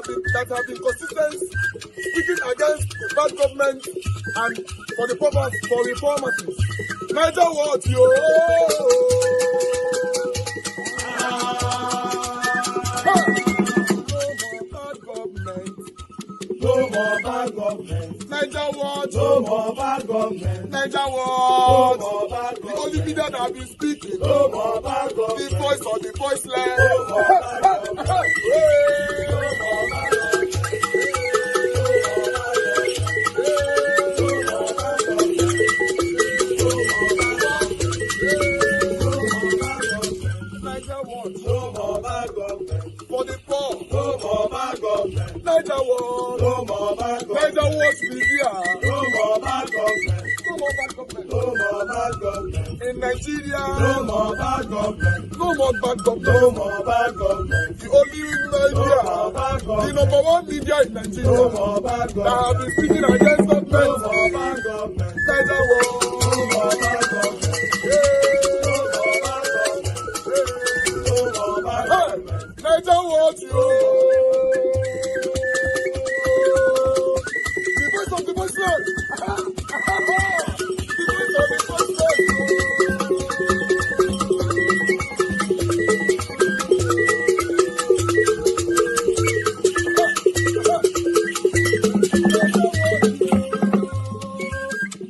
have been consistent, speaking against bad government and for the purpose for reformers. Major what yo? No more bad government. Major what? No more bad government. Major what? No more bad government. The only media that have been speaking. No more bad government. The voice of the voiceless. No more bad government. No more bad for the poor, no more bad government. Niger war, no more bad government. Niger war to be here, no more bad government. No more bad government. No more bad government. In Nigeria, no more bad government. No more bad government. No more bad government. The only media, the number one media in Nigeria, no more bad government. That have been speaking against government. No more bad government. Niger war, no more bad government. Niger what you? The voice of the voiceless. The voice of the voiceless.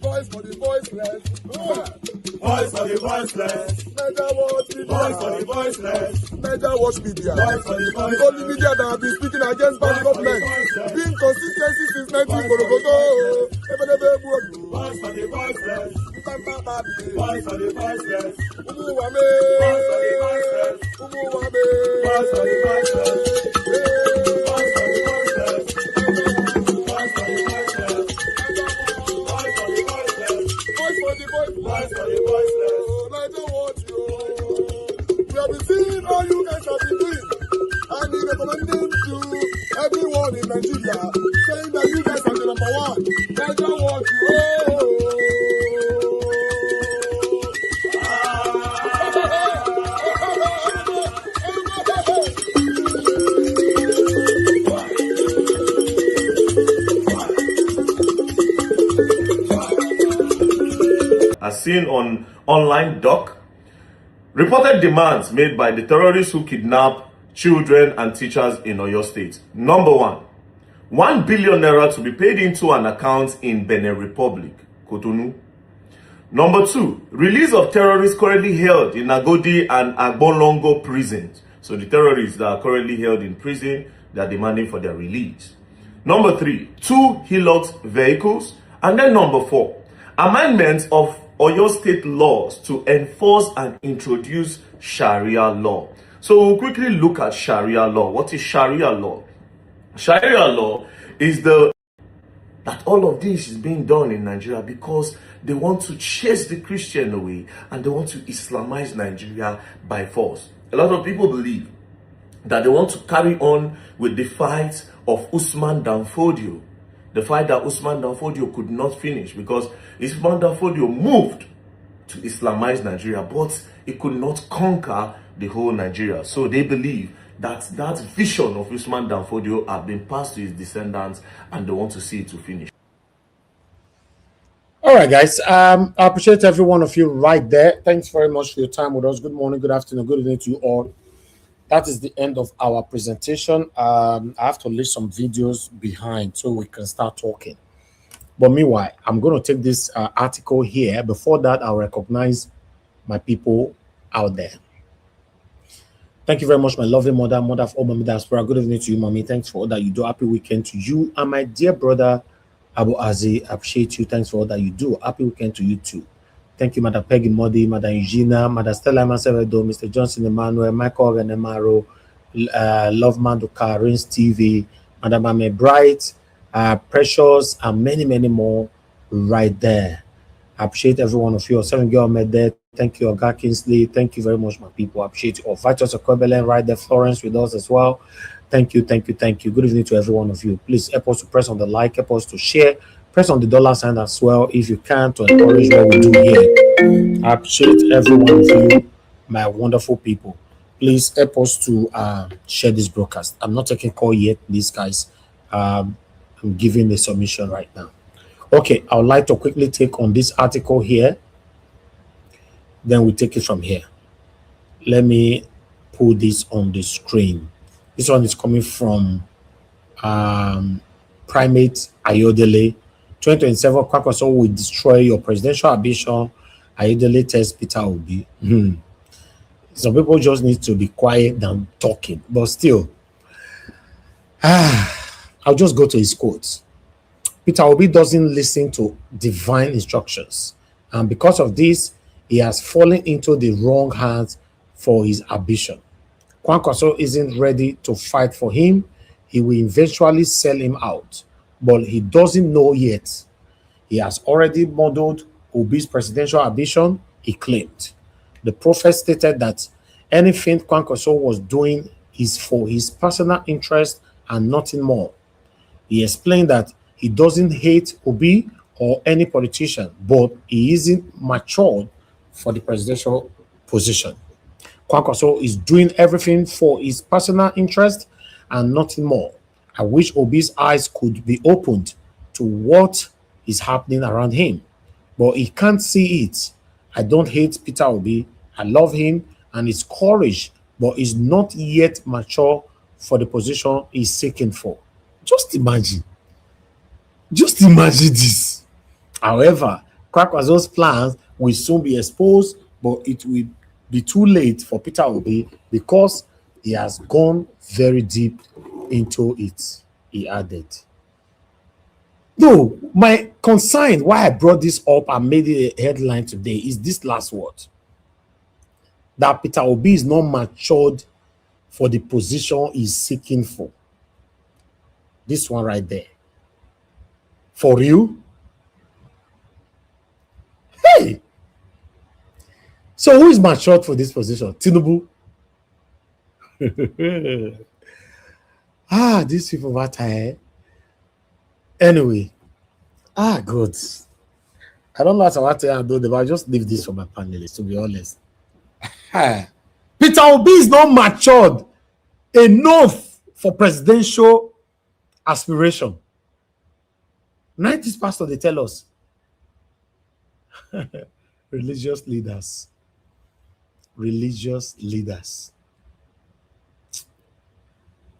Voice for the voiceless. Voice for the voiceless. Niger what? Voice for the voiceless. Niger watch media. The only media that have been speaking against bad government. Being consistency since 1944. Voice for the voiceless. Voice for the voiceless. Umuwame. Voice for the voiceless. Umuwame. Voice for the voiceless. Voice for the voiceless. Voice for the voiceless. Voice for the voiceless. Voice for the voiceless. Voice for the voiceless. Niger watch you. We have been seeing all you guys have been doing, and we recommending to everyone in Nigeria, saying that you guys are the number one. Niger what you As seen on online doc, reported demands made by the terrorists who kidnap children and teachers in Oyo State. Number one, 1 billion naira to be paid into an account in Benin Republic, Cotonou. Number two, release of terrorists currently held in Agodi and Agbolongo prisons. So the terrorists that are currently held in prison, they are demanding for their release. Number three, 2 Hilux vehicles. And then number four, amendments of Oyo State laws to enforce and introduce Sharia law. So we'll quickly look at Sharia law. What is Sharia law? Sharia law is that all of this is being done in Nigeria because they want to chase the Christian away and they want to Islamize Nigeria by force. A lot of people believe that they want to carry on with the fight of Usman Dan Fodio. The fight that Usman Dan Fodio could not finish because Usman Dan Fodio moved to Islamize Nigeria, but it could not conquer the whole Nigeria. So they believe that that vision of Usman Dan Fodio have been passed to his descendants and they want to see it to finish. All right, guys. I appreciate every one of you right there. Thanks very much for your time with us. Good morning, good afternoon, good evening to you all. That is the end of our presentation. I have to leave some videos behind so we can start talking. But meanwhile, I'm going to take this article here. Before that, I'll recognize my people out there. Thank you very much, my lovely mother of all Mommy Diaspora. Good evening to you, Mommy. Thanks for all that you do. Happy weekend to you. And my dear brother, Abu Azi, appreciate you. Thanks for all that you do. Happy weekend to you too. Thank you, Madam Peggy Modi, Madam Eugenia, Madam Stella Masevedo, Mr. Johnson Emmanuel, Michael Renemaro, Love Manduka, Rains TV, Madam Ame Bright, Precious, and many, many more right there. I appreciate every one of you. Seven Girl Med there. Thank you, Oga Kingsley. Thank you very much, my people. I appreciate you all. Vitus Okwebelen right there. Florence with us as well. Thank you, thank you, thank you. Good evening to every one of you. Please help us to press on the like, help us to share. Press on the dollar sign as well if you can to encourage what we do here. I appreciate every one of you, my wonderful people. please help us to share this broadcast. I'm not taking call yet, please, guys. I'm giving the submission right now. Okay, I would like to quickly take on this article here. Then we take it from here. Let me put this on the screen. This one is coming from Primate Ayodele. 2027 Kwankwaso will destroy your presidential ambition. Ayodele tells Peter Obi. Some people just need to be quiet than talking. But still, I'll just go to his quotes. Peter Obi doesn't listen to divine instructions. And because of this, he has fallen into the wrong hands for his ambition. Kwankwaso isn't ready to fight for him. He will eventually sell him out. But he doesn't know yet. He has already modeled Obi's presidential ambition, he claimed. The prophet stated that anything Kwankwaso was doing is for his personal interest and nothing more. He explained that he doesn't hate Obi or any politician, but he isn't matured for the presidential position. Kwankwaso is doing everything for his personal interest and nothing more. I wish Obi's eyes could be opened to what is happening around him, but he can't see it. I don't hate Peter Obi. I love him and his courage, but he's not yet mature for the position he's seeking for. Just imagine. Just imagine this. However, Kwankwaso's plans will soon be exposed, but it will be too late for Peter Obi because he has gone very deep into it, he added. No, my concern why I brought this up and made it a headline today is this last word. That Peter Obi is not matured for the position he's seeking for. This one right there. For you? Hey! So who is matured for this position? Tinubu? These people matter. Anyway, good. I don't know what I want to do, but I'll just leave this for my panelists, to be honest. Peter Obi is not matured enough for presidential aspiration. 90s pastor, they tell us. Religious leaders.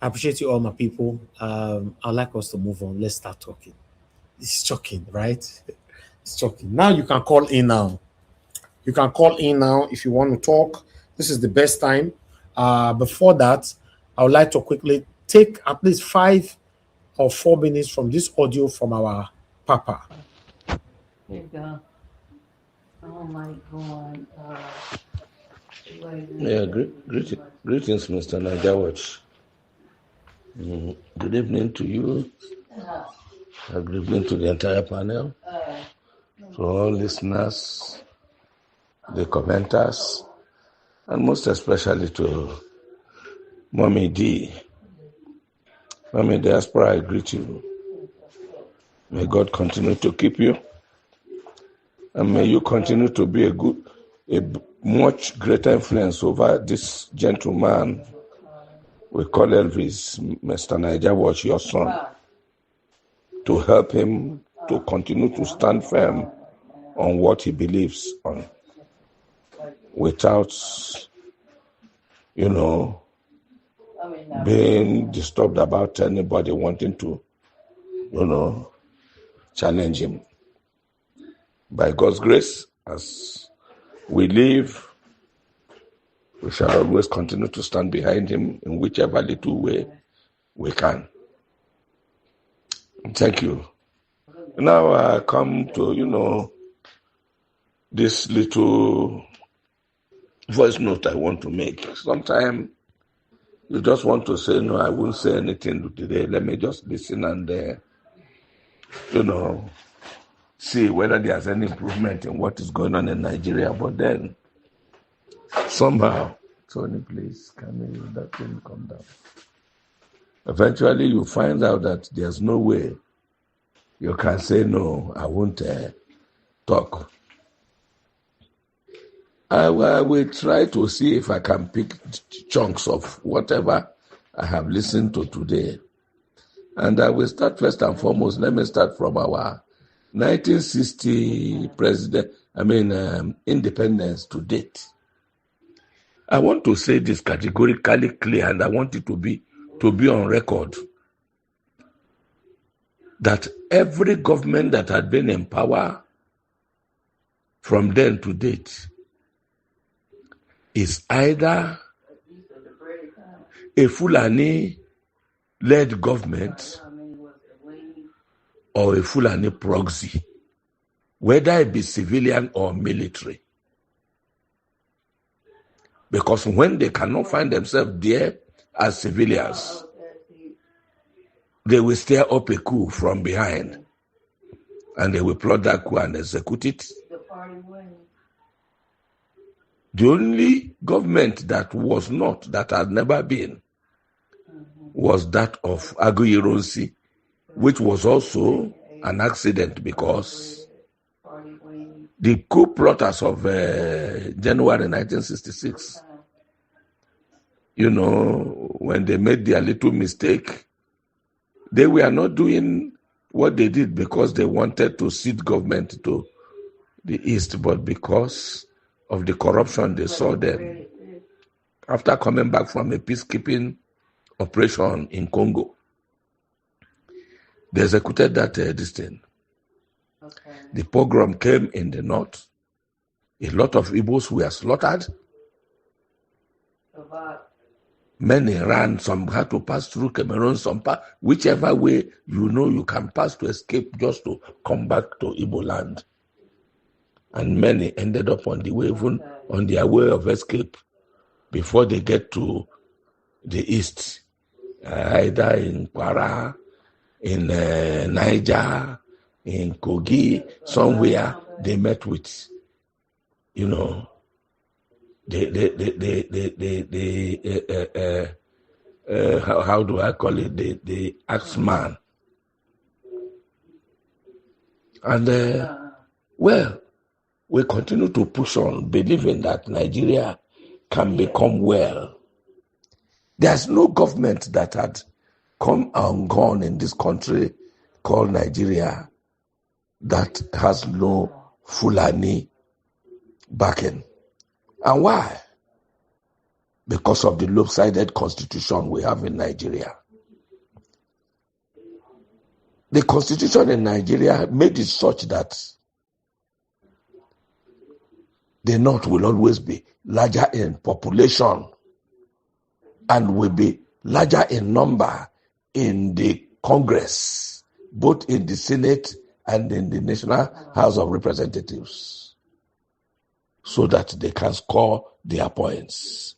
I appreciate you all, my people. I'd like us to move on. Let's start talking. It's shocking, right? It's shocking. Now you can call in now. You can call in now if you want to talk. This is the best time. Before that, I would like to quickly take at least 5 or 4 minutes from this audio from our Papa. There you go. Oh my God. Yeah, greetings, Mr. Najawach. Good evening to you. Good evening to the entire panel, to all listeners, the commenters, and most especially to Mommy D. Mommy Diaspora, I greet you. May God continue to keep you, and may you continue to be a much greater influence over this gentleman we call Elvis, Mr. Najawach, your son, to help him to continue to stand firm on what he believes on, without, being disturbed about anybody wanting to, challenge him. By God's grace, as we live, we shall always continue to stand behind him in whichever little way we can. Thank you. Now I come to, this little voice note I want to make. Sometimes you just want to say, no, I won't say anything today. Let me just listen and, see whether there's any improvement in what is going on in Nigeria. But then, somehow, Tony, please, that thing come down? Eventually, you find out that there's no way you can say, no, I won't talk. I will try to see if I can pick chunks of whatever I have listened to today. And I will start first and foremost. Let me start from our 1960 independence to date. I want to say this categorically clear, and I want it to be on record, that every government that had been in power from then to date is either a Fulani-led government or a Fulani proxy, whether it be civilian or military. Because when they cannot find themselves there as civilians, they will stir up a coup from behind, and they will plot that coup and execute it. The only government that had never been, was that of Aguiyi-Ironsi, which was also an accident because the coup plotters of January 1966, when they made their little mistake, they were not doing what they did because they wanted to cede government to the East, but because of the corruption they saw then. After coming back from a peacekeeping operation in Congo, they executed that this thing. Okay. The pogrom came in the north. A lot of Igbos were slaughtered. Many ran, some had to pass through Cameroon, whichever way you can pass to escape just to come back to Igbo land. And many ended up on the way, even on their way of escape, before they get to the east, either in Kwara, in Niger, in Kogi, somewhere they met with, how do I call it? The axeman. And we continue to push on, believing that Nigeria can become well. There's no government that had come and gone in this country called Nigeria that has no Fulani backing. And why? Because of the lopsided constitution we have in Nigeria. The constitution in Nigeria made it such that the North will always be larger in population and will be larger in number in the Congress, both in the Senate and in the National House of Representatives, so that they can score their points.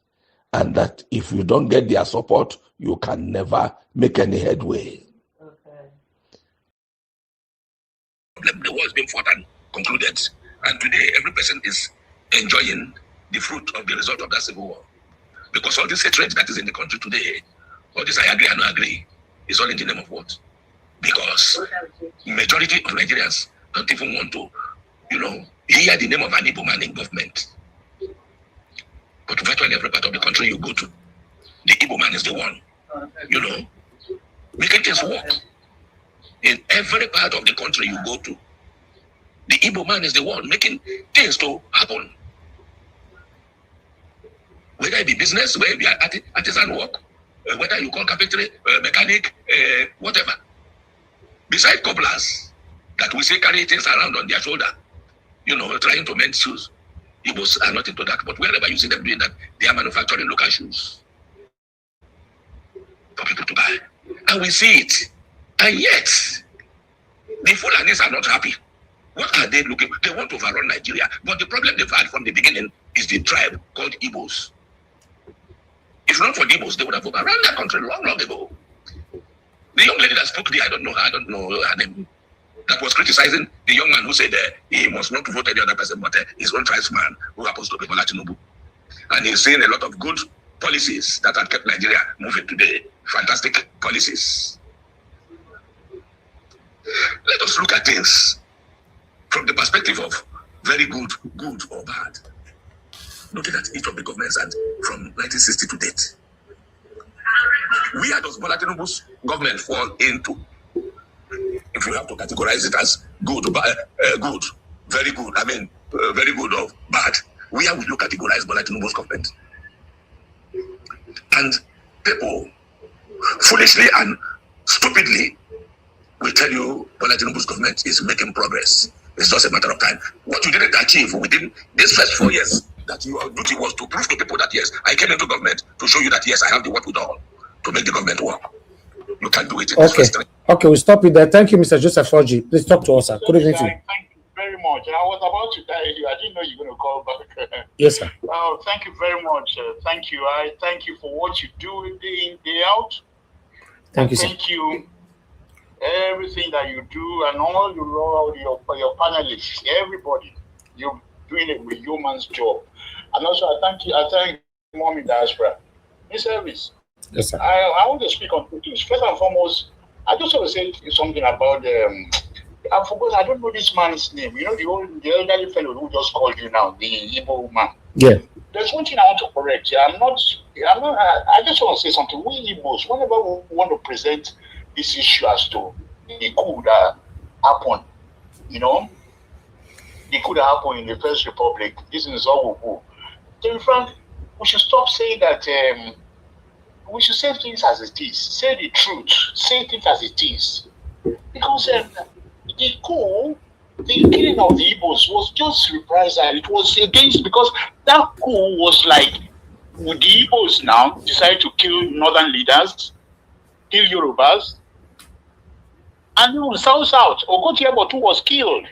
And that if you don't get their support, you can never make any headway. Okay. The war has been fought and concluded, and today every person is enjoying the fruit of the result of that civil war. Because all this hatred that is in the country today, all this I agree and not agree, is all in the name of what? Because majority of Nigerians don't even want to, hear the name of an Igbo man in government. But virtually every part of the country you go to, the Igbo man is the one, making things work. In every part of the country you go to, the Igbo man is the one making things to happen. Whether it be business, whether it be artisan work, whether you call carpentry, mechanic, whatever. Besides cobblers that we say carry things around on their shoulder, trying to mend shoes. Igbos are not into that, but wherever you see them doing that, they are manufacturing local shoes for people to buy. And we see it. And yet, the Fulanis are not happy. What are they looking for? They want to overrun Nigeria. But the problem they've had from the beginning is the tribe called Igbos. If not for the Igbos, they would have overrun that country long, long ago. The young lady that spoke there, I don't know her name, that was criticizing the young man who said he must not vote any other person but his own tribesman who happens to be Bola Tinubu. And he's saying a lot of good policies that have kept Nigeria moving today. Fantastic policies. Let us look at things from the perspective of very good or bad. looking at each of the governments and from 1960 to date. Where does Bola Tinubu's government fall into? If you have to categorize it as good, good, very good, very good or bad, where will you categorize Bola Tinubu's government? And people foolishly and stupidly will tell you Bola Tinubu's government is making progress. It's just a matter of time. What you didn't achieve within these first 4 years, that your duty was to prove to people that yes, I came into government to show you that yes, I have the work with all to make the government work. You can't do it in this first time. Okay, we'll stop it there. Thank you, Mr. Joseph Oji. Please talk to us, sir. Good evening to you. Thank you very much. I was about to tell you, I didn't know you were going to call back. Yes, sir. Thank you very much. Thank you. I thank you for what you do day in, day out. Thank you, sir. Thank you. Everything that you do and all your panelists, everybody, you're doing a yeoman's job. And also, I thank Mommy Diaspora. Miss Elvis, yes, sir. I want to speak on two things. First and foremost, I just want to say something about I forgot, I don't know this man's name. You know, the elderly fellow who just called you now, the Igbo man. Yeah. There's one thing I want to correct. I just want to say something. We Igbos, whenever we want to present this issue as to the coup that happened, you know, the coup that happened in the First Republic, this is all we go. Then, Frank, we should stop saying that we should say things as it is. Say the truth. Say things as it is. Because the coup, the killing of the Igbos was just reprisal. It was against, because that coup was like, would the Igbos now decide to kill northern leaders, kill Yorubas, and even South, Ogotie Ebotu was killed.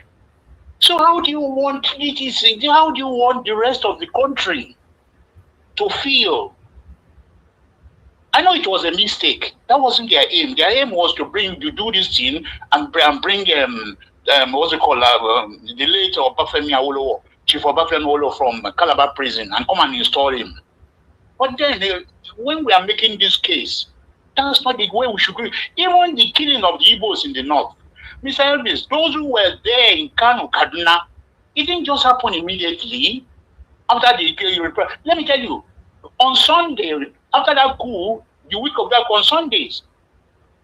So how do you want how do you want the rest of the country to feel? I know it was a mistake. That wasn't their aim. Their aim was to do this thing and bring what's it called, the late Obafemi Awolowo, Chief Obafemi Awolowo from Calabar prison, and come and install him. But then, when we are making this case, that's not the way we should do it. Even the killing of the Igbos in the north, Mr. Elvis, those who were there in Kano, Kaduna, it didn't just happen immediately after the. Let me tell you, on Sunday, after that coup, the week of that, on Sundays,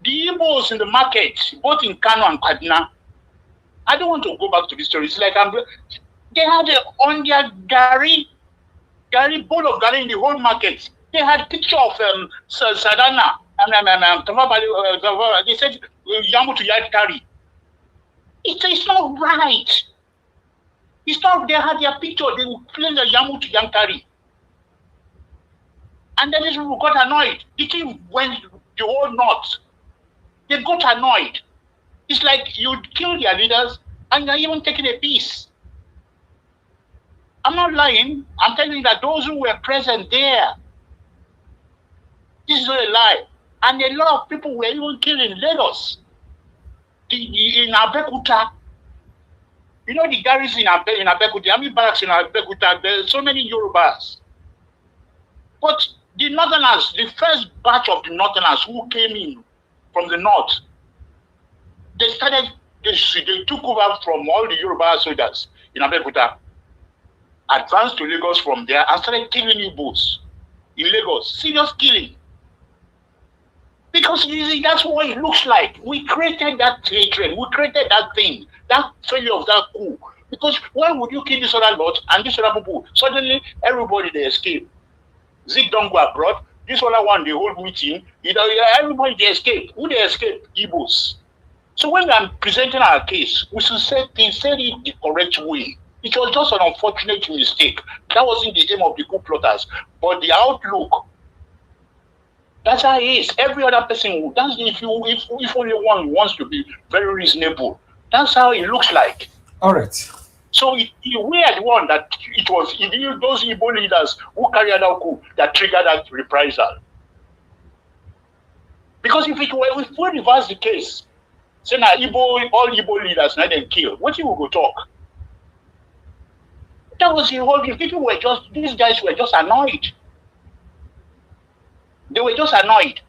the Igbos in the market, both in Kano and Kaduna, I don't want to go back to the story. It's like they had on their bowl of Gary in the whole market. They had picture of Sadana and they said Yamu to Yad Kari. It's not right. It's not. They had their picture. They were playing the Yamu to Yankari. And then these people got annoyed. The team went the whole north. They got annoyed. It's like you kill their leaders and you're even taking a piece. I'm not lying. I'm telling you that those who were present there, this is not a lie. And a lot of people were even killed in Lagos, in Abeokuta. You know the garrison in Abeokuta, Army barracks in Abeokuta, there are so many Yorubas. But the Northerners, the first batch of the Northerners who came in from the north, they took over from all the Yoruba soldiers in Abeokuta, advanced to Lagos from there, and started killing Igbos in Lagos. Serious killing. Because that's what it looks like. We created that hatred. We created that thing, that failure of that coup. Because why would you kill this other lot and this other people? Suddenly, everybody, they escape. Zik don't go abroad. This other one, they hold meeting. Everybody, they escape. Who they escape? Igbos. So when I'm presenting our case, we should say it the correct way. It was just an unfortunate mistake. That wasn't the aim of the coup plotters. But the outlook, that's how it is. Every other person, that's if only one wants to be very reasonable, that's how it looks like. All right. So we are the one that it was those Igbo leaders who carried out coup that triggered that reprisal. Because if we reverse the case, say now all Igbo leaders now then kill, what you will go talk? That was the whole thing. These guys were just annoyed. They were just annoyed.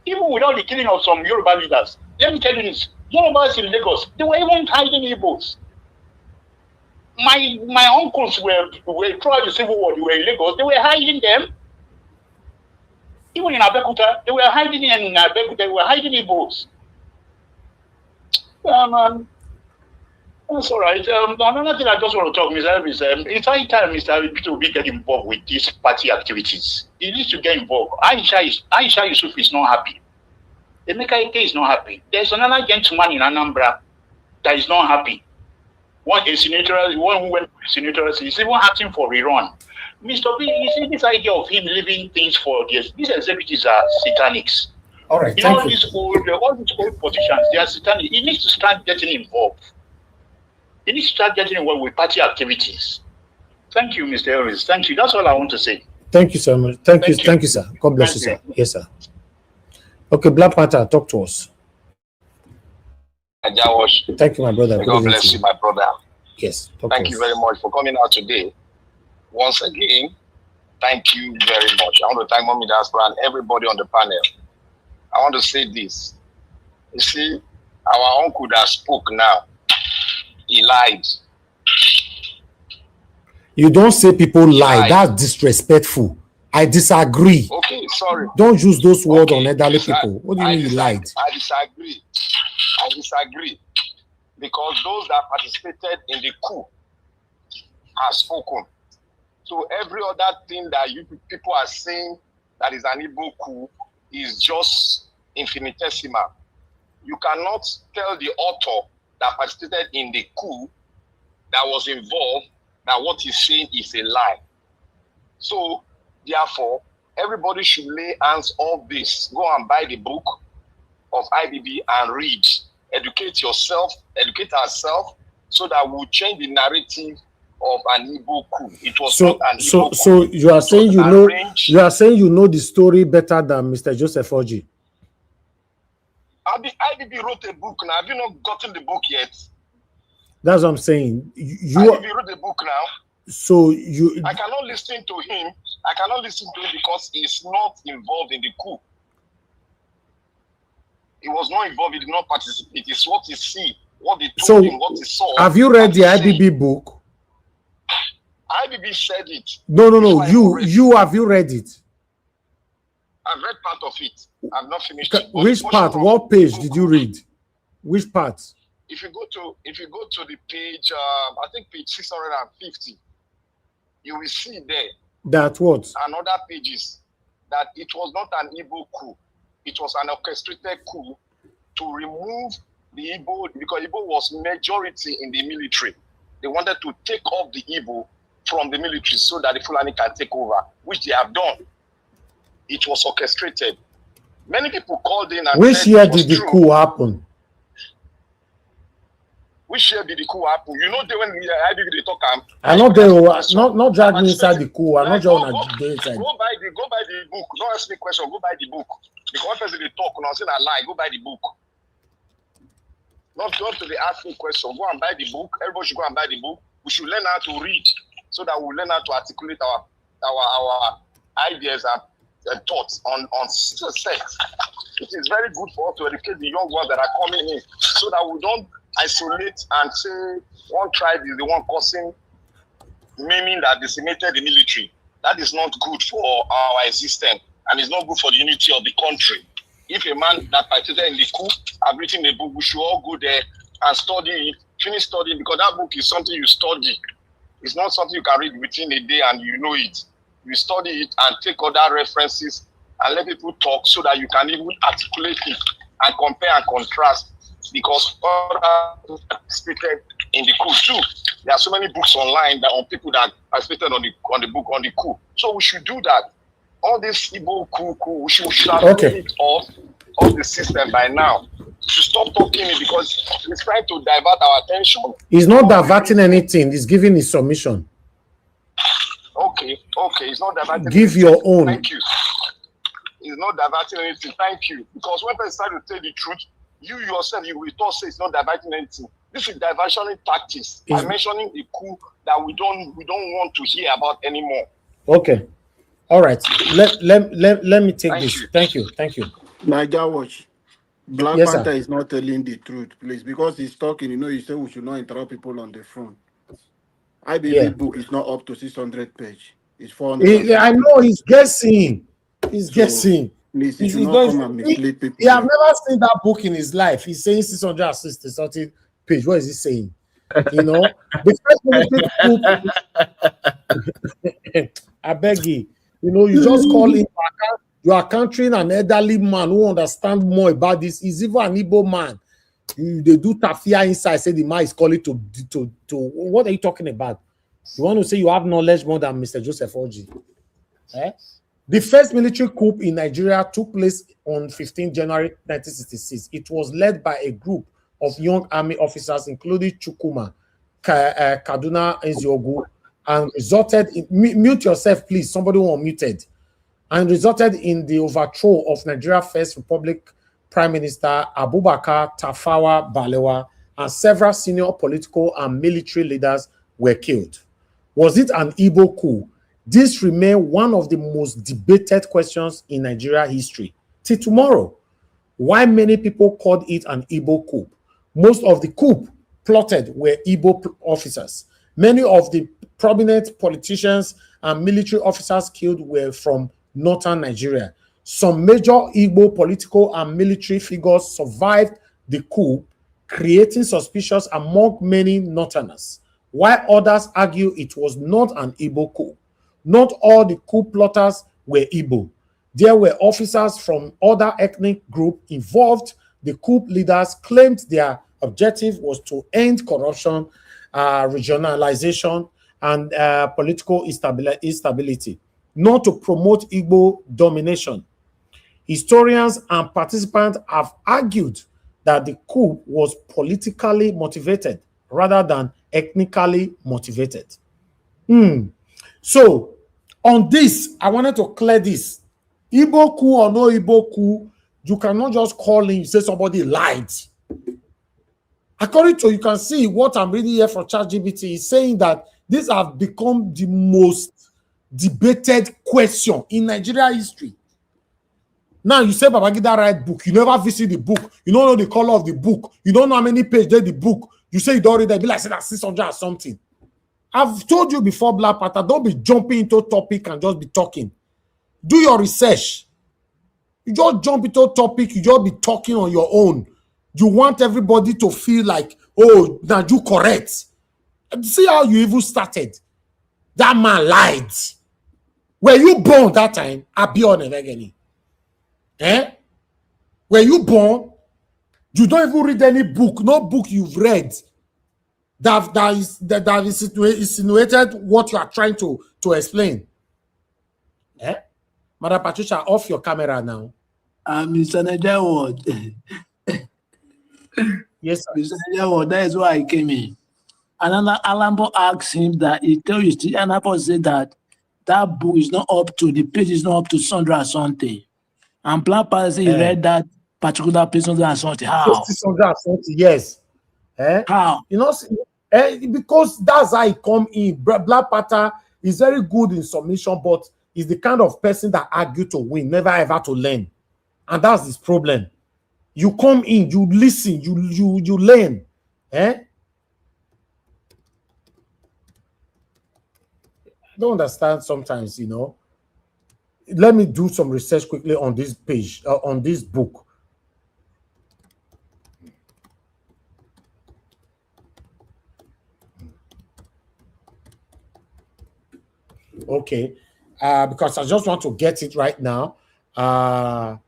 Even without the killing of some Yoruba leaders, let me tell you this, Yorubas in Lagos, they were even hiding Igbos. My uncles were throughout the Civil War. They were in Lagos. They were hiding them. Even in Abeokuta, they were hiding in Abeokuta. They were hiding in boats. That's all right. Another thing I just want to talk, Mr. Elvis, it's high time Mr. Peter Obi get involved with these party activities. He needs to get involved. Aisha Yusuf is not happy. Emeka Ike is not happy. There's another gentleman in Anambra that is not happy. One who went to senatorial, he's even acting for rerun. Mr. B, you see this idea of him leaving things for this. These executives are satanics. All right, all these old politicians, they are satanic. He needs to start getting involved. He needs to start getting involved with party activities. Thank you, Mr. Elvis. Thank you. That's all I want to say. Thank you so much. Thank you, sir. God bless you, sir. Yes, sir. Okay, Black Panther, talk to us. Thank you, my brother. God bless you, my brother. Yes. Thank you very much for coming out today. Once again, thank you very much. I want to thank Mommy Diaspora and everybody on the panel. I want to say this. You see, our uncle that spoke now, he lied. You don't say people lie. That's disrespectful. I disagree. Okay, sorry. Don't use those words on elderly people. What do you mean you lied? I disagree. Because those that participated in the coup have spoken. So every other thing that you people are saying that is an Igbo coup is just infinitesimal. You cannot tell the author that participated in the coup that was involved that what he's saying is a lie. So therefore, everybody should lay hands on this. Go and buy the book of IBB and read. Educate yourself, educate ourselves, so that we'll change the narrative of an Igbo coup. It was not an Igbo coup. So you are saying you know the story better than Mr. Joseph Oji. IBB wrote a book now. Have you not gotten the book yet? That's what I'm saying. IBB wrote the book now. So I cannot listen to him. I cannot listen to him because he's not involved in the coup. He was not involved. He did not participate. It's what he see, what they told him, what he saw. Have you read the IBB book? IBB said it. No. You have you read it? I've read part of it. I've not finished it. Which part? What page did you read? Which part? If you go to the page, I think page 650, you will see there. That what? And other pages that it was not an Igbo coup. It was an orchestrated coup to remove the Igbo, because Igbo was majority in the military. They wanted to take off the Igbo from the military so that the Fulani can take over, which they have done. It was orchestrated. Many people called in and which said year did the coup happen? Which year did the coup happen? You know, when they talk, I know they were not drag me inside the coup. I'm not sure on the inside. Go buy the book. Don't ask me a question. Go buy the book. Because one person they talk, now saying I lie. Go buy the book. Not to they ask me a question. Go and buy the book. Everybody should go and buy the book. We should learn how to read so that we learn how to articulate our ideas and thoughts on sex. It is very good for us to educate the young ones that are coming in so that we don't isolate and say one tribe is the one causing maiming that decimated the military. That is not good for our existence and it's not good for the unity of the country. If a man that participated in the coup have written a book, we should all go there and study it, finish studying, because that book is something you study. It's not something you can read within a day and you know it. You study it and take other references and let people talk so that you can even articulate it and compare and contrast, because others participated in the coup too. There are so many books online that on people that participated on the coup. So we should do that. All this Igbo coup, we should have it off the system by now. To stop talking because it's trying to divert our attention. He's not diverting anything. He's giving his submission. Okay. It's not diverting. Give anything. Your own. Thank you. It's not diverting anything. Thank you. Because when people start to tell the truth, you yourself, you will talk say it's not diverting anything. This is diversion tactics. By mentioning the coup that we don't want to hear about anymore. Okay. All right. Let me take this. Thank you. Niger Watch. Black Panther is not telling the truth, please, because he's talking. You know, you say we should not interrupt people on the phone. IBV book is not up to 600 pages. It's 400. I know he's guessing. He's guessing. Please, he should not come and mislead people. He have never seen that book in his life. He's saying 660 something page. What is he saying? You know, the first military coup. I beg you. You know, you just call him. You are countering an elderly man who understands more about this. He's even an Igbo man. They do tafia inside. Say the man is calling to. What are you talking about? You want to say you have knowledge more than Mr. Joseph Oji? Eh? The first military coup in Nigeria took place on 15 January 1966. It was led by a group of young army officers, including Chukwuma, Kaduna Eziogu, and resulted in, mute yourself, please, somebody who unmuted, and resulted in the overthrow of Nigeria's First Republic Prime Minister Abubakar Tafawa Balewa, and several senior political and military leaders were killed. Was it an Igbo coup? This remains one of the most debated questions in Nigeria history till tomorrow. Why many people called it an Igbo coup? Most of the coup plotted were Igbo officers. Many of the prominent politicians and military officers killed were from northern Nigeria. Some major Igbo political and military figures survived the coup, creating suspicions among many northerners, while others argue it was not an Igbo coup. Not all the coup plotters were Igbo. There were officers from other ethnic groups involved. The coup leaders claimed their objective was to end corruption, regionalization, and political instability, not to promote Igbo domination. Historians and participants have argued that the coup was politically motivated rather than ethnically motivated. So, on this, I wanted to clear this. Igbo coup or no Igbo coup, you cannot just call in, say somebody lied. According to, you can see what I'm reading here from ChatGPT is saying that these have become the most debated question in Nigeria history. Now, you say Babangida write book. You never visit the book. You don't know the color of the book. You don't know how many pages there the book. You say you don't read it. Be like, say that's 600 or something. I've told you before, Black Panther, don't be jumping into a topic and just be talking. Do your research. You just jump into a topic, you just be talking on your own. You want everybody to feel like, oh, now you correct. See how you even started. That man lied. Were you born that time? I'll be on it. Eh? Were you born? You don't even read any book. No book you've read that is insinuated what you are trying to explain. Eh? Madam Patricia, off your camera now. Mr. Najawad. Yes, sir. Mr. Najawad, that is why I came in. And Alambo asked him that he tell you, and Alambo said that book is not up to, the page is not up to Sandra or something. And Black Panther read that particular page Sandra or something. How? Sandra or something, yes. Eh? How? You know, because that's how he come in. Black Panther is very good in submission, but he's the kind of person that argue to win, never ever to learn. And that's his problem. You come in, you listen, you learn. Eh? I don't understand sometimes, you know. Let me do some research quickly on this page, on this book. Okay, because I just want to get it right now. A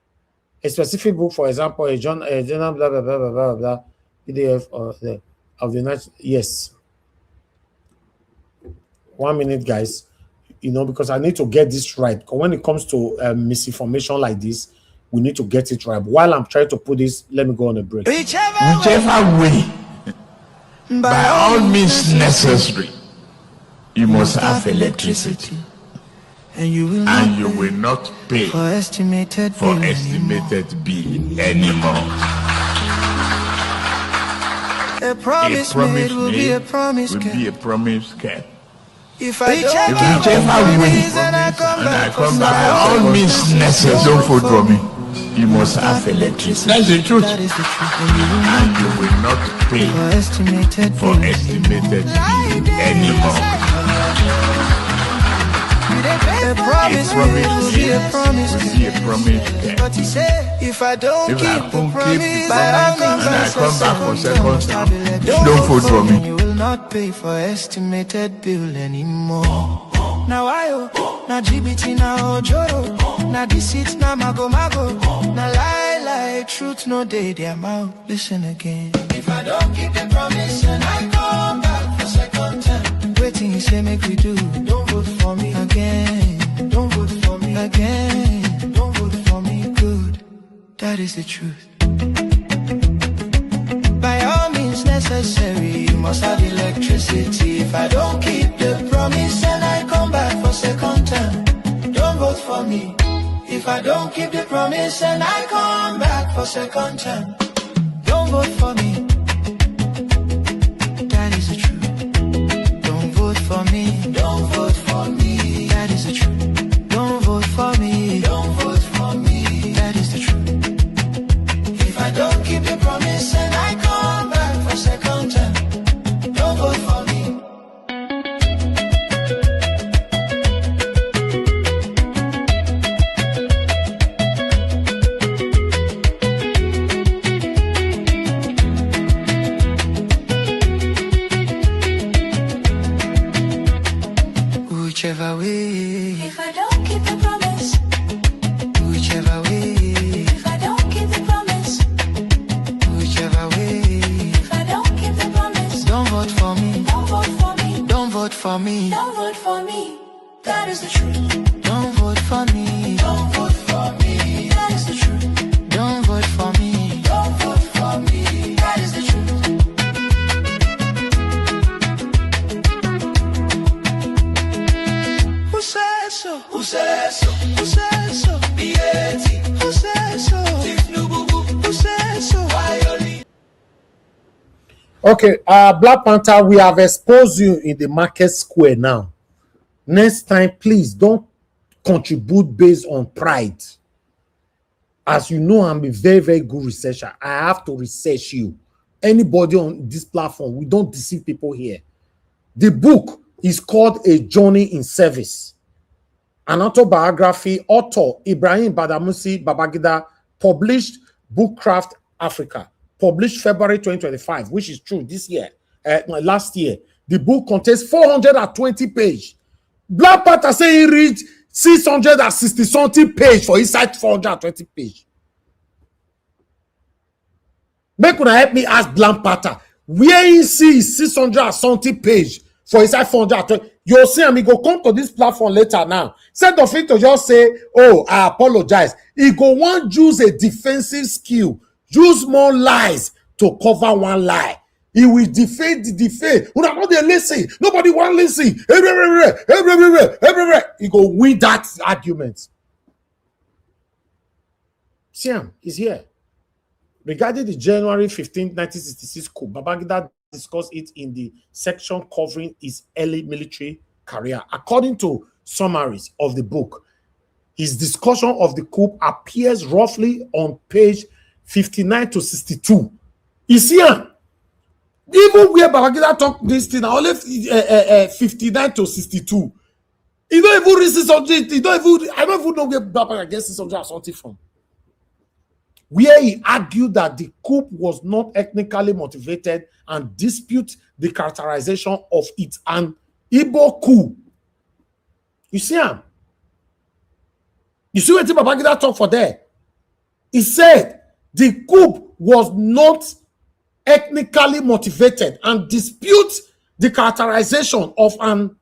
specific book, for example, a journal, blah blah blah blah blah blah, PDF of the United. Yes. 1 minute, guys. You know, because I need to get this right. Because when it comes to misinformation like this, we need to get it right. But while I'm trying to put this, let me go on a break. Whichever way, by all means necessary, you must have electricity, and you will not pay for estimated bill anymore. A promise made will be a promise kept. If I whichever way, and I come back, by all means necessary, don't vote for me. you must have electricity. That's the truth. And you will not pay for estimated bill anymore. A promise will be a promise. But he said, if I don't keep the promise, when I come back for second time, don't vote for me. You will not pay for estimated bill anymore. Now na GBT, na Ojoro, na deceit, na mago, na lie, truth no day, their mouth. Listen again. If I don't keep the promise and I come back for second time, waiting you say make we do. Don't vote for me again. Don't vote for me again. Don't vote for me. Good. That is the truth. By all means necessary, you must have electricity. If I don't keep the promise and I come back for second time, don't vote for me. If I don't keep the promise and I come back for second time, don't vote for me. That is the truth. Don't vote for me. Don't vote for me. That is the truth. Don't vote for me. Don't vote for me. That is the truth. If I don't keep the promise and I come back for second time, don't vote for me. Whichever way. If I don't keep the promise. Whichever way. If I don't keep the promise. Whichever way. If I don't keep the promise. Don't vote for me. Don't vote for me. Don't vote for me. Don't vote for me. That is the truth. Don't vote for me. Don't vote for me. That is the truth. Don't vote for me. Don't vote for me. That is the truth. Who says so? Who says so? Who says so? Who says so? Who says so? Okay, Black Panther, we have exposed you in the market square now. Next time, please don't contribute based on pride. As you know, I'm a very, very good researcher. I have to research you. Anybody on this platform, we don't deceive people here. The book is called A Journey in Service. An autobiography, author Ibrahim Badamasi Babangida, published Bookcraft Africa, published February 2025, which is true this year, last year. The book contains 420 pages. Black Panther say he read 660 something page for inside 420 page. Make una help me ask Black Panther where he see 600 something page for inside 420. You'll see him, he go come to this platform later now. Instead of it to just say, oh, I apologize. He go want use a defensive skill, use more lies to cover one lie. He will defend the defend. Nobody listen. Nobody want listen. He go win that argument. See him, he's here. Regarding the January 15, 1966 coup, Babangida discussed it in the section covering his early military career. According to summaries of the book, his discussion of the coup appears roughly on page 59 to 62. It's here. Even where Babangida talk this thing, only 59 to 62. You don't even read something. I don't even know where Babangida gets something or something from. Where he argued that the coup was not ethnically motivated and dispute the characterization of it an Igbo coup. You see him? You see what Babangida talk for there? He said the coup was not ethnically motivated and dispute the characterization of an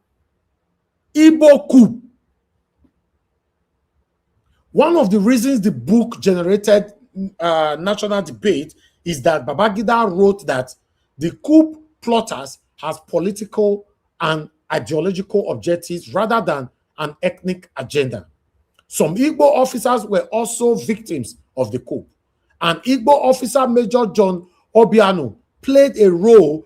Igbo coup. One of the reasons the book generated national debate is that Babangida wrote that the coup plotters has political and ideological objectives rather than an ethnic agenda. Some Igbo officers were also victims of the coup. An Igbo officer, Major John Obiano, played a role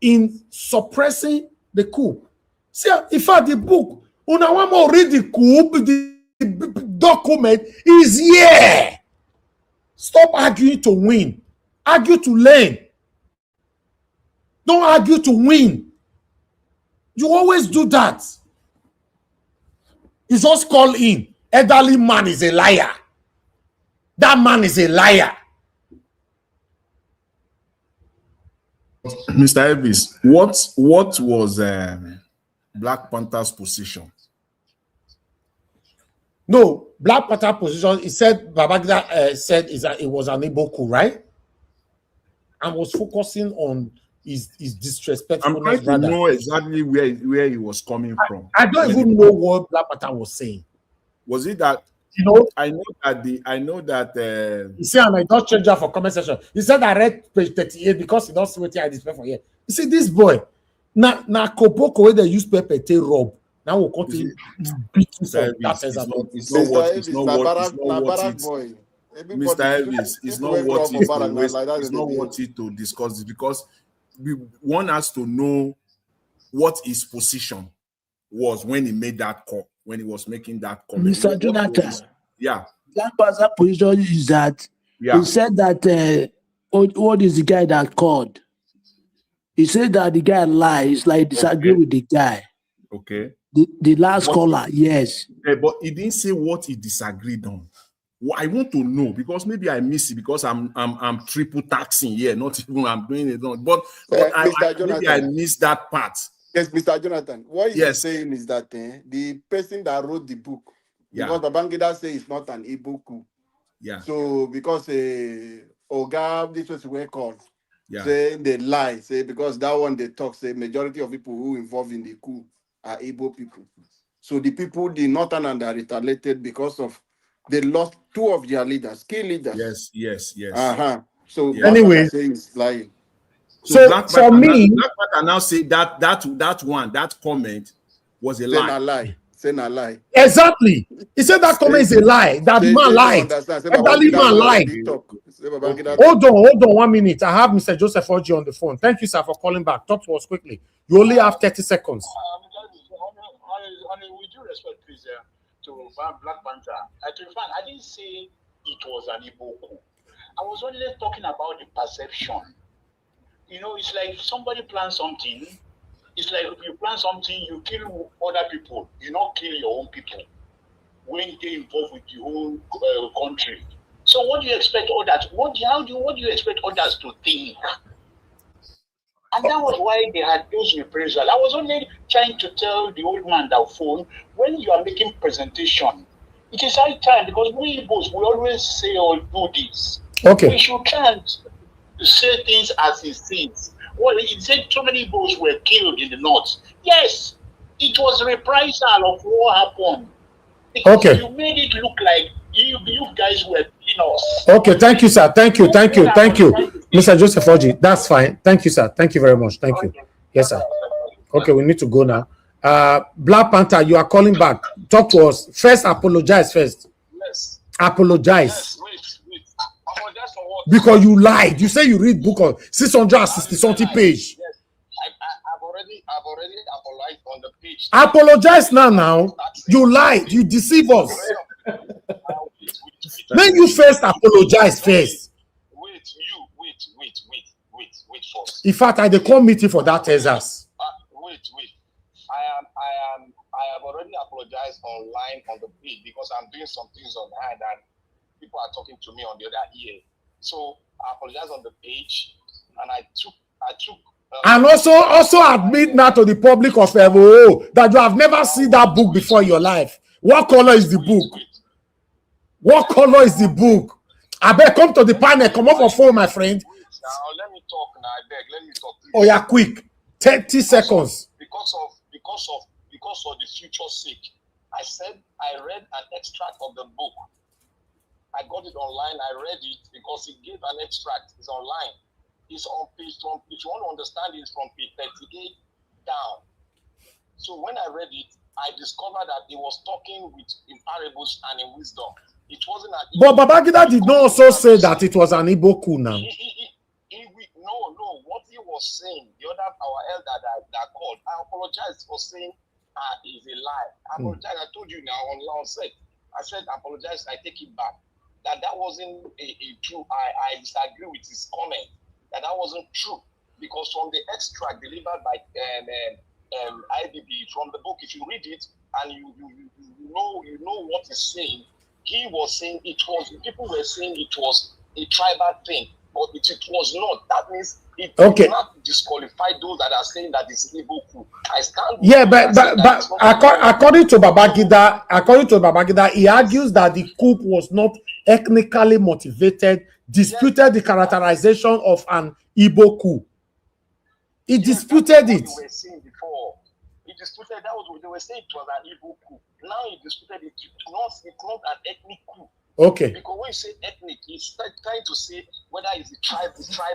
in suppressing the coup. See, in fact, the book, una want to read the coup, the document is here. Stop arguing to win. Argue to learn. Don't argue to win. You always do that. You just call in. Elderly man is a liar. That man is a liar. Mr. Elvis, what was Black Panther's position? No, Black Panther position, he said, Babangida said is that it was an Igbo coup, right? And was focusing on his disrespectfulness. I'm trying to know exactly where he was coming from. I don't even know what Black Panther was saying. Was it that, you know? I know that he said, and I don't change that for comment section. He said I read page 38 because he don't see what I display for here. You see, this boy, na Koboko where they use pepper to rob. Now we'll continue beating some it's not what Mr. Elvis, it's not what it to discuss this, because one has to know what his position was when he made that call, when he was making that comment. Mr. Jonathan, Black Panther position is that he said that what is the guy that called? He said that the guy lies, like disagree with the guy. Okay. The last caller, yes. But he didn't say what he disagreed on. Well, I want to know, because maybe I miss it, because I'm triple taxing here, not even I'm doing it wrong. But maybe I missed that part. Yes, Mr. Jonathan. What he's saying is that the person that wrote the book, because Babangida says it's not an e-book. Yeah. So because Oga, this was where called. Say they lie, say because that one they talk, say majority of people who involved in the coup are Igbo people. So the people, the northern and are retaliated because of they lost two of their leaders, key leaders. Yes. So anyway, is lying. So Black for me, Black Panther now say that comment was a lie. Saying a lie. Exactly. He said that comment is a lie. That man lied. Elderly man lied. Hold on 1 minute. I have Mr. Joseph Oji on the phone. Thank you, sir, for calling back. Talk to us quickly. You only have 30 seconds. With due respect, please, to Black Panther, I didn't say it was an Igbo coup. I was only talking about the perception. You know, it's like somebody plans something. It's like if you plan something, you kill other people. You not kill your own people when you get involved with the whole country. So what do you expect others? What do you expect others to think? And that was why they had those reprisals. I was only trying to tell the old man that phone, when you are making presentation, it is high time, because we Igbos, we always say or do this. Okay. We should try to say things as it seems. Well, it said too many Igbos were killed in the north. Yes, it was a reprisal of what happened. Because you made it look like you guys were killing us. Okay, thank you, sir. Thank you. Mr. Joseph Oji, that's fine. Thank you, sir. Thank you very much. Thank you. Yes, sir. Okay, we need to go now. Black Panther, you are calling back. Talk to us. First, apologize first. Yes. Apologize. Yes, wait. Apologize for what? Because you lied. You say you read book on 660 something page. Yes. I've already apologized on the page. Apologize now. You lied. You deceive us. Then you first apologize first. Wait first. In fact, I call meeting for that Texas. Wait. I have already apologized online on the page, because I'm doing some things on hand and people are talking to me on the other ear. So I apologize on the page, and I took. And also admit now to the public of FOO that you have never seen that book before in your life. What color is the book? What color is the book? I beg, come to the panel. Come off your phone, my friend. Now let me talk. Now I beg. Let me talk. Please. Oh yeah, quick. 30 seconds. Because of the future sake, I said I read an extract of the book. I got it online. I read it because it gave an extract. It's online. It's on page 1. If you want to understand it, it's from page 38 down. So when I read it, I discovered that he was talking in parables and in wisdom. It wasn't an. But Babangida did not also say that it was an Igbo coup now. No. What he was saying, our elder that called, I apologize for saying is a lie. I apologize. I told you now on set. I said, I apologize. I take it back. that wasn't a true. I disagree with his comment that wasn't true, because from the extract delivered by IBB from the book, if you read it and you know what he's saying, he was saying people were saying it was a tribal thing, but it was not. That means it does not disqualify those that are saying that it's Igbo coup. I stand. Yeah, but according to Babangida, he argues that the coup was not ethnically motivated, disputed the characterization of an Igbo coup. He disputed it. They were saying before. He disputed that was what they were saying it was an Igbo coup. Now he disputed it. It's not an ethnic coup. Okay. Because when you say ethnic, he's trying to say whether it's a tribe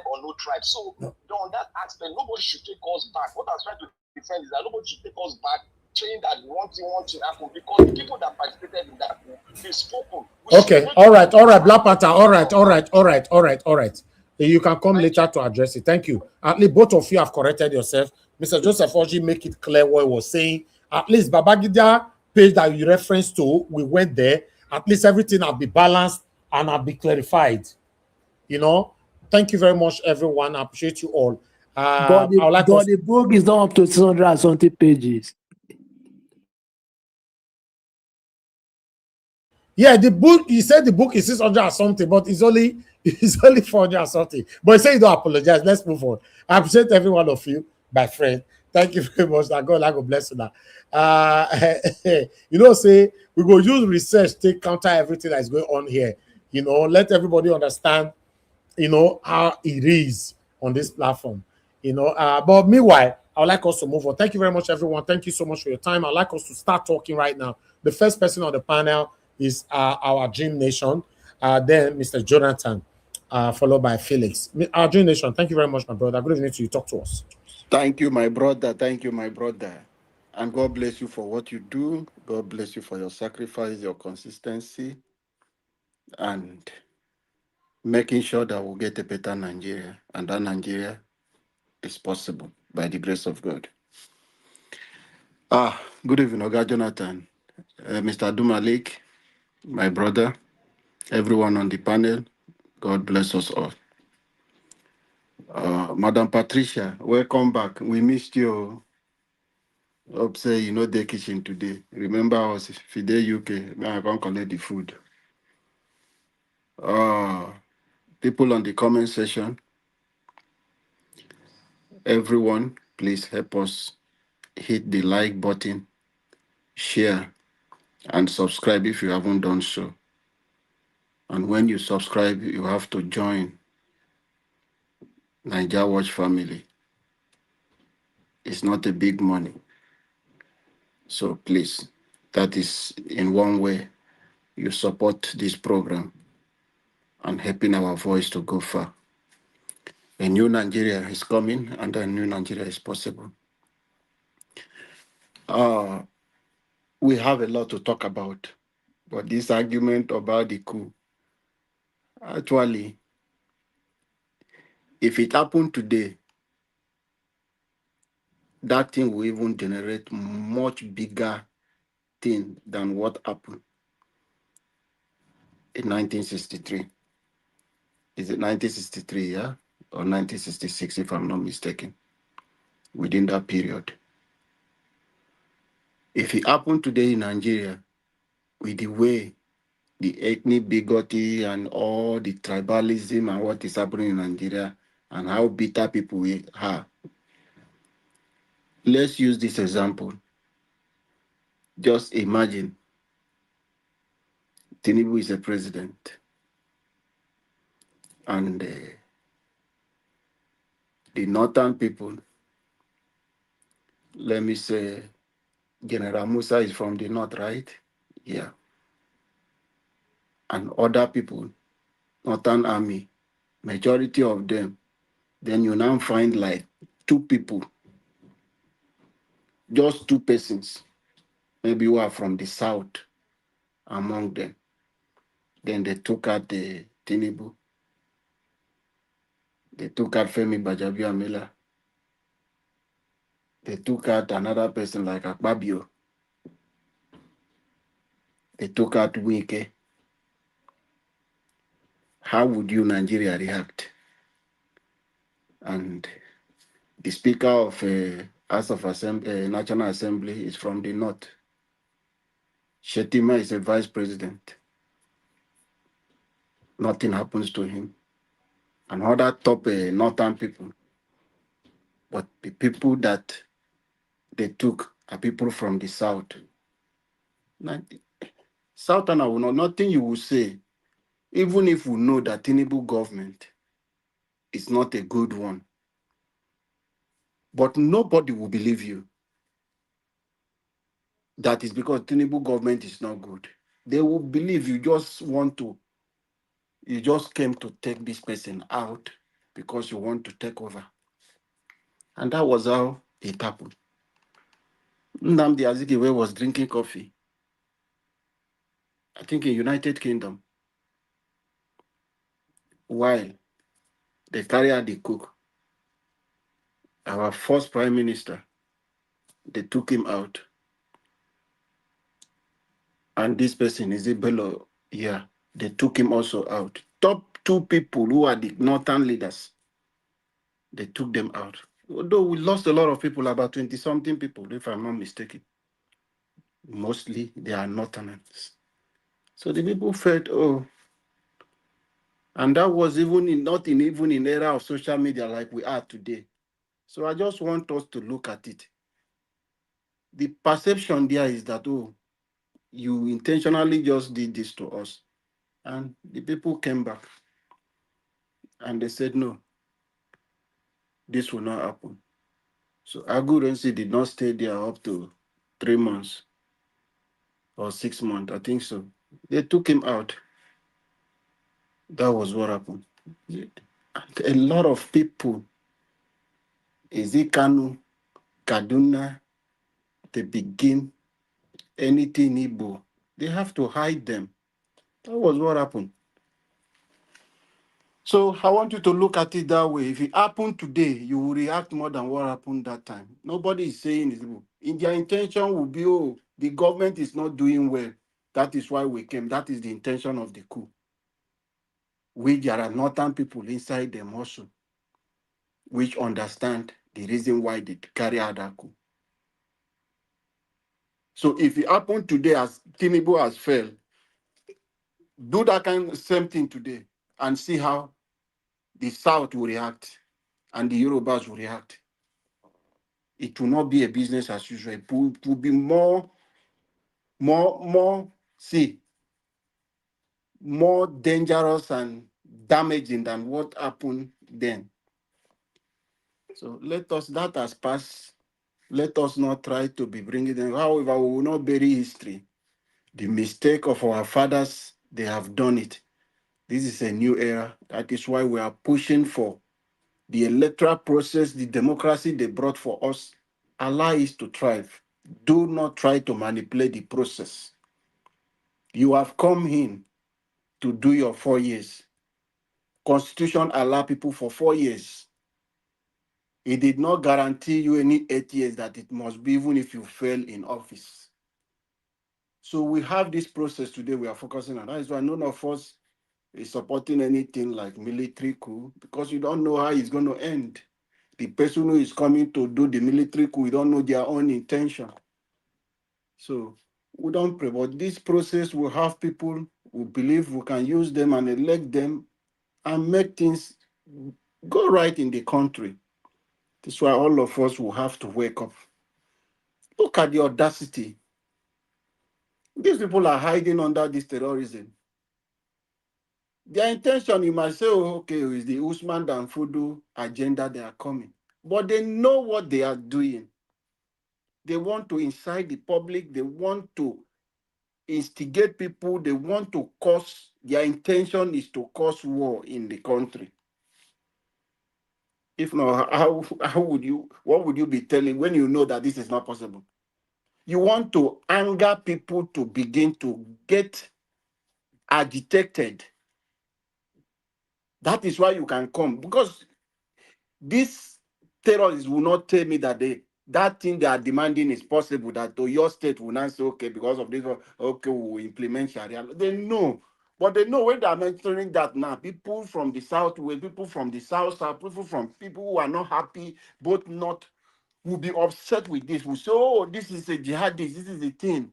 or no tribe. So on that aspect, nobody should take us back. What I was trying to defend is that nobody should take us back, saying that one thing happened, because the people that participated in that coup, they spoken. Okay, all right, Black Panther, all right. You can come later to address it. Thank you. At least both of you have corrected yourself. Mr. Joseph Oji make it clear what he was saying. At least Babangida page that you referenced to, we went there. At least everything will be balanced and will be clarified. You know, thank you very much, everyone. I appreciate you all. But the book is not up to 600 and something pages. Yeah, the book, he said the book is 600 or something, but it's only 400 or something. But he said you don't apologize. Let's move on. I appreciate every one of you, my friend. Thank you very much. That God bless you now. You know, say we go use research to counter everything that is going on here. You know, let everybody understand, you know, how it is on this platform. You know, but meanwhile, I would like us to move on. Thank you very much, everyone. Thank you so much for your time. I'd like us to start talking right now. The first person on the panel is our Dream Nation, then Mr. Jonathan, followed by Felix. Our Dream Nation, thank you very much, my brother. Good evening to you. Talk to us. Thank you, my brother. Thank you, my brother. And God bless you for what you do. God bless you for your sacrifice, your consistency, and making sure that we'll get a better Nigeria. And that Nigeria is possible by the grace of God. Good evening, Oga Jonathan, Mr. Dumalik, my brother, everyone on the panel. God bless us all. Madam Patricia, welcome back. We missed you. Hope say you know the kitchen today. Remember I was Fide UK. Now I can't collect the food. People on the comment section, everyone, please help us hit the like button, share, and subscribe if you haven't done so. And when you subscribe, you have to join Niger Watch family. It's not a big money. So please, that is in one way you support this program and helping our voice to go far. A new Nigeria is coming and a new Nigeria is possible. We have a lot to talk about, but this argument about the coup, actually, if it happened today, that thing will even generate much bigger thing than what happened in 1963. Is it 1963, yeah? Or 1966, if I'm not mistaken, within that period. If it happened today in Nigeria, with the way the ethnic bigotry and all the tribalism and what is happening in Nigeria and how bitter people are, let's use this example. Just imagine Tinubu is a president and the northern people, let me say, General Musa is from the north, right? Yeah. And other people, Northern Army, majority of them, then you now find like two people, just two persons, maybe who are from the south among them. Then they took out the Tinubu. They took out Femi Bajabiamila. They took out another person like Akpabio. They took out Wike. how would you, Nigeria, react? And the Speaker of House of National Assembly is from the North. Shetima is a vice president. Nothing happens to him. And other top northern people. But the people that they took are people from the South. Now, Southern will know nothing you will say, even if we know that Tinubu government is not a good one. But nobody will believe you. That is because Tinubu government is not good. They will believe you just came to take this person out because you want to take over. And that was how it happened. Nnamdi Azikiwe was drinking coffee, I think in United Kingdom, while they carry out the cook. Our first prime minister, they took him out. And this person, Isabello, yeah, they took him also out. Top two people who are the northern leaders, they took them out. Although we lost a lot of people, about 20-something people, if I'm not mistaken. Mostly they are northerners. So the people felt, oh, and that was not even in era of social media like we are today. So I just want us to look at it. The perception there is that, oh, you intentionally just did this to us. And the people came back and they said, no, this will not happen. So Agurensi did not stay there up to 3 months or 6 months, I think so. They took him out. That was what happened. A lot of people, Kanu, Kaduna, they begin anything Igbo, they have to hide them. That was what happened. So I want you to look at it that way. If it happened today, you will react more than what happened that time. Nobody is saying it. In their intention will be, oh, the government is not doing well. That is why we came. That is the intention of the coup. There are northern people inside them also, which understand the reason why they carry out that coup. So if it happened today as Tinubu has failed, do that kind of same thing today and see how the South will react and the Yorubas will react. It will not be a business as usual. It will be more dangerous and damaging than what happened then. So that has passed. Let us not try to be bringing them. However, we will not bury history. The mistake of our fathers, they have done it. This is a new era. That is why we are pushing for the electoral process, the democracy they brought for us. Allow it to thrive. Do not try to manipulate the process. You have come in to do your 4 years. Constitution allow people for 4 years. It did not guarantee you any 8 years that it must be, even if you fail in office. So we have this process today we are focusing on. That is why none of us is supporting anything like military coup, because you don't know how it's going to end. The person who is coming to do the military coup, we don't know their own intention. So we don't pray, but this process will have people who believe we can use them and elect them and make things go right in the country. That's why all of us will have to wake up. Look at the audacity. These people are hiding under this terrorism. Their intention, you might say, oh, okay, is the Usman Dan Fodio agenda they are coming. But they know what they are doing. They want to incite the public. They want to instigate people. They want to cause, their intention is to cause war in the country. If not, what would you be telling when you know that this is not possible? You want to anger people to begin to get agitated. That is why you can come, because these terrorists will not tell me that that thing they are demanding is possible, that your state will not say, okay, because of this, okay, we will implement Sharia. They know But they know when they are mentioning that now, people from the south, people from the south, people who are not happy, both not will be upset with this. Will say, oh, this is a jihadist, this is a thing.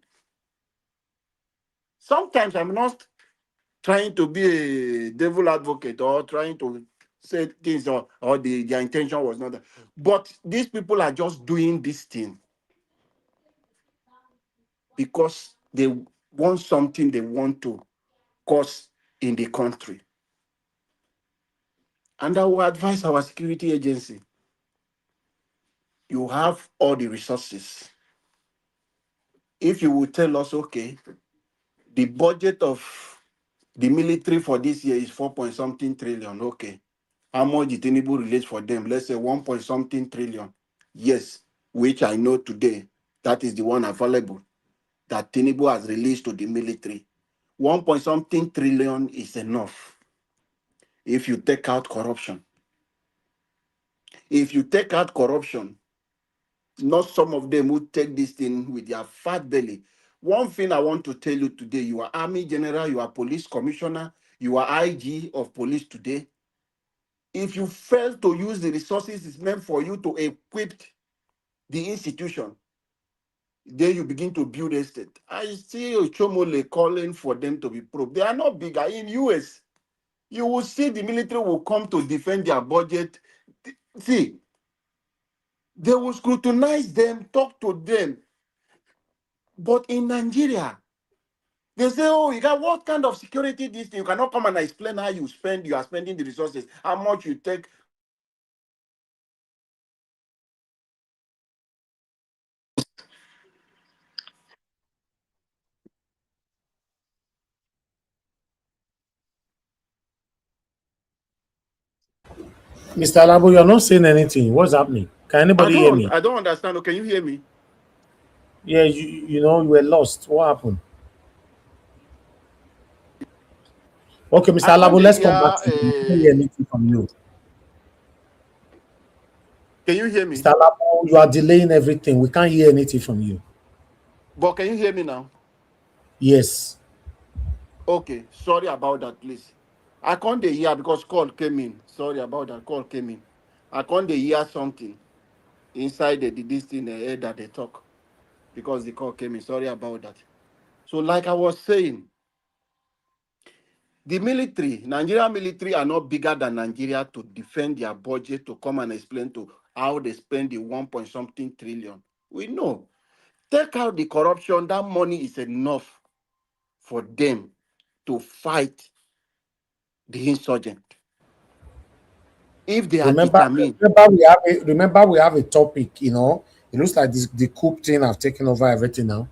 Sometimes I'm not trying to be a devil advocate or trying to say things or their intention was not that. But these people are just doing this thing because they want something they want to cause in the country. And I will advise our security agency, you have all the resources. If you will tell us, okay, the budget of the military for this year is 4 point something trillion, okay. How much did Tinubu release for them? Let's say 1 point something trillion. Yes, which I know today, that is the one available that Tinubu has released to the military. 1 point something trillion is enough if you take out corruption. If you take out corruption, not some of them who take this thing with their fat belly. One thing I want to tell you today, you are Army General, you are Police Commissioner, you are IG of Police today. If you fail to use the resources it's meant for you to equip the institution, then you begin to build a state. I see Chomole calling for them to be probed. They are not bigger. In US, you will see the military will come to defend their budget. See, they will scrutinize them, talk to them. But in Nigeria, they say, oh, you got what kind of security this thing? You cannot come and explain how you are spending the resources, how much you take. Mr. Alabo, you're not saying anything. What's happening? Can anybody hear me? I don't understand. Can you hear me? Yeah, you know, you were lost. What happened? Okay, Mr. Alabo, let's come back to you. I can't hear anything from you. Can you hear me? Mr. Alabo, you are delaying everything. We can't hear anything from you. But can you hear me now? Yes. Okay, sorry about that, please. I can't hear because call came in. Sorry about that, call came in. I can't hear something inside this thing that they talk because the call came in. Sorry about that. So, like I was saying, the military, Nigeria military are not bigger than Nigeria to defend their budget, to come and explain to how they spend the 1 point something trillion. We know. Take out the corruption, that money is enough for them to fight the insurgent. If they are determined. Remember we have a topic, you know. It looks like the coup thing have taken over everything now.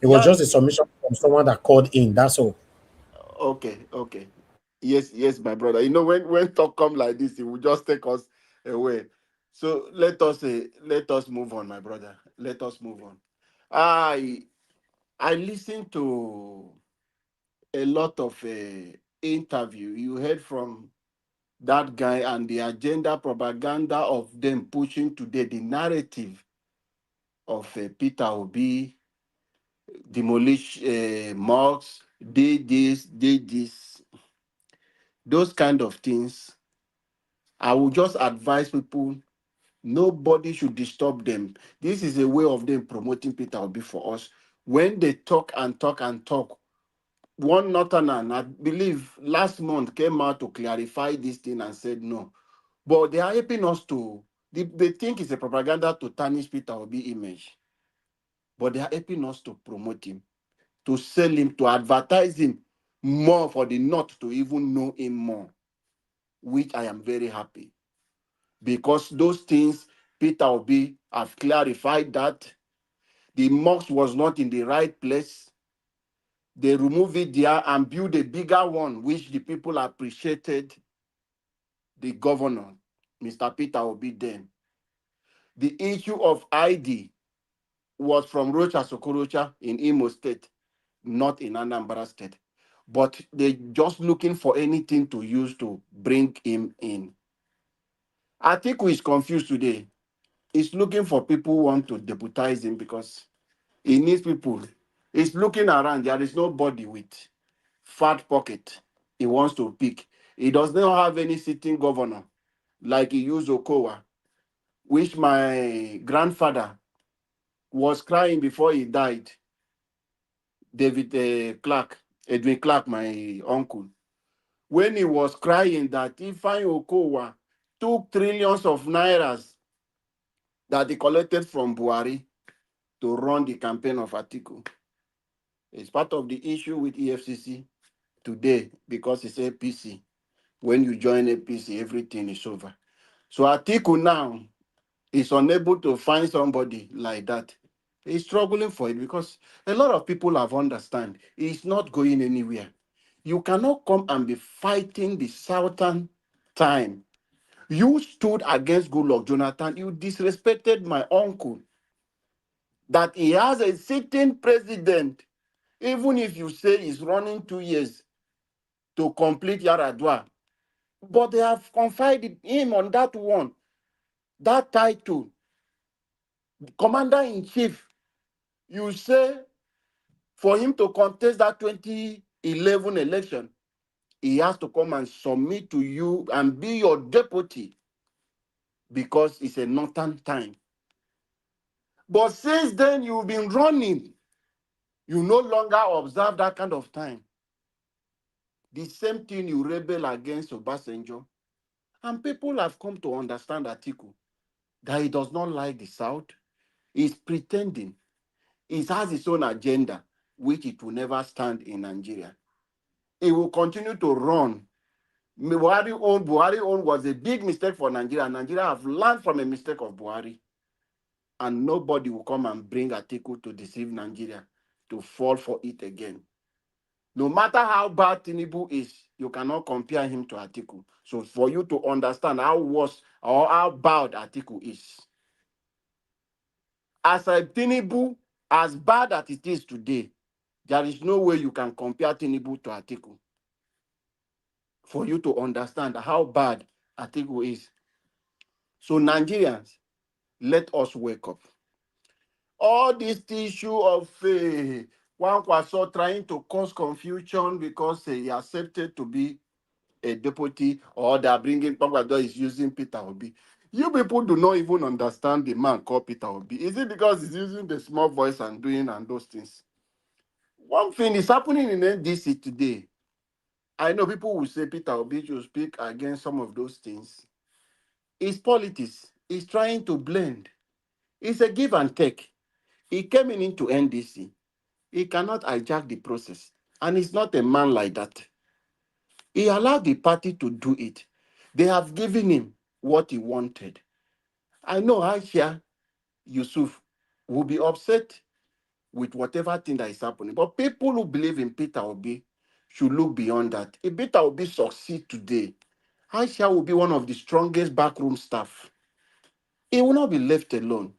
It was just a submission from someone that called in. That's all. Okay. Yes, my brother. You know, when talk come like this, it will just take us away. So let us move on, my brother. Let us move on. I listened to a lot of interview you heard from that guy and the agenda propaganda of them pushing today the narrative of Peter Obi, demolish mosques, did this, those kind of things. I will just advise people, nobody should disturb them. This is a way of them promoting Peter Obi for us. When they talk and talk and talk, one northerner, I believe last month, came out to clarify this thing and said no. But they are helping us to, they think it's a propaganda to tarnish Peter Obi image. But they are helping us to promote him, to sell him, to advertise him more for the North to even know him more, which I am very happy. Because those things, Peter Obi have clarified that the mosque was not in the right place. They removed it there and built a bigger one, which the people appreciated the governor, Mr. Peter Obi then. The issue of ID was from Rocha Sokorocha in Imo State, not in Anambra State. But they're just looking for anything to use to bring him in. Atiku is confused today. He's looking for people who want to deputize him because he needs people. He's looking around. There is nobody with fat pocket he wants to pick. He does not have any sitting governor like he used Okowa, which my grandfather was crying before he died. David Edwin Clark, my uncle, when he was crying that Ifeanyi Okowa took trillions of nairas that he collected from Buhari to run the campaign of Atiku. It's part of the issue with EFCC today because it's APC. When you join APC, everything is over. So Atiku now is unable to find somebody like that. He's struggling for it because a lot of people have understand he's not going anywhere. You cannot come and be fighting the Southern time. You stood against Goodluck Jonathan. You disrespected my uncle. That he has a sitting president, even if you say he's running 2 years to complete Yaradua. But they have confided him on that one, that title. Commander-in-Chief, you say for him to contest that 2011 election, he has to come and submit to you and be your deputy because it's a northern time. But since then, you've been running. You no longer observe that kind of time. The same thing you rebel against Obasanjo. And people have come to understand Atiku, that he does not like the South. He's pretending. He has his own agenda, which it will never stand in Nigeria. He will continue to run. Buhari own was a big mistake for Nigeria. Nigeria have learned from a mistake of Buhari. And nobody will come and bring Atiku to deceive Nigeria, to fall for it again. No matter how bad Tinubu is, you cannot compare him to Atiku. So for you to understand how worse or how bad Atiku is. As a Tinubu, as bad as it is today, there is no way you can compare Tinubu to Atiku. For you to understand how bad Atiku is. So Nigerians, let us wake up. All this issue of Kwankwaso trying to cause confusion because he accepted to be a deputy, or they are bringing Kwankwaso is using Peter Obi. You people do not even understand the man called Peter Obi. Is it because he's using the small voice and doing and those things? One thing is happening in NDC today. I know people will say Peter Obi should speak against some of those things. It's politics. He's trying to blend. It's a give and take. He came into NDC. He cannot hijack the process. And he's not a man like that. He allowed the party to do it. They have given him what he wanted. I know Aisha Yusuf will be upset with whatever thing that is happening. But people who believe in Peter Obi should look beyond that. If Peter Obi succeeds today, Aisha will be one of the strongest backroom staff. He will not be left alone.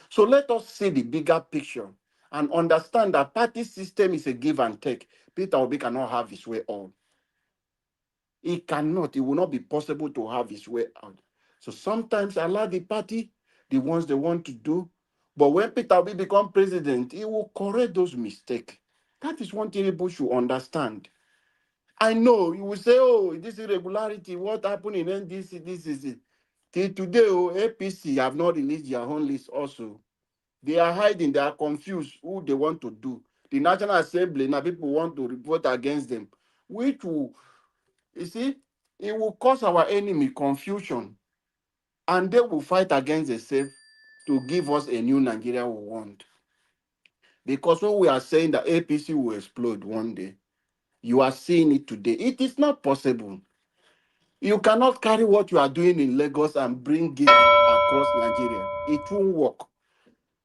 So let us see the bigger picture and understand that party system is a give and take. Peter Obi cannot have his way on. He cannot. It will not be possible to have his way out. So sometimes allow the party, the ones they want to do. But when Peter Obi become president, he will correct those mistakes. That is one thing people should understand. I know you will say, oh, this irregularity, what happened in NDC, this is it. Till today, APC have not released their own list also. They are hiding, they are confused who they want to do. The National Assembly, now people want to vote against them, which will, you see, it will cause our enemy confusion. And they will fight against themselves to give us a new Nigeria we want. Because when we are saying that APC will explode one day, you are seeing it today. It is not possible. You cannot carry what you are doing in Lagos and bring it across Nigeria. It won't work.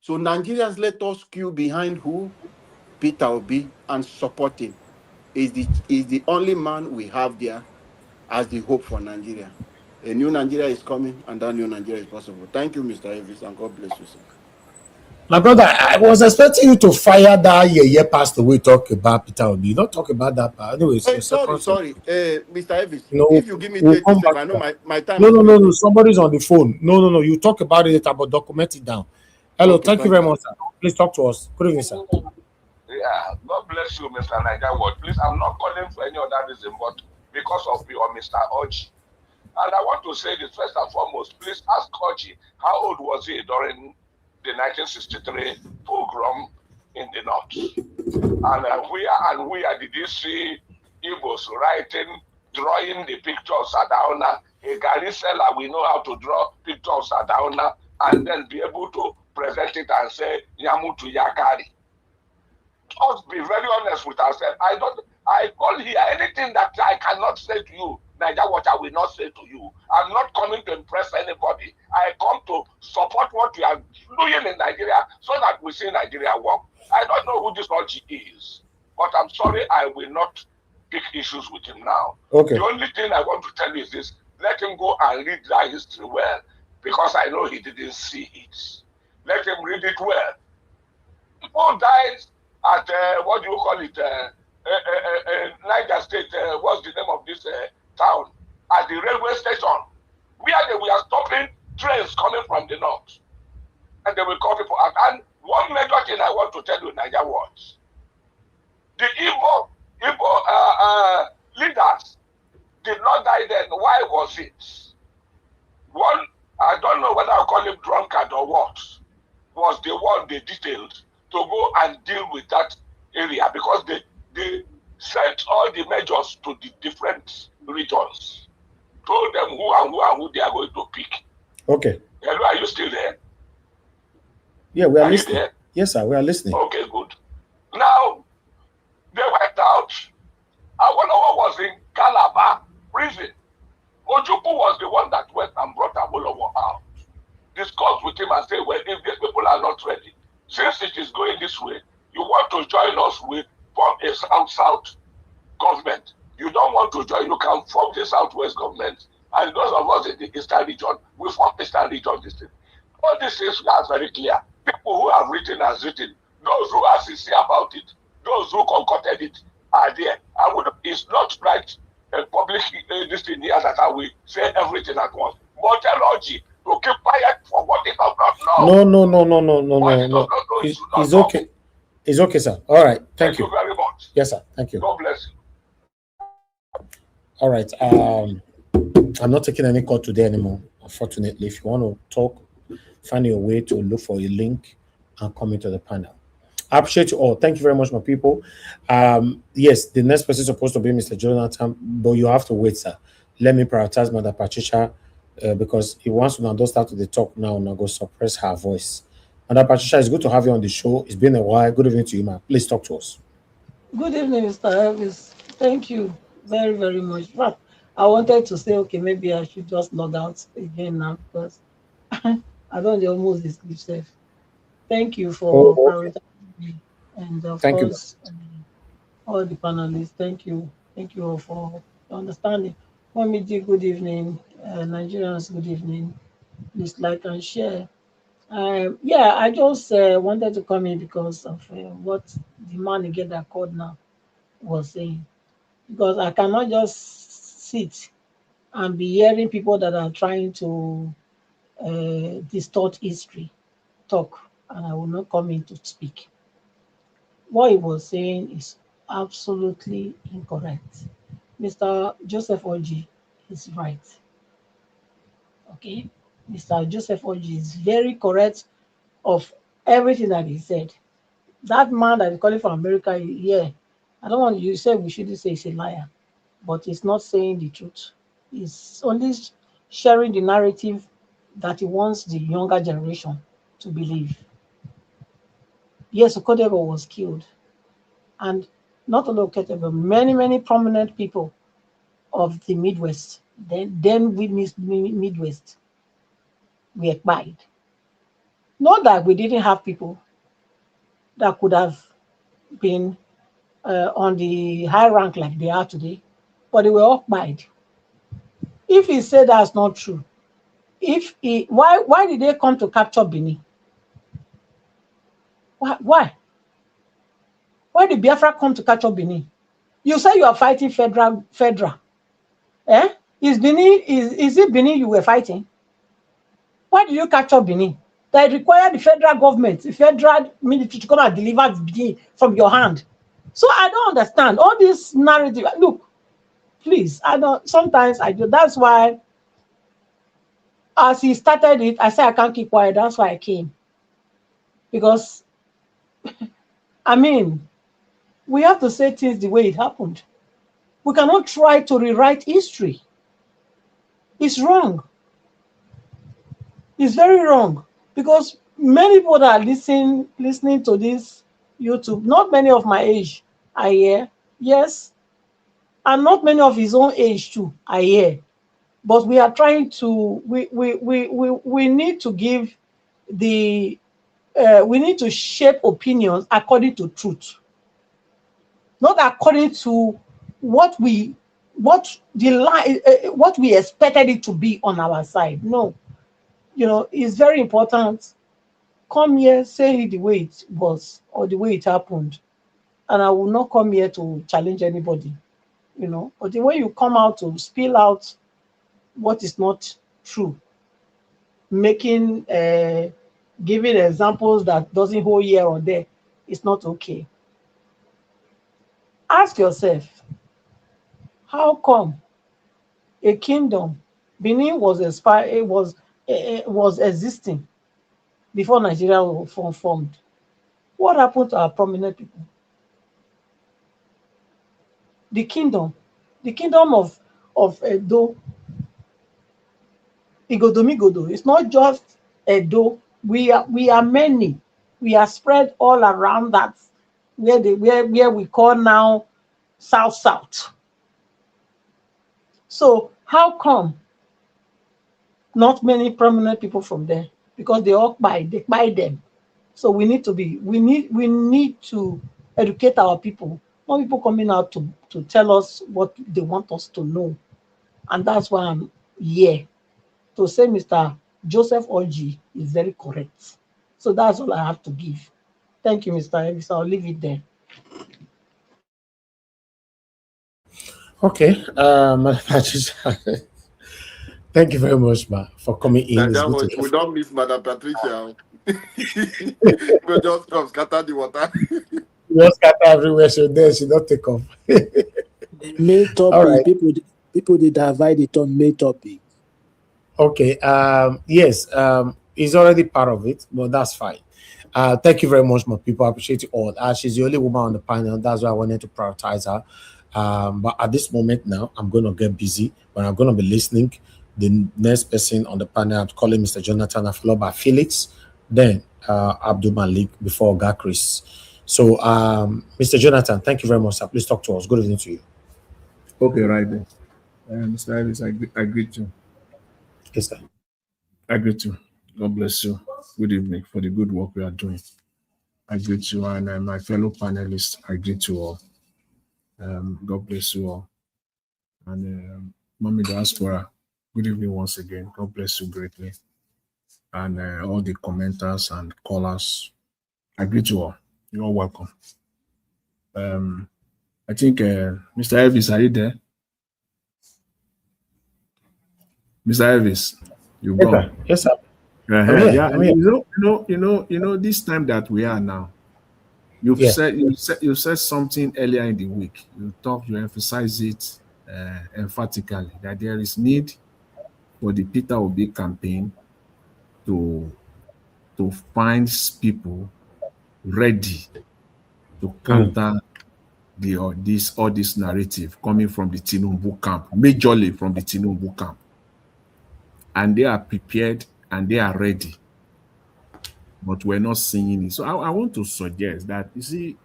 So Nigerians, let us queue behind who? Peter Obi, and support him. Is the only man we have there as the hope for Nigeria. A new Nigeria is coming, and that new Nigeria is possible. Thank you, Mr. Elvis, and God bless you, sir. My brother, I was expecting you to fire that year passed away talk about Peter Obi. Don't talk about that part. Anyways, Sorry, Mr. Elvis. You know, If you give me we'll 30 come back seconds, I to know that. my time No, is no, no, no. limited. Somebody's on the phone. No, no, no. You talk about it later, but document it down. Hello, Okay, thank you very much, sir. Please talk to us. Good evening, sir. Yeah, God bless you, Mr. Niger Ward. Please, I'm not calling for any other reason, but because of your Mr. Oji. And I want to say this first and foremost. Please ask Oji, how old was he during the 1963 pogrom in the North? And where did you see Igbos writing, drawing the picture of Sadauna? A Gary seller, we know how to draw picture of Sadauna and then be able to present it and say, Yamutu Yakari. Let's be very honest with ourselves. I call here anything that I cannot say to you, Niger, what I will not say to you. I'm not coming to impress anybody. I come to support what we are doing in Nigeria so that we see Nigeria work. I don't know who this Oji is, but I'm sorry, I will not pick issues with him now. Okay. The only thing I want to tell you is this: let him go and read that history well, because I know he didn't see it. Let him read it well. People died at what do you call it? Niger State. What's the name of this town? At the railway station, where they were stopping trains coming from the north, and they will call people out. And one major thing I want to tell you, Niger, was the Igbo leaders did not die then. Why was it? One, I don't know whether I call him drunkard or what, was the one they detailed to go and deal with that area, because they sent all the measures to the different regions, told them who they are going to pick. Okay. Hello, are you still there? Yeah, we are listening. Yes, sir, we are listening. Okay, good. Now, they went out. Awolowo was in Calabar prison. Ojukwu was the one that went and brought Awolowo out, discussed with him and said, well, if these people are not ready, since it is going this way, you want to join us with form a South-South government. You don't want to join, you can form the Southwest government. And those of us in the Eastern region, we form the Eastern region district. All these things are very clear. People who have written has written. Those who are sincere about it, those who concocted it are there. It's not right public this thing here that I will say everything at once. But Oji to keep quiet for what they do not know. No. It's okay. It's okay, sir. All right. Thank you very much. Yes, sir. Thank you. God bless you. All right. I'm not taking any call today anymore, unfortunately. If you want to talk, find your way to look for a link and come into the panel. I appreciate you all. Thank you very much, my people. Yes, the next person is supposed to be Mr. Jonathan, but you have to wait, sir. Let me prioritize Mother Patricia because he wants to now don't start to the talk now and go suppress her voice. Mother Patricia, it's good to have you on the show. It's been a while. Good evening to you, ma'am. Please talk to us. Good evening, Mr. Elvis. Thank you very, very much. But I wanted to say, okay, maybe I should just log out again now because I don't almost sleep safe. Thank you for prioritizing me. And of course, all the panelists, thank you. Thank you all for understanding. Momiji, good evening. Nigerians, good evening. Please like and share. Yeah, I just wanted to come in because of what the man again that called now was saying. Because I cannot just sit and be hearing people that are trying to distort history talk, and I will not come in to speak. What he was saying is absolutely incorrect. Mr. Joseph Oji is right. Okay? Mr. Joseph Oji is very correct of everything that he said. That man that is calling from America, yeah, I don't want you to say we shouldn't say he's a liar, but he's not saying the truth. He's only sharing the narrative that he wants the younger generation to believe. Yes, Okodebo was killed. And not only Okodebo, many prominent people of the Midwest, then we Midwest, were killed. Not that we didn't have people that could have been on the high rank like they are today, but they were all killed. If he said that's not true, why did they come to capture Benin? Why? Why did Biafra come to capture Benin? You say you are fighting federal. Is it Benin you were fighting? Why did you capture Benin? that require the federal government, the federal military to come and deliver the from your hand. So I don't understand all this narrative. Look, please, I don't. Sometimes I do. That's why, as he started it, I said I can't keep quiet. That's why I came, because I mean, we have to say things the way it happened. We cannot try to rewrite history. It's wrong. It's very wrong, because many people that are listening to this YouTube, not many of my age are here. Yes, and not many of his own age too are here. But we are trying to we need to give the we need to shape opinions according to truth, not according to what we what the line what we expected it to be on our side. No, it's very important. Come here, say it the way it was or the way it happened, and I will not come here to challenge anybody. But the way you come out to spill out what is not true, making giving examples that doesn't hold here or there, it's not okay. Ask yourself, how come a kingdom, Benin was existing before Nigeria was formed? What happened to our prominent people? The kingdom of Edo, Igodomigodo. It's not just Edo. We are many. We are spread all around that, where we call now South. So how come not many prominent people from there? Because they buy them. So we need to educate our people. More people coming out to tell us what they want us to know. And that's why I'm here to say Mr. Joseph Orji is very correct. So that's all I have to give. Thank you, Mr. Ellis. I'll leave it there. Okay. Thank you very much, Ma, for coming in. We don't miss Madam Patricia. We just come scatter the water. Just scatter everywhere, so there she don't take off. The main topic, right. people they divide it on main topic. Okay. Yes. It's already part of it, but that's fine. Thank you very much, my people. I appreciate you all. She's the only woman on the panel. That's why I wanted to prioritize her. But at this moment now, I'm going to get busy, but I'm going to be listening. The next person on the panel, I'm calling Mr. Jonathan, followed by Felix, then Abdul Malik, before Oga Chris. So, Mr. Jonathan, thank you very much, sir. Please talk to us. Good evening to you. Okay, right then. Mr. Ellis, I greet you. Yes, sir. I greet you. God bless you. Good evening for the good work we are doing. I greet you, and my fellow panelists, I greet you all. God bless you all. And Mommy Diaspora, good evening once again. God bless you greatly. And all the commenters and callers, I greet you all. You're all welcome. I think Mr. Elvis, are you there? Mr. Elvis, you yes, go. Sir. Yes, sir. Yeah, you know, this time that we are now, you said something earlier in the week. You emphasize it emphatically that there is need for the Peter Obi campaign to find people ready to counter all this narrative coming from the Tinubu camp, majorly from the Tinubu camp. And they are prepared and they are ready, but we're not seeing it. So I want to suggest that, you see,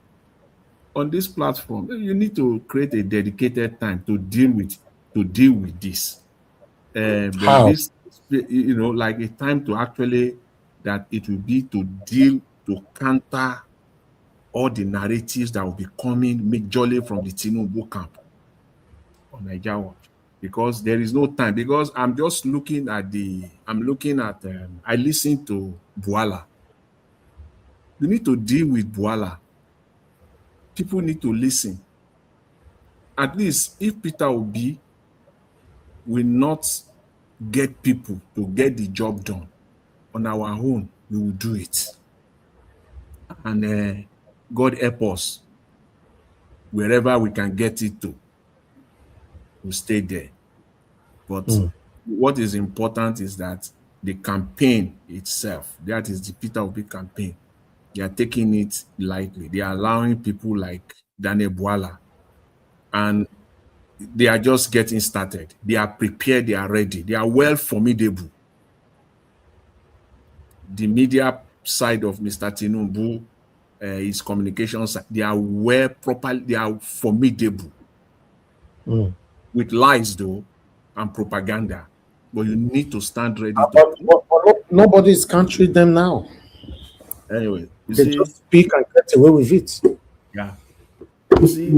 on this platform, you need to create a dedicated time to deal with this. How? This, like a time to actually, that it will be to deal, to counter all the narratives that will be coming majorly from the Tinubu camp on Nigeria Watch. Because there is no time. Because I'm just looking at I listened to Buala. You need to deal with Buala. People need to listen. At least if Peter Obi will not get people to get the job done on our own, we will do it. And God help us. Wherever we can get it to, we'll stay there. But what is important is that the campaign itself, that is the Peter Obi campaign, they are taking it lightly. They are allowing people like Daniel Bwala, and they are just getting started. They are prepared, they are ready, they are well formidable. The media side of Mr. Tinubu, his communications, they are well properly, they are formidable. With lies though, and propaganda. But you need to stand ready but nobody's countering them now. Anyway, they just speak and get away with it. Yeah. You see,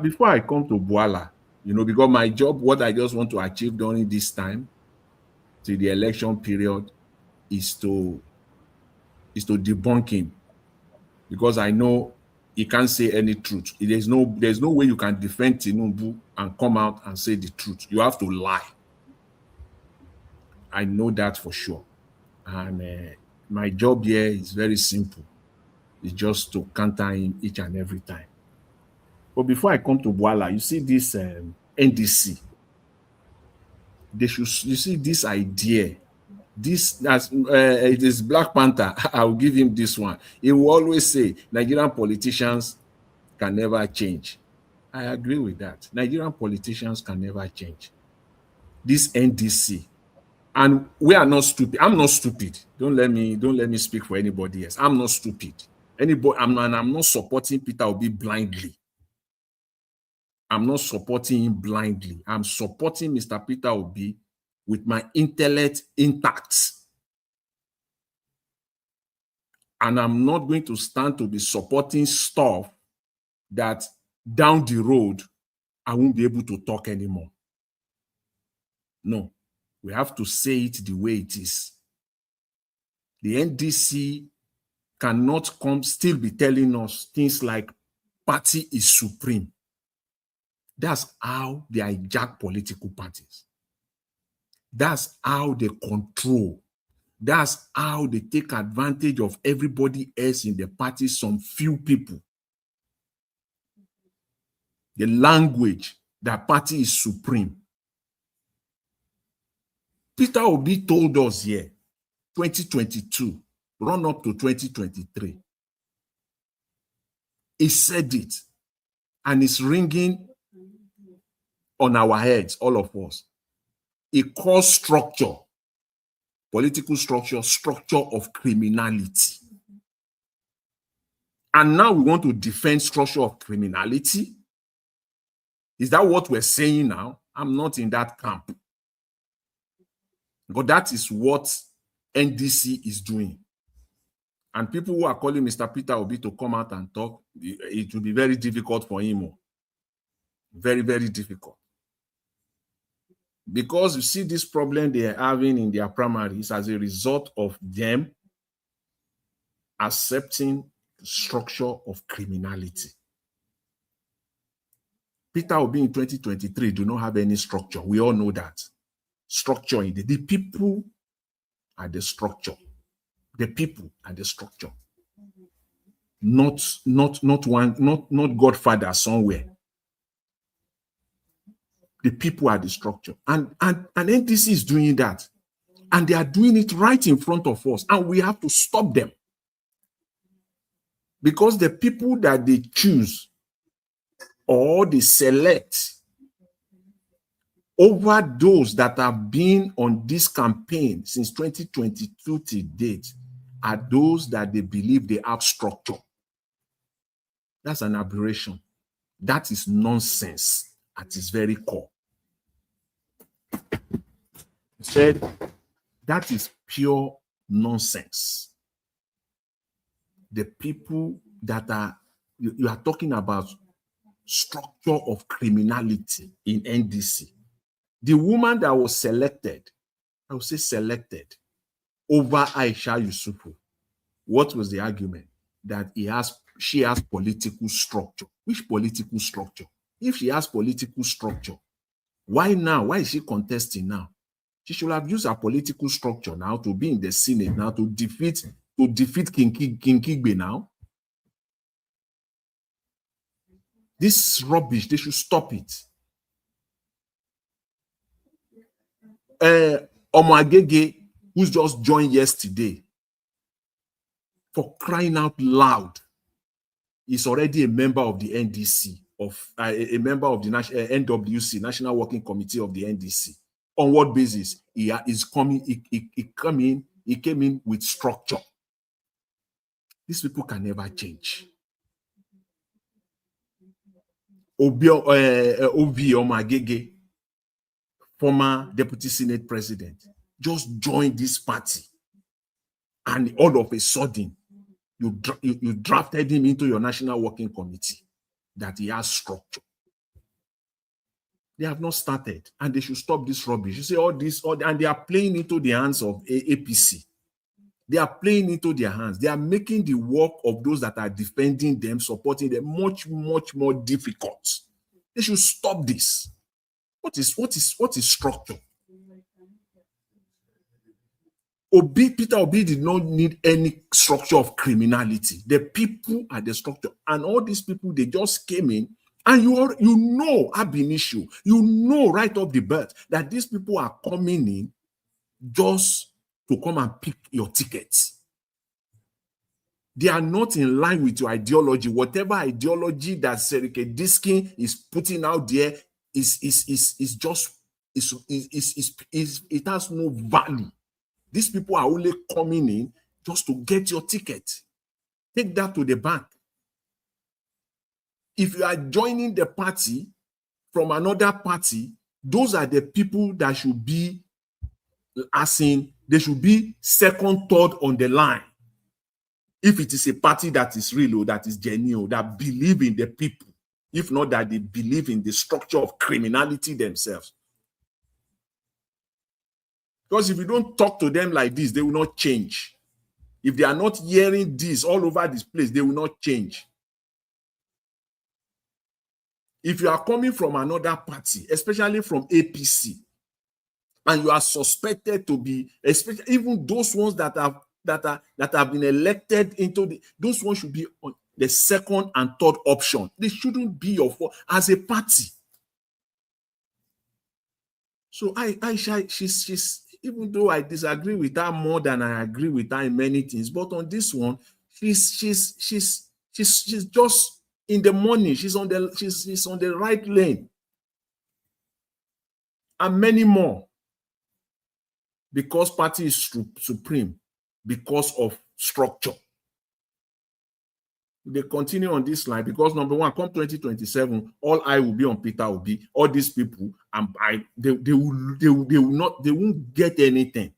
before I come to Bwala, because my job, what I just want to achieve during this time, till the election period, is to debunk him. Because I know he can't say any truth. There's no way you can defend Tinubu and come out and say the truth. You have to lie. I know that for sure. And my job here is very simple. It's just to counter him each and every time. But before I come to Bwala, you see this NDC. You see this idea. This it is Black Panther. I will give him this one. He will always say Nigerian politicians can never change. I agree with that. Nigerian politicians can never change. This NDC, and we are not stupid. I'm not stupid. Don't let me speak for anybody else. I'm not stupid. I'm not supporting Peter Obi blindly. I'm not supporting him blindly. I'm supporting Mr. Peter Obi with my intellect intact. And I'm not going to stand to be supporting stuff that down the road, I won't be able to talk anymore. No, we have to say it the way it is. The NDC cannot still be telling us things like party is supreme. That's how they hijack political parties. That's how they control. That's how they take advantage of everybody else in the party, some few people. The language, that party is supreme. Peter Obi told us here, 2022, run up to 2023. He said it, and it's ringing on our heads, all of us. He calls structure, political structure of criminality. And now we want to defend structure of criminality. Is that what we're saying now? I'm not in that camp. But that is what NDC is doing. And people who are calling Mr. Peter Obi to come out and talk, it will be very difficult for him. Very, very difficult. Because you see this problem they are having in their primaries as a result of them accepting the structure of criminality. Peter Obi in 2023 do not have any structure. We all know that. Structure in the people are the structure. The people are the structure. Not Godfather somewhere. The people are the structure. And NDC is doing that. And they are doing it right in front of us. And we have to stop them. Because the people that they choose or they select over those that have been on this campaign since 2022 to date are those that they believe they have structure. That's an aberration. That is nonsense at its very core. He said that is pure nonsense. The people that are, you are talking about structure of criminality in NDC. The woman that was selected, I would say selected, over Aisha Yusufu, what was the argument? That she has political structure. Which political structure? If she has political structure, why now? Why is she contesting now? She should have used her political structure now to be in the Senate now to defeat King Kigbe now. This rubbish, they should stop it. Omo Agege, who's just joined yesterday, for crying out loud, is already a member of the NDC, a member of the NWC, National Working Committee of the NDC. On what basis? He came in with structure. These people can never change. Obi Omo Agege, former Deputy Senate President, just joined this party, and all of a sudden, you drafted him into your National Working Committee, that he has structure. They have not started, and they should stop this rubbish. You see and they are playing into the hands of APC. They are playing into their hands. They are making the work of those that are defending them, supporting them, much, much more difficult. They should stop this. What is structure? Peter Obi did not need any structure of criminality. The people are the structure, and all these people, they just came in, and you know ab initio, you know right off the bat that these people are coming in just to come and pick your tickets. They are not in line with your ideology. Whatever ideology that Serike Diskin is putting out there it has no value. These people are only coming in just to get your ticket. Take that to the bank. If you are joining the party from another party, those are the people that should be, they should be second, third on the line. If it is a party that is real or that is genuine, that believe in the people, if not that they believe in the structure of criminality themselves. Because if you don't talk to them like this, they will not change. If they are not hearing this all over this place, they will not change. If you are coming from another party, especially from APC, and you are suspected to be, especially even those ones that have been elected into those ones should be on the second and third option. They shouldn't be your fault as a party. So she's even though I disagree with her more than I agree with her in many things, but on this one, she's just in the money. She's on the right lane, and many more, because party is supreme, because of structure. They continue on this line because number one, come 2027, all eye will be on Peter Obi. All these people, and they won't get anything.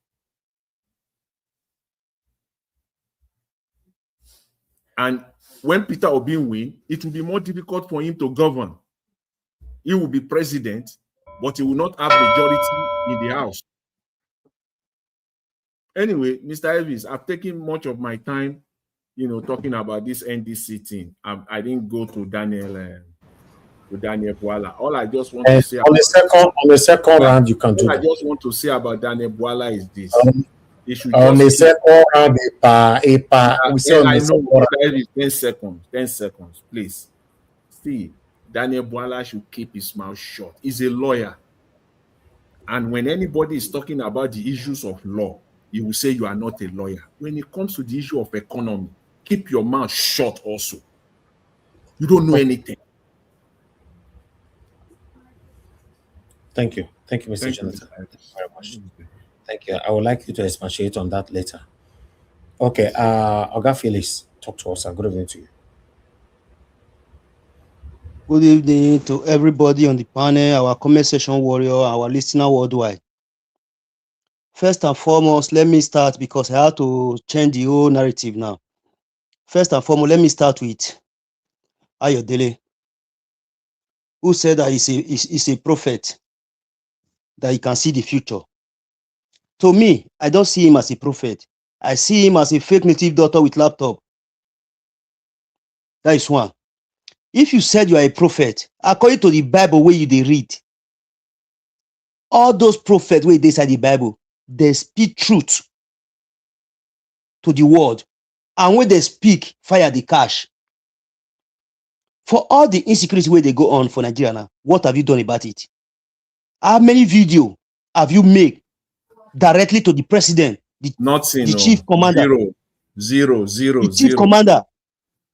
And when Peter Obi win, it will be more difficult for him to govern. He will be president, but he will not have majority in the house. Anyway, Mr. Elvis, I've taken much of my time, talking about this NDC thing. I didn't go to Daniel Bwala. All I just want to say on the second round, you can do I just want to say about Daniel Bwala is this. On the second round, I know, 10 seconds, please. See, Daniel Bwala should keep his mouth shut. He's a lawyer. And when anybody is talking about the issues of law, you will say you are not a lawyer. When it comes to the issue of economy, keep your mouth shut also. You don't know anything. Thank you. Thank you, Mr. Jonathan. Thank you very much. Thank you. I would like you to expatiate on that later. Okay, Oga Felix, talk to us. Good evening to you. Good evening to everybody on the panel, our comment section warrior, our listener worldwide. First and foremost, let me start because I have to change the whole narrative now. First and foremost, let me start with Ayodele, who said that he's a prophet, that he can see the future. To me, I don't see him as a prophet. I see him as a fake native doctor with laptop. That is one. If you said you are a prophet, according to the Bible where you they read, all those prophets where they say the Bible, they speak truth to the world. And when they speak, fire the cash. For all the insecurity where they go on for Nigeria now, what have you done about it? How many videos have you made directly to the president, the chief commander? Zero. The chief commander.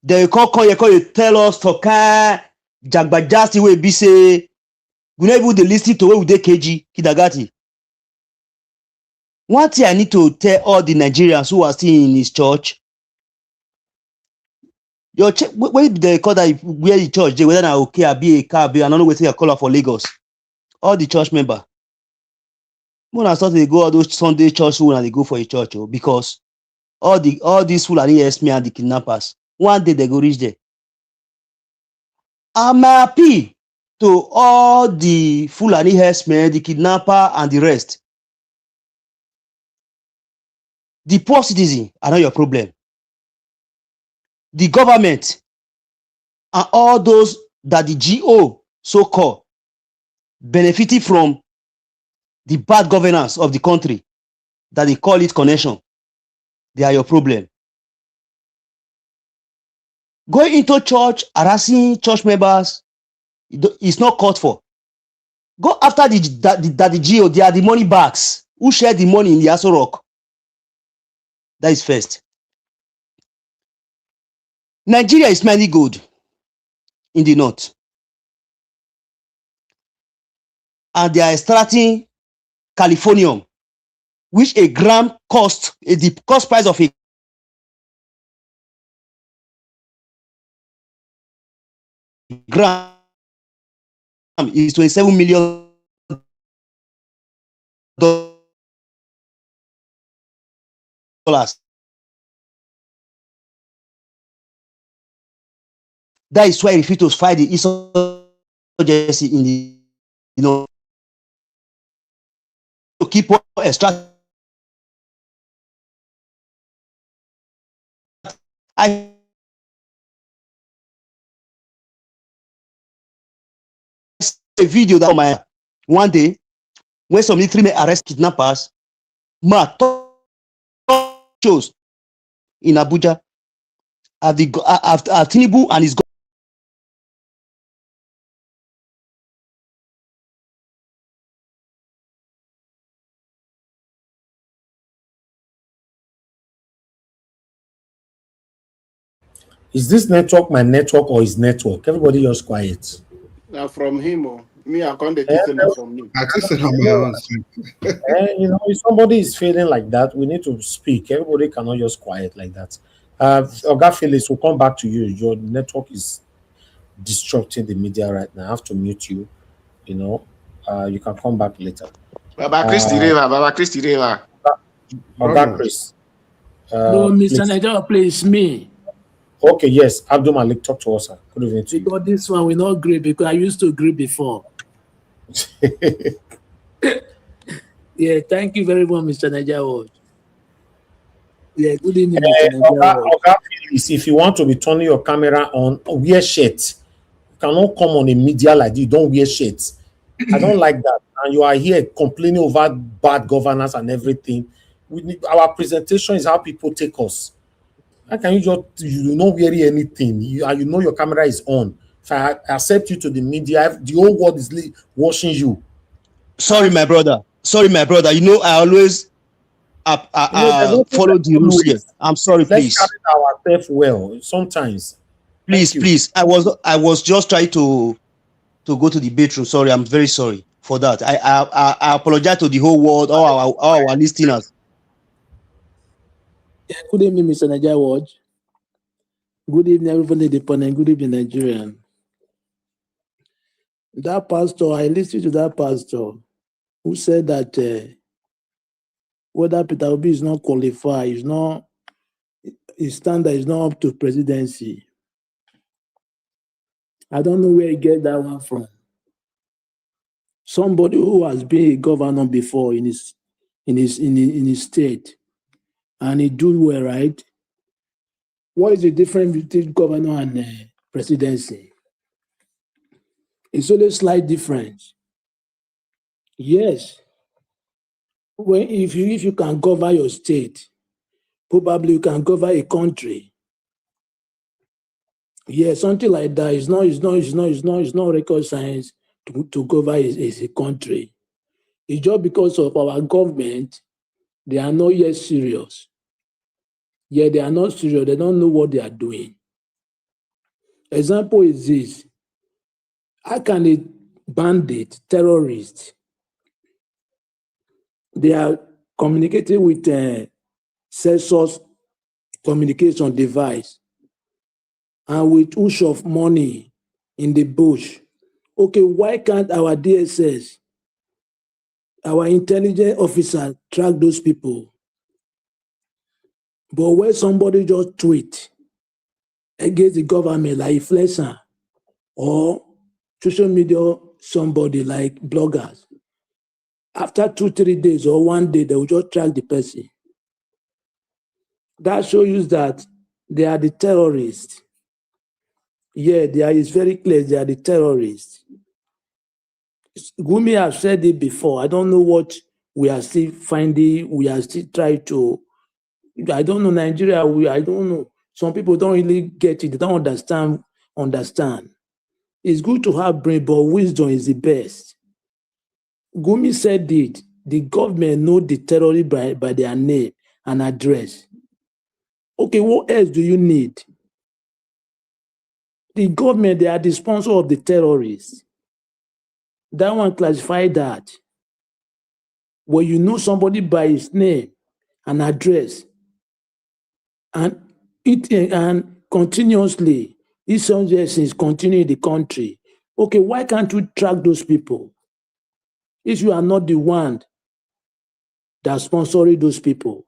They call you tell us to Jagbajasti will be say, we never the listen to where we dey KG Kidagati. One thing I need to tell all the Nigerians who are still in his church, your where they call that where the church, whether na okay, I be a car, I don't know what they call for Lagos. All the church member. When I start to go all those Sunday church school and they go for a church, because all these Fulani me and the kidnappers, one day they go reach there. I'm happy to all the Fulani herdsmen, the kidnapper, and the rest. The poor citizen are not your problem. The government and all those that the GO so-called benefiting from the bad governance of the country that they call it connection, they are your problem. Going into church, harassing church members, it's not called for. Go after the GO, they are the money bags. Who share the money in the Aso Rock? That is first. Nigeria is mainly good in the north. And they are extracting Californium, which a gram cost, the cost price of a gram is $27 million. That is why I refuse to fight the insurgency in the, to keep on extracting. I a video that my one day when some military men arrest kidnappers, shows in Abuja after Tinubu and his Is this network my network or his network? Everybody just quiet. Now from him, me I can't take from me. I just said on my own. If somebody is feeling like that, we need to speak. Everybody cannot just quiet like that. Oga Felix, we'll come back to you. Your network is disrupting the media right now. I have to mute you. You can come back later. Baba Christy Reva. Oga Chris. No, Mr. Nigeria, please, me. Okay, yes. Abdul Malik, talk to us, sir. Good evening to you. Because this one will not agree because I used to agree before. Yeah, thank you very much, Mr. Nigeria. Yeah, good evening, Mr. Nigeria. Oga Felix, if you want to be turning your camera on, wear shirt. You cannot come on a media like this. Don't wear shirts. I don't like that. And you are here complaining over bad governance and everything. Our presentation is how people take us. How can you not wear anything? You know your camera is on. If I accept you to the media, the whole world is watching you. Sorry, my brother. You know, I always follow the rules here. I'm sorry, please. Let's carry ourselves well sometimes. Please. I was just trying to go to the bedroom. Sorry, I'm very sorry for that. I apologize to the whole world, all our listeners. Good evening, Mr. Nigeria Watch. Good evening, everybody in the panel. Good evening, Nigerian. That pastor, I listened to that pastor who said that whether Peter Obi is not qualified, his standard is not up to presidency. I don't know where he get that one from. Somebody who has been a governor before in his state, and he do well, right? What is the difference between governor and presidency? It's only a slight difference. Yes. When if you can govern your state, probably you can govern a country. Yeah, something like that. It's not record science to govern a country. It's just because of our government, they are not yet serious. Yeah, they are not serious. They don't know what they are doing. Example is this. How can a bandit, terrorist, they are communicating with a sensors communication device and with hush of money in the bush? Okay, why can't our DSS, our intelligence officer, track those people? But when somebody just tweet against the government like influencer or social media somebody like bloggers, after 2-3 days or 1 day, they will just track the person. That shows you that they are the terrorists. Yeah, it's very clear they are the terrorists. Gumi have said it before. I don't know what we are still finding. We are still trying to. I don't know Nigeria. I don't know. Some people don't really get it. They don't understand. It's good to have brain, but wisdom is the best. Gumi said it. The government know the terrorists by their name and address. Okay, what else do you need? The government, they are the sponsor of the terrorists. That one classified that. When you know somebody by his name and address, and continuously, insurgencies continue in the country. Okay, why can't you track those people if you are not the one that sponsoring those people?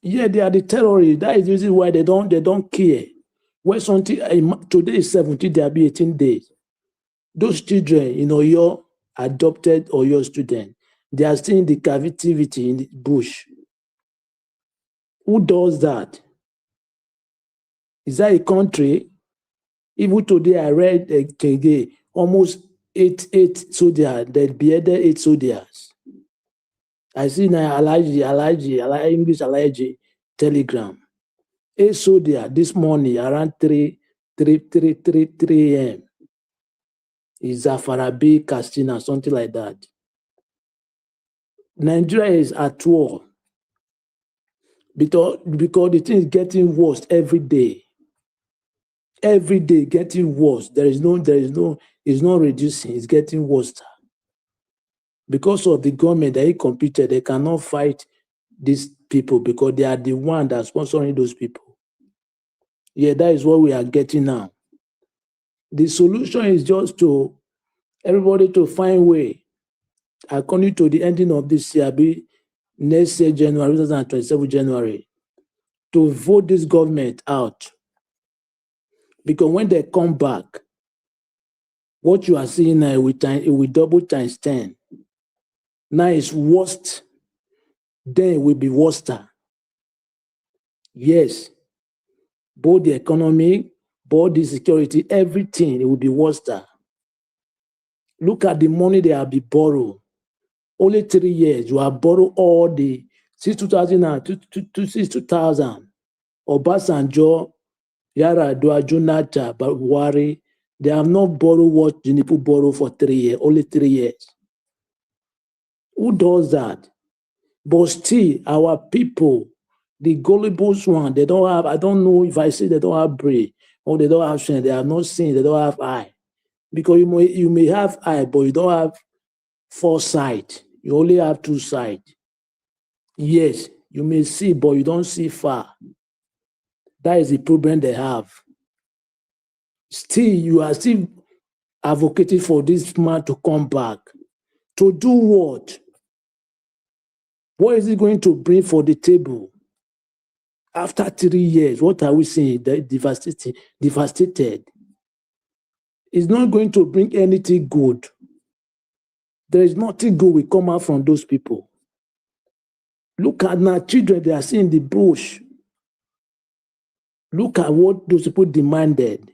Yeah, they are the terrorists. That is the reason why they don't care. When something today is 17, there will be 18 days. Those children, your adopted or your student, they are still in the captivity in the bush. Who does that? Is that a country? Even today, I read today almost eight soldiers. They beheaded 8 soldiers. I see now English Alaji Telegram. 8 soldiers this morning around 3 a.m. Is Zafarabi, Castina, something like that. Nigeria is at war because the thing is getting worse every day. Every day getting worse. It's not reducing, it's getting worse. Because of the government that he competed, they cannot fight these people because they are the one that's sponsoring those people. Yeah, that is what we are getting now. The solution is just to everybody to find way, according to the ending of this year, be next year, January, 2027 January, to vote this government out. Because when they come back, what you are seeing now will double times 10. Now it's worst, then it will be worse. Yes, both the economy, both the security, everything, it will be worse. Look at the money they have been borrowed. Only 3 years, you have borrowed all the since 2000. Obasanjo, Yar'Adua, Jonathan, Buhari, they have not borrowed what Juniper borrowed for 3 years, only 3 years. Who does that? But still, our people, the gullible one, they don't have, I don't know if I say they don't have brain or they don't have strength, they have not seen, they don't have eye. Because you may have eye, but you don't have foresight. You only have 2 sides. Yes, you may see, but you don't see far. That is the problem they have. Still, you are still advocating for this man to come back. To do what? What is he going to bring for the table? After 3 years, what are we seeing? Devastated. It's not going to bring anything good. There is nothing good will come out from those people. Look at now, children, they are seeing the bush. Look at what those people demanded.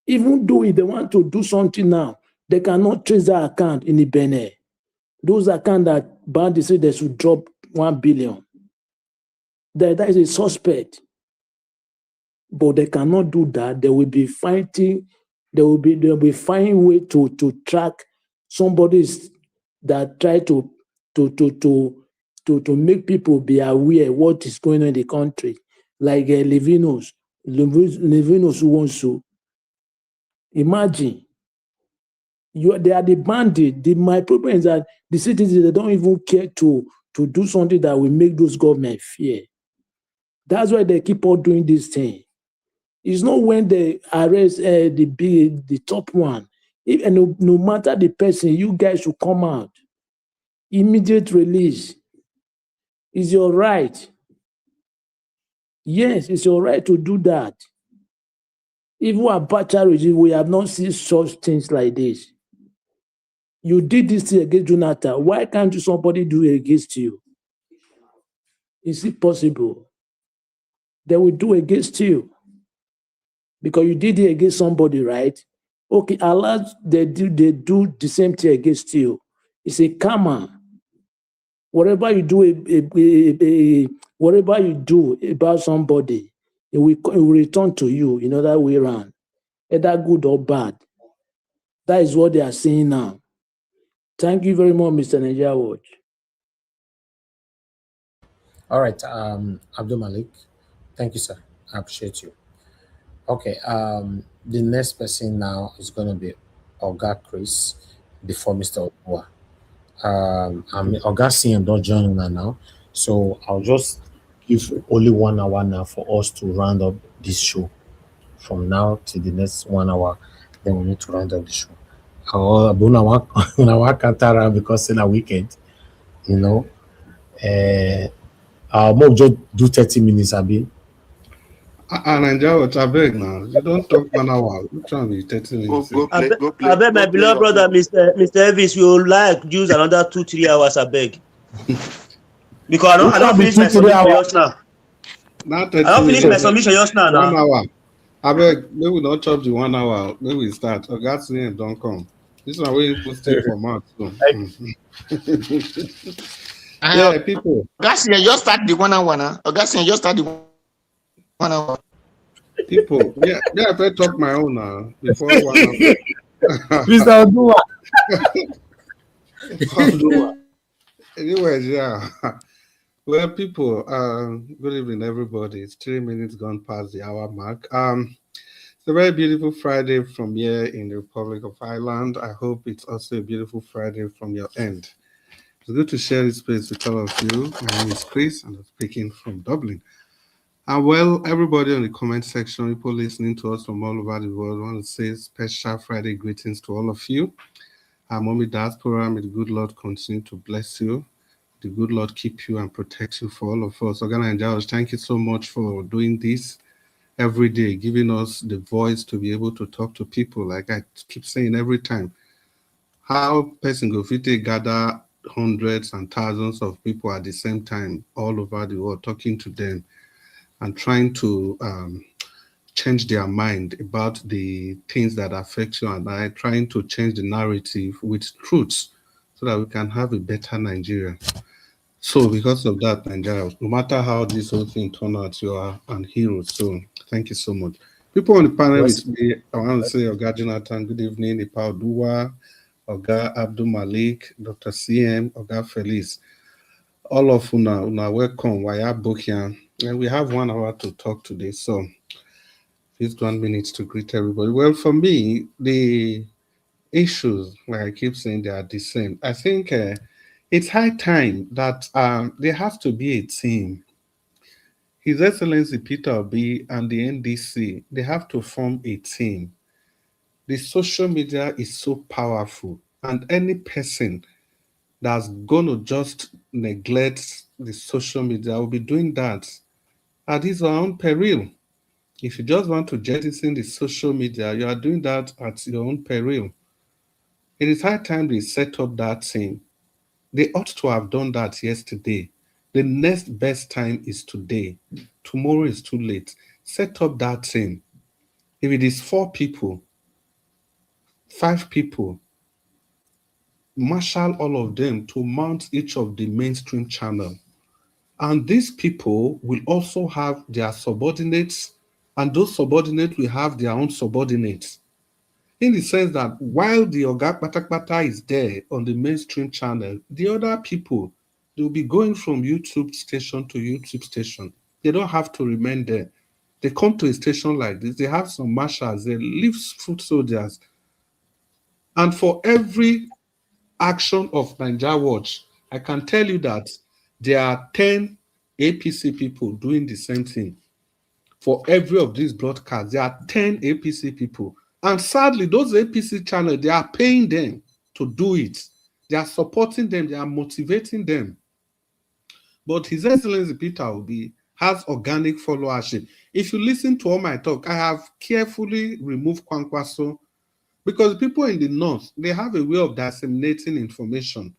Even though if they want to do something now, They cannot trace that account in the Benin. Those accounts that Bandi said they should drop 1 billion. That is a suspect. But they cannot do that. They will be fighting. They'll be finding way to track somebody that try to make people be aware what is going on in the country, like Levinos who wants to imagine. They are the bandit. My problem is that the citizens, they don't even care to do something that will make those government fear. That's why they keep on doing this thing. It's not when they arrest the top one. No matter the person, you guys should come out. Immediate release is your right. Yes, it's your right to do that. Even Abacha regime, we have not seen such things like this. You did this thing against Jonathan. Why can't somebody do it against you? Is it possible? They will do against you. Because you did it against somebody, right? Okay, Allah, they do the same thing against you. It's a karma. Whatever you do, whatever you do about somebody, it will return to you in other way around, either good or bad. That is what they are saying now. Thank you very much, Mr. Nigeria Watch. All right, Abdul Malik. Thank you, sir. I appreciate you. Okay, the next person now is going to be Oga Chris before Mr. Owa. Oga CM don't join now, so I'll just give only 1 hour now for us to round up this show. From now to the next 1 hour, then we need to round up the show. Because in a weekend, you know, I'll just do 30 minutes, Abi. Nigeria, I beg now. You don't talk 1 hour. You try me 30 minutes. Go play. I beg my beloved brother, Mr. Elvis, you like use another 2-3 hours, I beg. Because I don't finish my submission just now. I don't finish my submission just now. 1 hour. I beg, maybe we don't chop the 1 hour. Maybe we start. God's name don't come. This is why we put stay for March. So. Yeah, people. Augustine, just start the 1 hour now. Augustine, just start the 1 hour. People, yeah, I better talk my own now before 1 hour. Mr. Odua. Anyways, yeah. Well, people, good evening, everybody. It's 3 minutes gone past the hour mark. It's a very beautiful Friday from here in the Republic of Ireland. I hope it's also a beautiful Friday from your end. It's good to share this space with all of you. My name is Chris, and I'm speaking from Dublin. And well, everybody in the comment section, people listening to us from all over the world, I want to say special Friday greetings to all of you. Mommy Diaspora, may the good Lord continue to bless you. The good Lord keep you and protect you for all of us. Ogana and George, thank you so much for doing this every day, giving us the voice to be able to talk to people. Like I keep saying every time, how person go fit gather hundreds and thousands of people at the same time all over the world, talking to them and trying to change their mind about the things that affect you and I, trying to change the narrative with truths so that we can have a better Nigeria. So because of that, Nigeria, no matter how this whole thing turned out, you are an hero. So thank you so much. People on the panel with me, I want to say Oga Jonathan, good evening, Ipa Oduwa, Oga Abdul Malik, Dr. CM, Oga Felice. All of una welcome. Waya Bokian. And we have 1 hour to talk today, so please 1 minute to greet everybody. Well, for me, the issues, like I keep saying, they are the same. I think it's high time that there has to be a team. His Excellency Peter Obi and the NDC, they have to form a team. The social media is so powerful, and any person that's going to just neglect the social media will be doing that at his own peril. If you just want to jettison the social media, you are doing that at your own peril. It is high time they set up that team. They ought to have done that yesterday. The next best time is today. Tomorrow is too late. Set up that team. If it is 4 people, 5 people, marshal all of them to mount each of the mainstream channel. And these people will also have their subordinates, and those subordinates will have their own subordinates. In the sense that while the Oga Patakpata is there on the mainstream channel, the other people, they'll be going from YouTube station to YouTube station. They don't have to remain there. They come to a station like this, they have some marshals, they leave foot soldiers. And for every action of Naija Watch, I can tell you that there are 10 APC people doing the same thing. For every of these broadcasts, there are 10 APC people. And sadly, those APC channels, they are paying them to do it. They are supporting them, they are motivating them. But His Excellency Peter Obi has organic followership. If you listen to all my talk, I have carefully removed Kwankwaso, because people in the north, they have a way of disseminating information.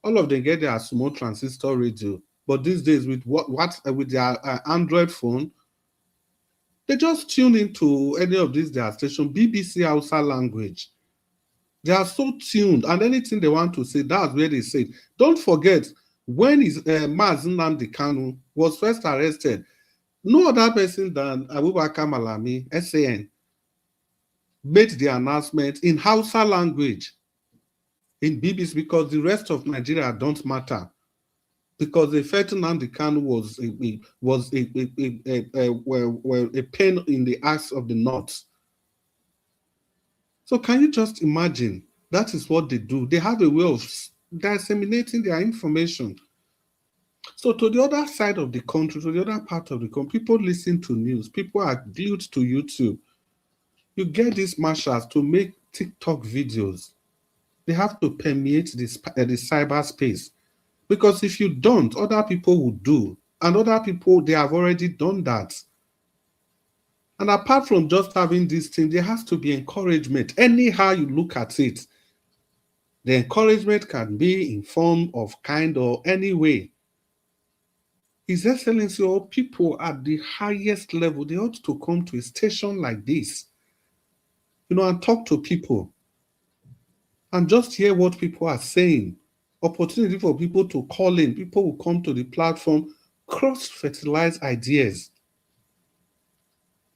All of them get their small transistor radio, but these days with with their Android phone, they just tune into any of these their station, BBC Hausa language. They are so tuned, and anything they want to say, that's where they say it. Don't forget, when Mazi Nnamdi Kanu was first arrested, no other person than Abubakar Malami, SAN, made the announcement in Hausa language in BBC, because the rest of Nigeria don't matter. Because the Nnamdi Kanu was a pain in the ass of the North. So can you just imagine? That is what they do. They have a way of disseminating their information. So to the other side of the country, to the other part of the country, people listen to news. People are glued to YouTube. You get these marshals to make TikTok videos. They have to permeate the cyberspace. Because if you don't, other people will do. And other people, they have already done that. And apart from just having this thing, there has to be encouragement. Anyhow you look at it, the encouragement can be in form of kind or any way. His Excellency, or people at the highest level, they ought to come to a station like this, and talk to people and just hear what people are saying. Opportunity for people to call in. People will come to the platform, cross-fertilize ideas.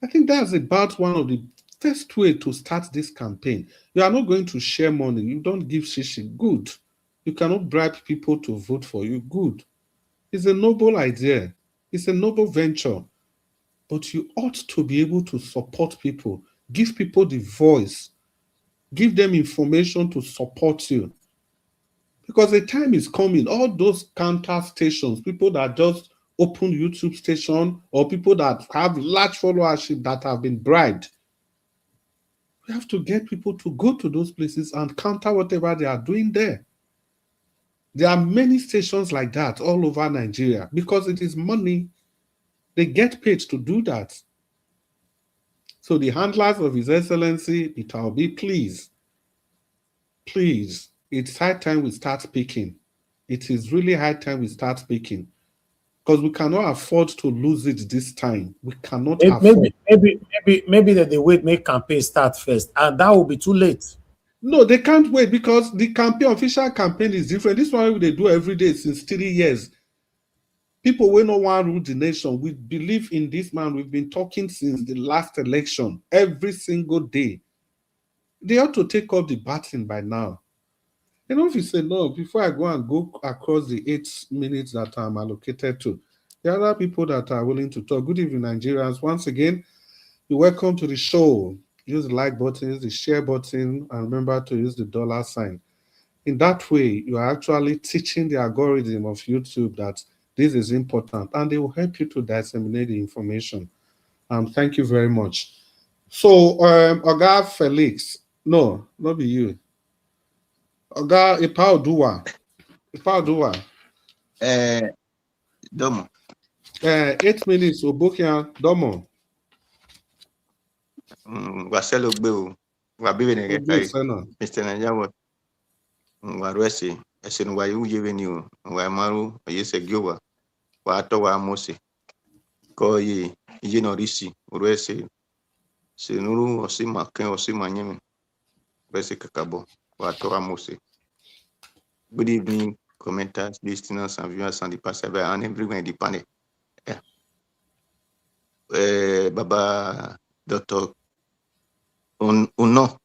I think that's about one of the first way to start this campaign. You are not going to share money. You don't give shishi. Good. You cannot bribe people to vote for you. Good. It's a noble idea. It's a noble venture. But you ought to be able to support people, give people the voice, give them information to support you. Because the time is coming, all those counter stations, people that just open YouTube station, or people that have large followership that have been bribed, we have to get people to go to those places and counter whatever they are doing there. There are many stations like that all over Nigeria because it is money. They get paid to do that. So the handlers of His Excellency Peter Obi, please, it's high time we start speaking. It is really high time we start speaking, because we cannot afford to lose it this time. We cannot afford. Maybe that they wait, make campaign start first, and that will be too late. No, they can't wait, because the official campaign is different. This one they do every day since 3 years. People will not want to rule the nation. We believe in this man. We've been talking since the last election, every single day. They ought to take up the baton by now. If you say, no, before I go across the 8 minutes that I'm allocated to, there are other people that are willing to talk. Good evening, Nigerians. Once again, you're welcome to the show. Use the like button, use the share button, and remember to use the $sign. In that way, you are actually teaching the algorithm of YouTube that this is important, and they will help you to disseminate the information. Thank you very much. So, Oga Felix, no, not be you. Oga Ipaoduwa. Domo. 8 minutes, Obokia, Domo. Waselo Gbeu. Wabiwe Negekai. Mr. Najawa. Warwesi. Esen wayu yeveniu. Wamaru. Yese Gyowa. Wato wa Mose. Koyi. Ijenorisi. Urwesi. Senuru Osima Ken Osima Nyemi. Wesi Kakabo. Wato wa Mose. Good evening, commenters, listeners, and viewers on the passerby and everyone in the panel. Yeah. Baba Dr. Uno.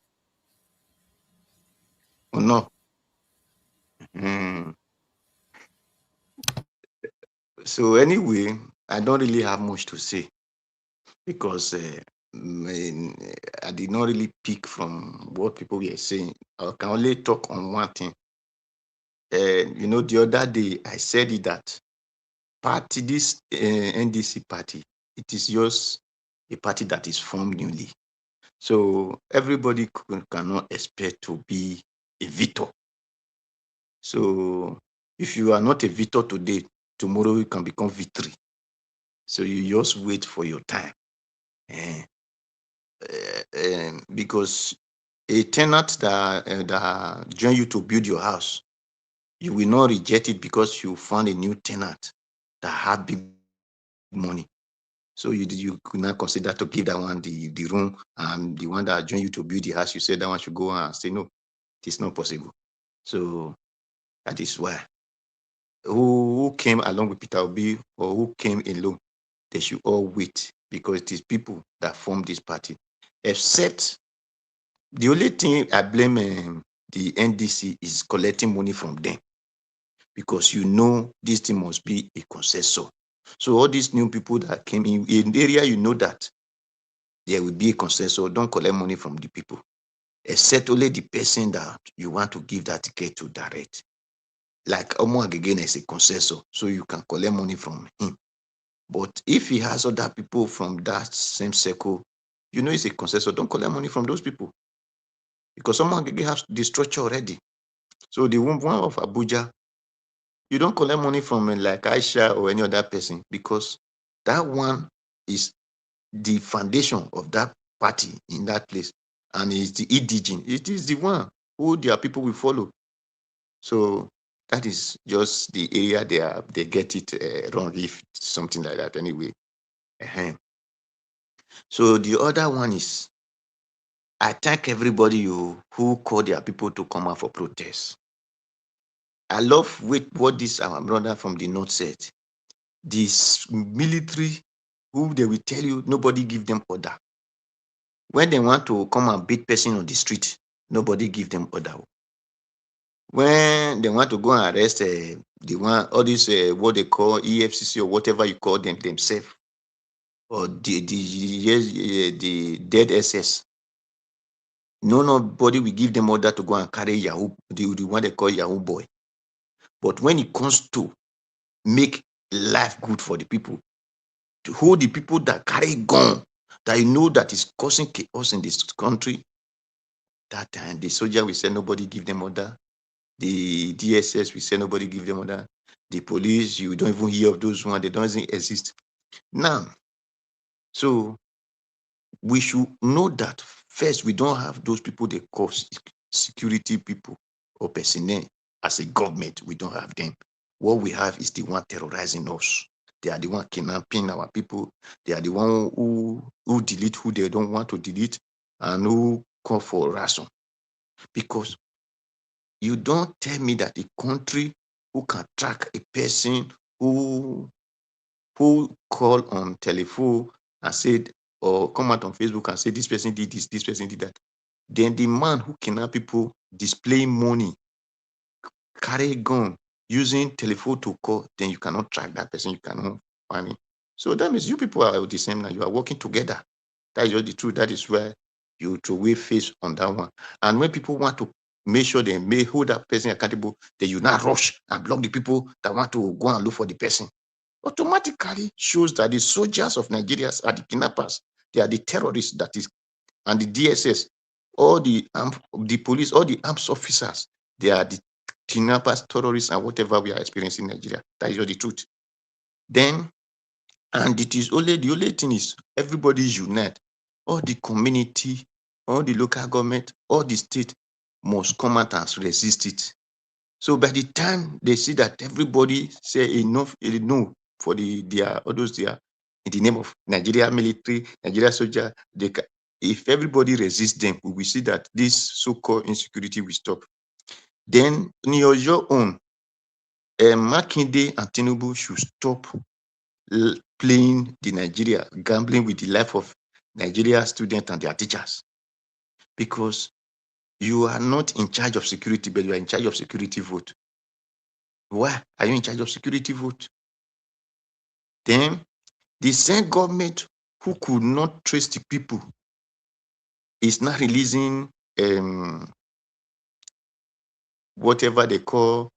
So anyway, I don't really have much to say because I did not really pick from what people were saying. I can only talk on one thing. The other day I said it that this NDC party, it is just a party that is formed newly. So everybody cannot expect to be a victor. So if you are not a victor today, tomorrow you can become victory. So you just wait for your time. Because a tenant that join you to build your house, you will not reject it because you found a new tenant that have big money. So you could not consider to give that one the room, and the one that join you to build the house, you said that one should go and say no, it is not possible. So that is why who came along with Peter Obi or who came alone, they should all wait because it is people that form this party. Except the only thing I blame the NDC is collecting money from them, because this thing must be a consensus. So all these new people that came in the area, that there will be a consensus. Don't collect money from the people, except only the person that you want to give that ticket to direct. Like Omo again is a consensus, so you can collect money from him. But if he has other people from that same circle, it's a consensus. Don't collect money from those people, because someone again has the structure already. So the one of Abuja, you don't collect money from like Aisha or any other person, because that one is the foundation of that party in that place, and it's the indigene. It is the one who their people will follow. So that is just the area they get it wrong, if something like that anyway. So the other one is, I thank everybody who called their people to come out for protest. I love what this our brother from the north said. This military, who they will tell you nobody give them order. When they want to come and beat person on the street, nobody give them order. When they want to go and arrest all this what they call EFCC or whatever you call them themselves, or the dead SS, nobody will give them order to go and carry Yahoo, the one they call Yahoo boy. But when it comes to make life good for the people, to hold the people that carry gun, that that is causing chaos in this country, that time the soldier will say nobody give them order. The DSS will say nobody give them order. The police, you don't even hear of those ones. They don't even exist. Now, so we should know that first, we don't have those people they call security people or personnel as a government. We don't have them. What we have is the one terrorizing us. They are the one kidnapping our people. They are the one who delete who they don't want to delete, and who call for ransom. Because you don't tell me that a country who can track a person who call on telephone and said, or come out on Facebook and say this person did this person did that, then the man who kidnap people display money, carry gun, using telephone to call, then you cannot track that person, you cannot find him. So that means you people are the same now, you are working together. That is just the truth. That is where you throw away face on that one. And when people want to make sure they may hold that person accountable, then you now rush and block the people that want to go and look for the person. Automatically shows that the soldiers of Nigeria are the kidnappers. They are the terrorists, that is, and the DSS, all the police, all the armed officers, they are the kidnappers, terrorists, and whatever we are experiencing in Nigeria. That is just the truth. Then, and it is the only thing is everybody unite. All the community, all the local government, all the state must come out and resist it. So by the time they see that everybody say enough, no, for all those in the name of Nigeria military, Nigeria soldier, if everybody resists them, we will see that this so-called insecurity will stop. Then in your own, Makinde and Tinubu should stop playing the Nigeria, gambling with the life of Nigeria students and their teachers. Because you are not in charge of security, but you are in charge of security vote. Why are you in charge of security vote? Then the same government who could not trace the people is now releasing whatever they call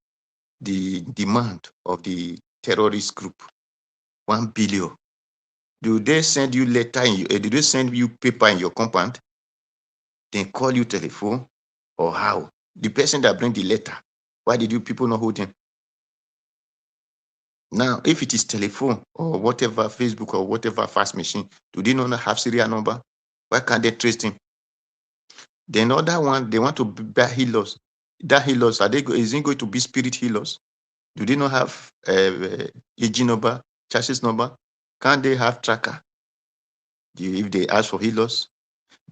the demand of the terrorist group, 1 billion. Do they send you letter do they send you paper in your compound? Then call you telephone, or how? The person that bring the letter, why did you people not hold him? Now, if it is telephone or whatever, Facebook or whatever fast machine, do they not have serial number? Why can't they trace him? Then other one, they want to buy healers. That healers, is it going to be spirit healers? Do they not have AG number, chassis number? Can't they have tracker? If they ask for healers?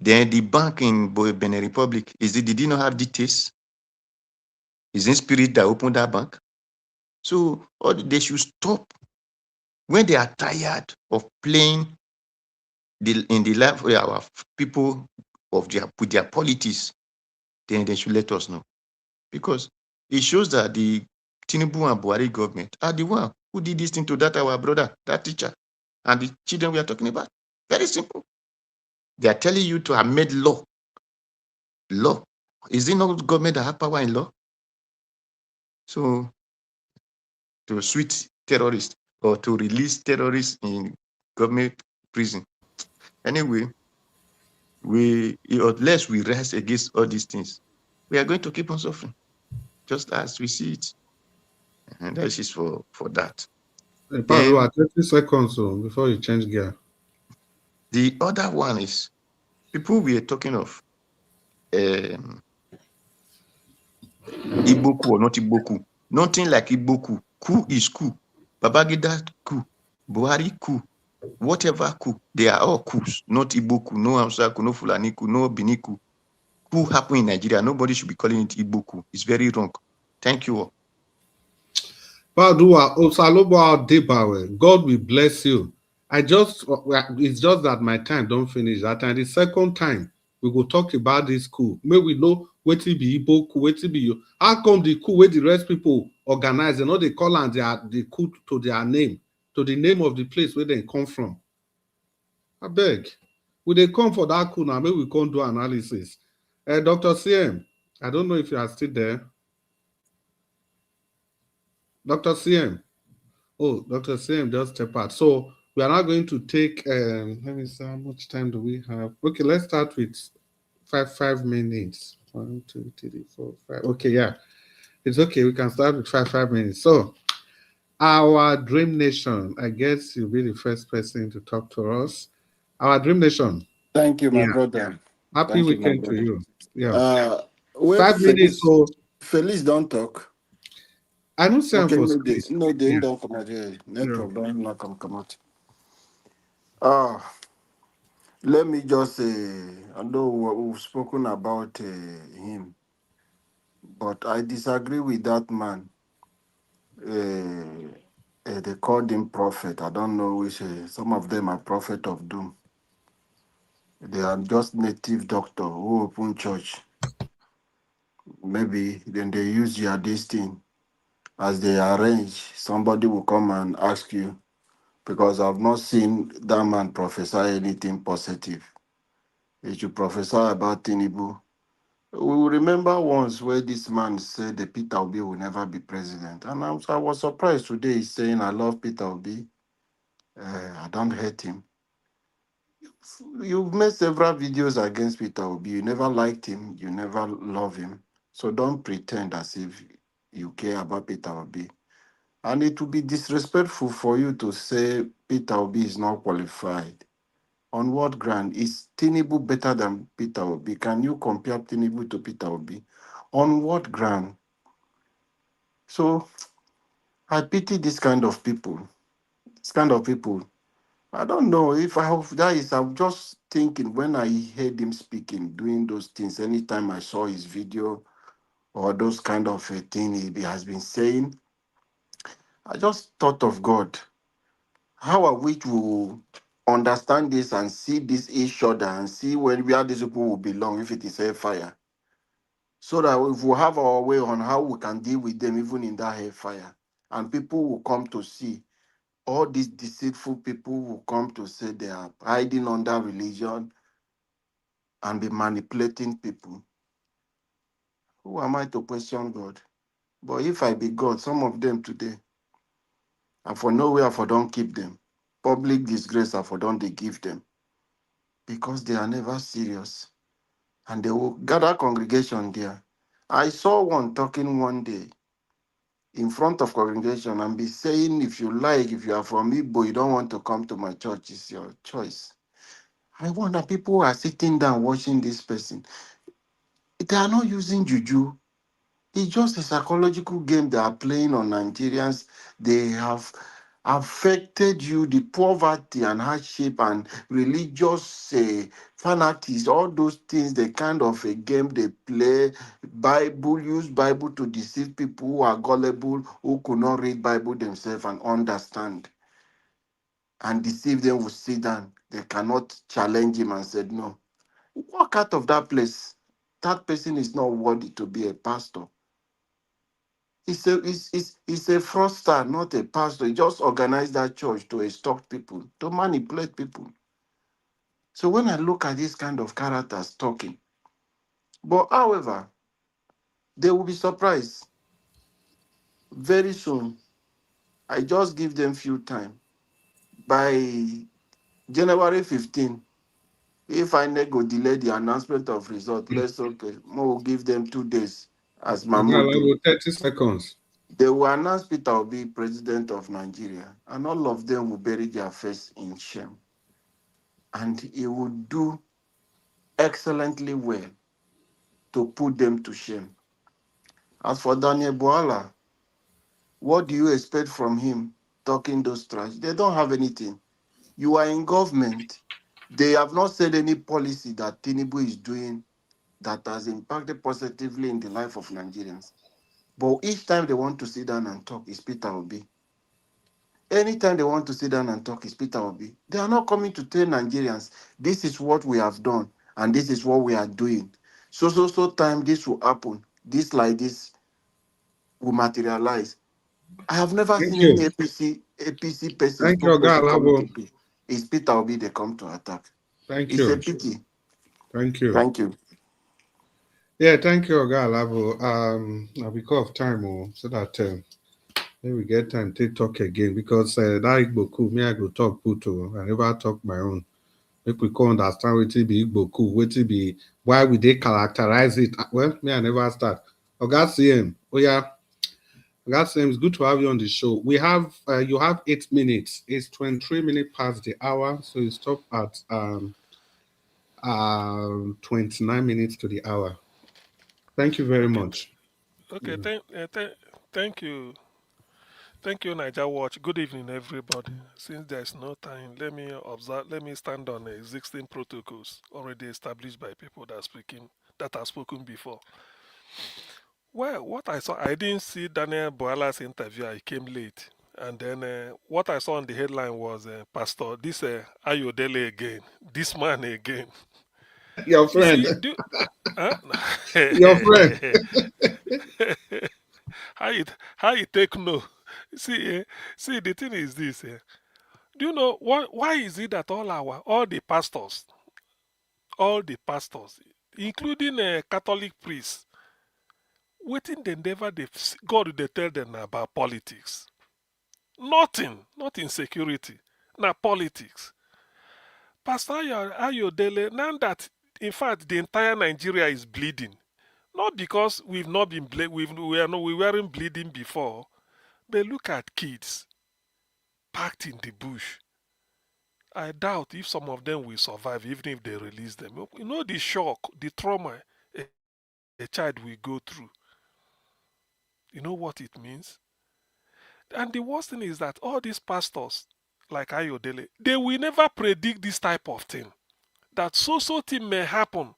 Then the bank in Benin Republic, did they not have details? Is it spirit that opened that bank? So they should stop when they are tired of playing in the life of our people with their politics. Then they should let us know, because it shows that the Tinubu and Buhari government are the one who did this thing to that our brother, that teacher, and the children we are talking about. Very simple. They are telling you to have made law. Law. Is it not government that have power in law? So to switch terrorists or to release terrorists in government prison. Anyway, unless we rise against all these things, we are going to keep on suffering, just as we see it. And that is for that. About 30 seconds before you change gear. The other one is people we are talking of, Igboku or not Igboku. Nothing like Igboku. Coup is coup. Babangida coup. Buhari coup. Whatever coup. They are all coups. Not Igboku, no Hausa coup, no Fulani coup, no Bini coup. Coup happen in Nigeria. Nobody should be calling it Igboku. It's very wrong. Thank you all. God will bless you. It's just that my time don't finish that time. The second time we go talk about this coup. May we know what it be Igbo coup, what it be you. How come the coup where the rest people organize, they call and the coup to their name, to the name of the place where they come from. I beg. Will they come for that coup now? Maybe we can't do analysis. Dr. CM, I don't know if you are still there. Dr. CM. Oh, Dr. CM just step out. So we are now going to take, let me see, how much time do we have? Okay, let's start with five minutes. 1, 2, 3, 4, 5. Okay, yeah. It's okay. We can start with five minutes. So our Dream Nation, I guess you'll be the first person to talk to us. Our Dream Nation. Thank you, my brother. Happy weekend to you. Yeah. Wait, 5 minutes. So Felice don't talk. I don't say okay, for no, they don't come out here. Network don't not come out. Let me just say, I know we've spoken about him, but I disagree with that man. They called him prophet. I don't know which. Some of them are prophet of doom. They are just native doctor who open church. Maybe then they use this thing as they arrange. Somebody will come and ask you, because I've not seen that man prophesy anything positive. He should prophesy about Tinubu. We will remember once where this man said that Peter Obi will never be president. And I was surprised today he's saying, I love Peter Obi. I don't hate him. You've made several videos against Peter Obi. You never liked him. You never love him. So don't pretend as if you care about Peter Obi. And it would be disrespectful for you to say Peter Obi is not qualified. On what ground? Is Tinubu better than Peter Obi? Can you compare Tinubu to Peter Obi? On what ground? So I pity this kind of people. This kind of people. I don't know if I have that is. I'm just thinking when I heard him speaking, doing those things. Anytime I saw his video or those kind of a thing he has been saying. I just thought of God. How are we to understand this and see this each other and see where these people will belong if it is hellfire? So that if we have our way on how we can deal with them even in that hellfire, and people will come to see, all these deceitful people will come to say they are hiding under religion and be manipulating people. Who am I to question God? But if I be God, some of them today, and for nowhere for don't keep them. Public disgrace and for don't they give them. Because they are never serious. And they will gather congregation there. I saw one talking one day in front of congregation and be saying, if you like, if you are from Igbo, you don't want to come to my church, it's your choice. I wonder people are sitting down watching this person. They are not using juju. It's just a psychological game they are playing on Nigerians. They have affected you, the poverty and hardship and religious fanatics, all those things, the kind of a game they play. Bible, use Bible to deceive people who are gullible, who could not read Bible themselves and understand. And deceive them with sit down. They cannot challenge him and said, no. Walk out of that place. That person is not worthy to be a pastor. He's a fraudster, not a pastor. He just organized that church to extort people, to manipulate people. So when I look at this kind of characters talking, but however, they will be surprised very soon. I just give them few time. By January 15, if I go delay the announcement of result, let's okay, we'll give them 2 days as Mahmoud do. 30 seconds. They will announce Peter Obi president of Nigeria, and all of them will bury their face in shame. And he will do excellently well to put them to shame. As for Daniel Boala, what do you expect from him talking those trash? They don't have anything. You are in government. They have not said any policy that Tinubu is doing that has impacted positively in the life of Nigerians. But each time they want to sit down and talk, it's Peter Obi. Anytime they want to sit down and talk, it's Peter Obi. They are not coming to tell Nigerians, this is what we have done, and this is what we are doing. So time this will happen. This like this will materialize. I have never Thank seen you. any APC person Thank you, purposely coming Galabo. to play. It's Peter Obi they come to attack. Thank It's you. a pity. Thank you. Thank you. Yeah, thank you, Galabo. Now because of time, so that maybe we get time to talk again because that Igbo me I go talk Puto. I never talk my own. If we can understand what it be Igbo what it be, why would they characterize it? Well, me I never start. Oga CM, oh yeah. Oga CM, it's good to have you on the show. We have you have 8 minutes. It's 23 minutes past the hour, so you stop at 29 minutes to the hour. Thank you very much. Okay, thank you. Thank you, Niger Watch. Good evening, everybody. Since there's no time, let me stand on existing protocols already established by people that have spoken before. Well, what I saw, I didn't see Daniel Boala's interview. I came late. And then what I saw on the headline was Pastor, this Ayodele again, this man again. Your friend. You see, huh? Your friend. how you take no? See, the thing is this. Do you know why is it that all the pastors, including Catholic priests, waiting they never God they tell them about politics. Nothing, not insecurity, now politics. Pastor Ayodele, now that in fact the entire Nigeria is bleeding, not because we've not been we weren't bleeding before, but look at kids packed in the bush. I doubt if some of them will survive, even if they release them. You know the shock, the trauma a child will go through. You know what it means? And the worst thing is that all these pastors, like Ayodele, they will never predict this type of thing. That so thing may happen.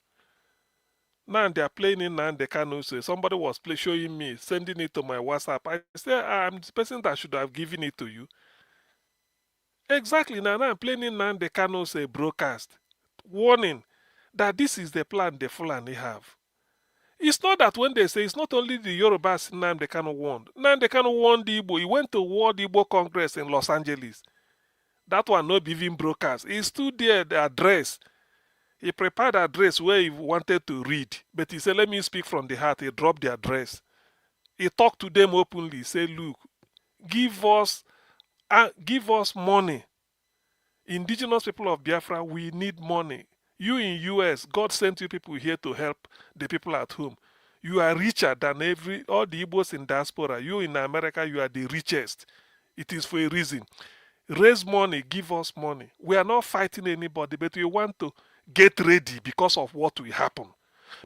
Now they are playing in Nande Kanu. So somebody was showing me, sending it to my WhatsApp. I said, I'm the person that should have given it to you. Exactly. Now I'm playing in Nande Kanu's broadcast. Warning that this is the plan the Fulani have. It's not that when they say it's not only the Yorubas Nnamdi Kanu warned. Nnamdi Kanu warned the Igbo. He went to World Igbo Congress in Los Angeles. That one not be even broadcast. He stood there, the address. He prepared the address where he wanted to read. But he said, let me speak from the heart. He dropped the address. He talked to them openly. He said, look, give us money. Indigenous people of Biafra, we need money. You in US, God sent you people here to help the people at home. You are richer than all the Igbos in diaspora. You in America, you are the richest. It is for a reason. Raise money, give us money. We are not fighting anybody, but we want to get ready because of what will happen.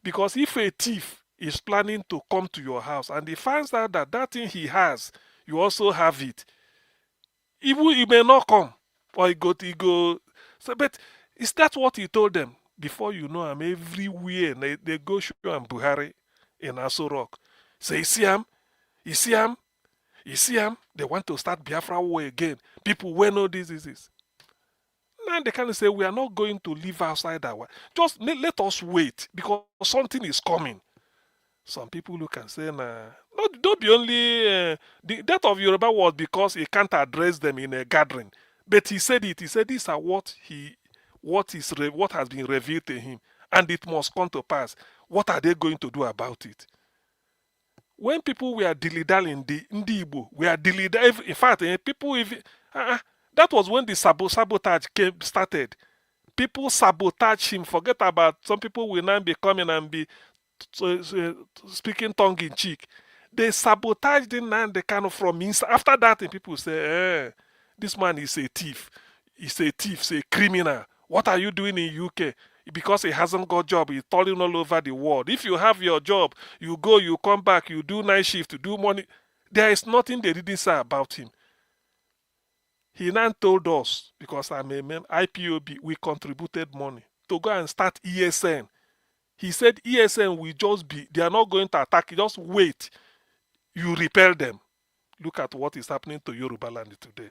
Because if a thief is planning to come to your house and he finds out that that thing he has, you also have it, even he may not come. Or he go. So, but is that what he told them? Before you know, I'm everywhere. They go show him Buhari in Aso Rock. Say, you see him? You see him? You see him? They want to start Biafra war again. People will know this. Now they can say, we are not going to live outside our. Just let us wait because something is coming. Some people look and say, nah, don't be only. The death of Yoruba was because he can't address them in a gathering. But he said it. He said these are what has been revealed to him, and it must come to pass. What are they going to do about it? When people were dilly-dallying, the Igbo were dilly-dallying. In fact, people even that was when the sabotage started. People sabotage him. Forget about some people will now be coming and be speaking tongue in cheek. They sabotaged him and they kind of from inside. After that, people say, this man is a thief. He's a thief, he's a criminal. What are you doing in UK? Because he hasn't got a job, he's toiling all over the world. If you have your job, you go, you come back, you do night shift, you do money. There is nothing they didn't say about him. He now told us, because I'm a man, IPOB, we contributed money to go and start ESN. He said ESN will just be, they are not going to attack you, just wait. You repel them. Look at what is happening to Yoruba land today.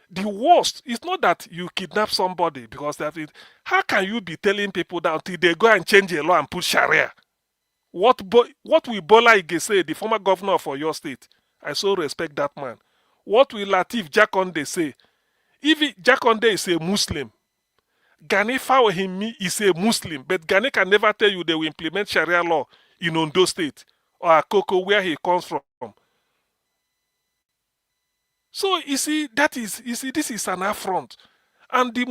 The worst is not that you kidnap somebody because they have it. How can you be telling people that until they go and change a law and put Sharia? What will Bola Ige say, the former governor of your state? I so respect that man. What will Latif Jakonde say? If Jakonde is a Muslim, Gani Fawahimi is a Muslim, but Gani can never tell you they will implement Sharia law in Ondo State or Akoko, where he comes from. So you see, this is an affront, and the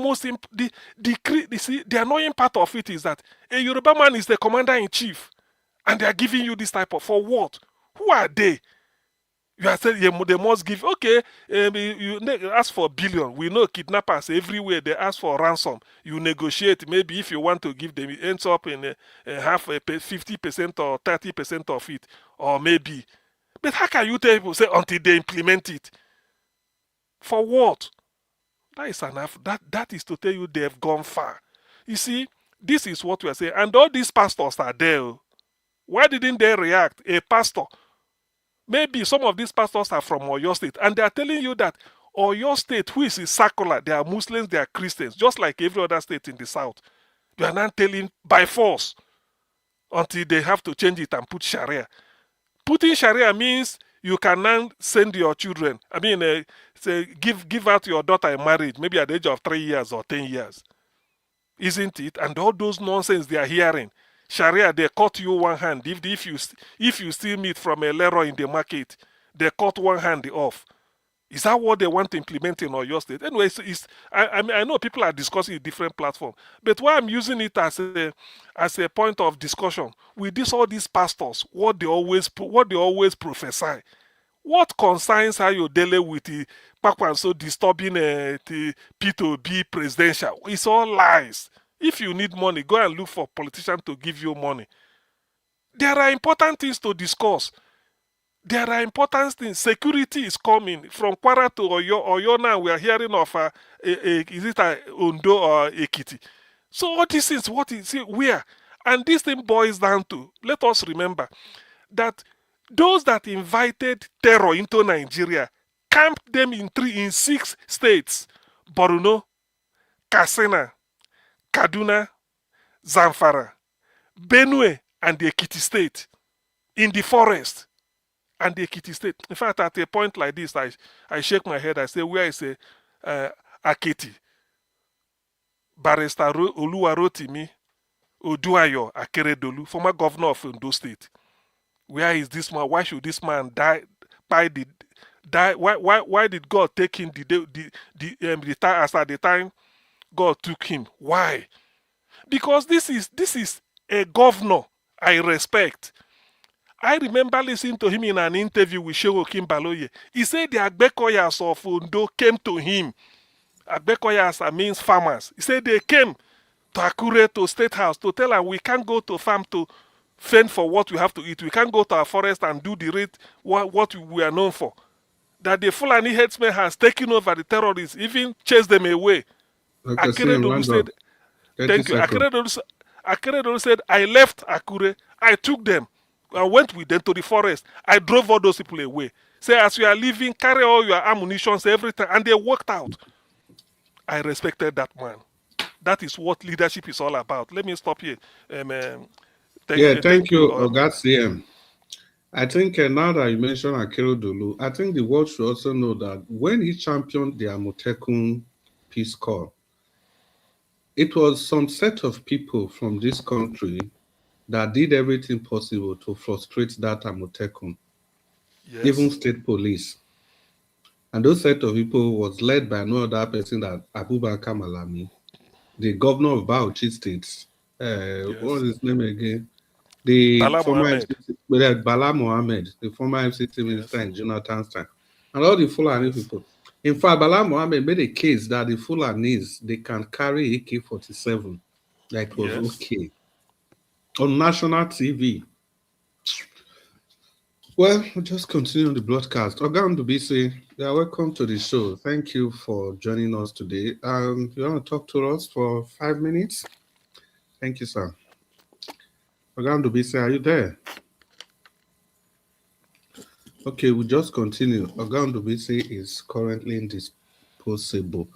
annoying part of it is that a Yoruba man is the commander in chief, and they are giving you this type of for what? Who are they? You are saying they must give. Okay, you ask for billion. We know kidnappers everywhere. They ask for ransom. You negotiate. Maybe if you want to give them, it ends up in half 50% or 30% of it, or maybe. But how can you tell people say until they implement it? For what? That is enough. That is to tell you they have gone far. You see, this is what we are saying. And all these pastors are there. Why didn't they react? A pastor. Maybe some of these pastors are from Oyo State. And they are telling you that Oyo State, who is secular, they are Muslims, they are Christians, just like every other state in the South. They are not telling by force until they have to change it and put Sharia. Putting Sharia means you can now send your children. I mean, say give out your daughter in marriage, maybe at the age of 3 years or 10 years. Isn't it? And all those nonsense they are hearing. Sharia, they cut you one hand. If you steal meat from a Leroy in the market, they cut one hand off. Is that what they want to implement in Oyo State? Anyway, I know people are discussing a different platform, but why I'm using it as a point of discussion with all these pastors, what they always prophesy. What concerns Ayodele with the Kwankwaso disturbing the Peter Obi presidential? It's all lies. If you need money, go and look for politicians to give you money. There are important things to discuss. There are important things. Security is coming from Kwara to Oyo. Now we are hearing of is it a Ondo or Ekiti? So all these things, what is it? Where? And this thing boils down to, let us remember that those that invited terror into Nigeria camped them in 6 states: Borno, Katsina, Kaduna, Zamfara, Benue, and the Ekiti state, in the forest. And the Ekiti state. In fact, at a point like this, I shake my head. I say, where is Akiti? Barrister Oluwarotimi Oduayo Akeredolu, former governor of Ondo State. Where is this man? Why should this man die? Why did God take him the time as at the time God took him? Why? Because this is a governor I respect. I remember listening to him in an interview with Shehu Kimbaloye. He said the Agbekoyas of Ondo came to him. Agbekoyas means farmers. He said they came to Akure, to State House, to tell him we can't go to farm to fend for what we have to eat. We can't go to our forest and do the rate what we are known for. That the Fulani headsman has taken over the terrorists, even chased them away. Okay, Akeredolu said, thank you. Akeredolu said, I left Akure, I took them, I went with them to the forest. I drove all those people away. Say, as you are leaving, carry all your ammunition, everything, and they walked out. I respected that man. That is what leadership is all about. Let me stop here. Thank you, Oga CM. I think now that you mentioned Akeredolu, I think the world should also know that when he championed the Amotekun peace corps, it was some set of people from this country that did everything possible to frustrate that Amotekun, even state police. And those set of people was led by no other person than Abubakar Malami, the governor of Bauchi State. What was his name again? The former Bala Mohammed, the former FCT minister in Jonathan's time, and all the Fulani people. In fact, Bala Mohammed made a case that the Fulanis, they can carry AK-47. That was okay. On national TV. Well, we'll just continue on the broadcast. Ogan Dubisi, you are welcome to the show. Thank you for joining us today. You want to talk to us for 5 minutes? Thank you, sir. Ogan Dubisi, are you there? Okay, we'll just continue. Ogan Dubisi is currently indisposable.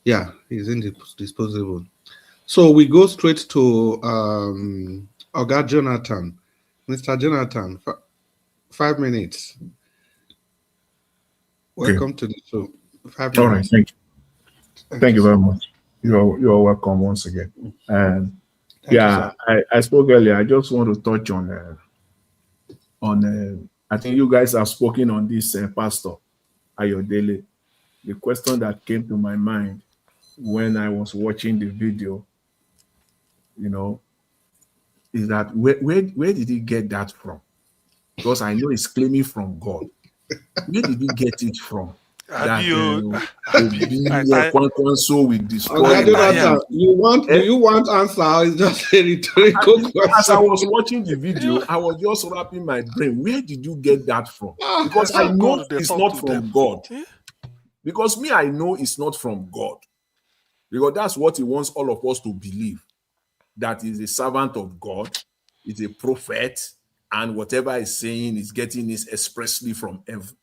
Yeah, he's indisposable. So we go straight to Oga Jonathan. Mr. Jonathan, 5 minutes. Welcome to the show. 5 minutes. All right, thank you. Thank you very much. You're welcome once again. And I spoke earlier. I just want to touch on I think you guys have spoken on this Pastor Ayodele. The question that came to my mind when I was watching the video, is that where did he get that from? Because I know he's claiming from God. Where did he get it from? That Kwankwaso will destroy. Do you want answer? It's just a rhetorical question. As I was watching the video, I was just wrapping my brain. Where did you get that from? Because I know it's not from God. Because I know it's not from God. Because that's what he wants all of us to believe. That he's a servant of God, he's a prophet, and whatever he's saying is getting this expressly from heaven.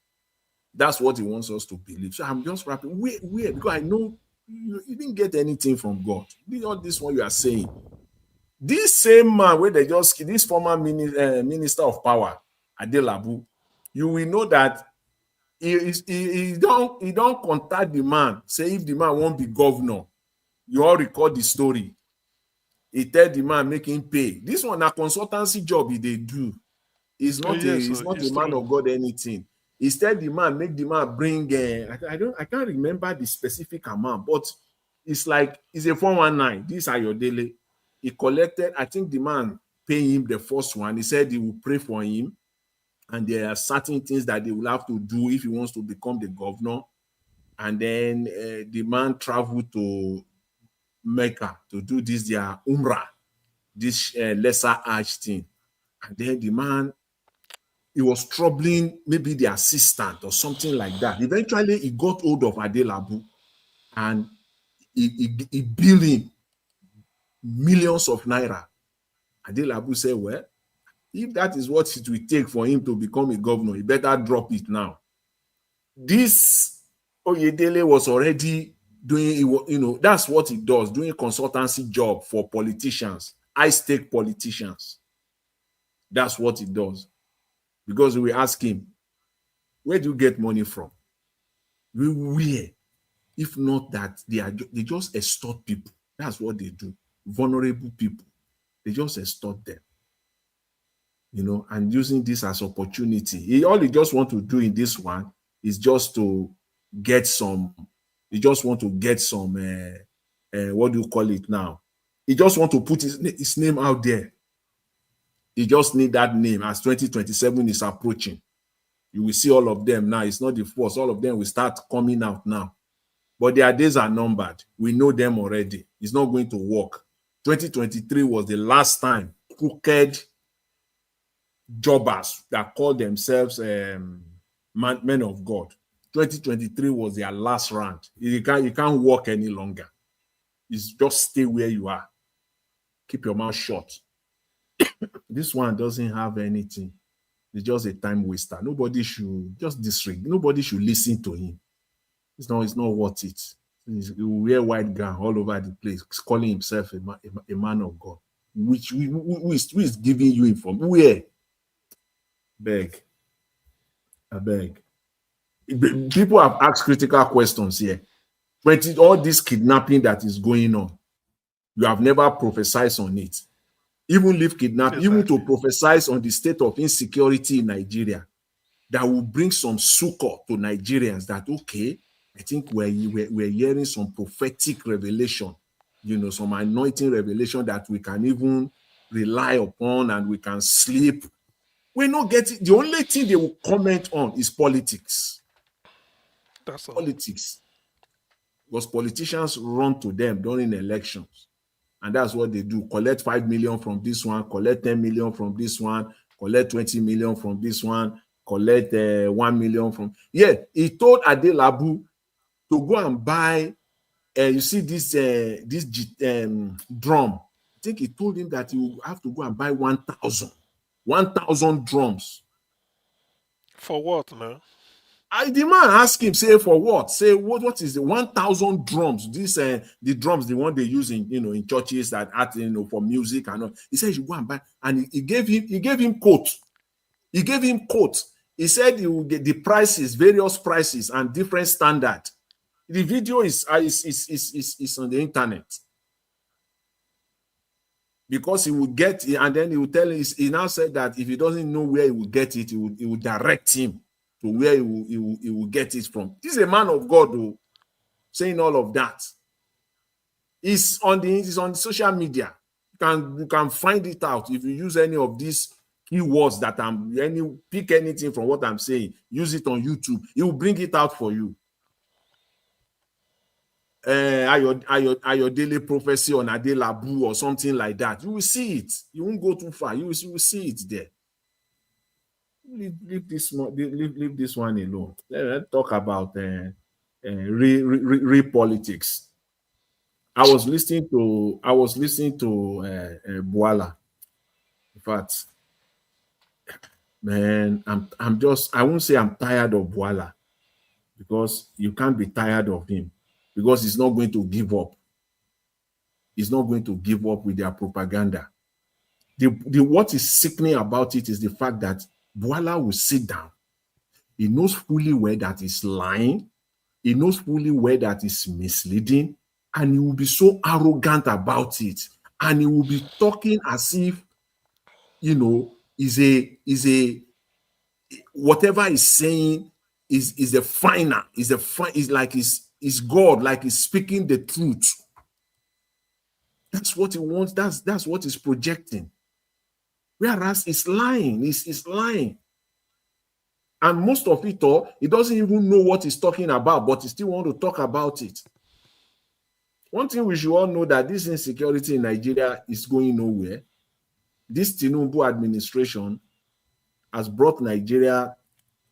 That's what he wants us to believe. So I'm just wrapping. Where? Because I know you didn't get anything from God. Not this one you are saying. This same man, where this former minister of power, Adelabu, you will know that he don't contact the man. Say if the man won't be governor, you all record the story. He tell the man make him pay. This one a consultancy job they do. It's not a man of God anything. Instead, the man make the man bring. I can't remember the specific amount, but it's like it's a 419. This Ayodele, he collected. I think the man pay him the first one. He said he will pray for him, and there are certain things that they will have to do if he wants to become the governor. And then the man traveled to Mecca to do this their Umrah, this lesser Hajj thing, and then the man. He was troubling maybe the assistant or something like that. Eventually, he got hold of Adelabu and he billed him millions of naira Adelabu said, well, if that is what it will take for him to become a governor, he better drop it now. This Ayodele was already doing, that's what he does, doing a consultancy job for politicians, high-stake politicians. That's what he does. Because we ask him, where do you get money from? Where? If not that they just extort people. That's what they do. Vulnerable people. They just extort them. And using this as opportunity. All he just want to do in this one is just to get some, what do you call it now? He just want to put his name out there. He just need that name as 2027 is approaching. You will see all of them now. It's not the first. All of them will start coming out now. But their days are numbered. We know them already. It's not going to work. 2023 was the last time crooked jobbers that call themselves men of God. 2023 was their last round. You can't walk any longer. It's just stay where you are. Keep your mouth shut. This one doesn't have anything. It's just a time waster. Nobody should just disregard. Nobody should listen to him. It's not worth it. He will wear white gown all over the place, calling himself a man of God. Who is giving you information? Where? I beg. People have asked critical questions here. All this kidnapping that is going on, you have never prophesied on it. Even leave kidnapping, even to prophesy on the state of insecurity in Nigeria, that will bring some succor to Nigerians that, okay, I think we're hearing some prophetic revelation, some anointing revelation that we can even rely upon and we can sleep. We're not getting, the only thing they will comment on is politics. That's all. Politics. Because politicians run to them during elections. And that's what they do. Collect 5 million from this one, collect 10 million from this one, collect 20 million from this one, collect 1 million from... Yeah, he told Adelabu to go and buy, you see this drum. I think he told him that he will have to go and buy 1,000 drums. For what, man? The man asked him, say, for what? Say, what is the 1,000 drums? This the drums, the one they use in churches that for music and all. He said you should go and buy, and he gave him quote. He gave him quote. He said he will get the prices, various prices, and different standard. The video is on the internet. Because he would get it, and then he would tell him, he now said that if he doesn't know where he will get it, he will direct him to where he will get it from. This is a man of God who saying all of that. It's on social media. You can find it out if you use any of these keywords that pick anything from what I'm saying, use it on YouTube. It will bring it out for you. Ayodele prophecy on Adelabu or something like that. You will see it. You won't go too far. You will see it there. Leave this one alone. Let's talk about real politics. I was listening to Bwala. In fact, man, I won't say I'm tired of Bwala, because you can't be tired of him, because he's not going to give up. He's not going to give up with their propaganda. What is sickening about it is the fact that Bwala will sit down. He knows fully well that he's lying. He knows fully well that he's misleading, and he will be so arrogant about it. And he will be talking as if, whatever he's saying is the final, is like is God, like he's speaking the truth. That's what he wants. That's what he's projecting. Whereas he's lying. He's lying. And most of it all, he doesn't even know what he's talking about, but he still wants to talk about it. One thing we should all know, that this insecurity in Nigeria is going nowhere. This Tinubu administration has brought Nigeria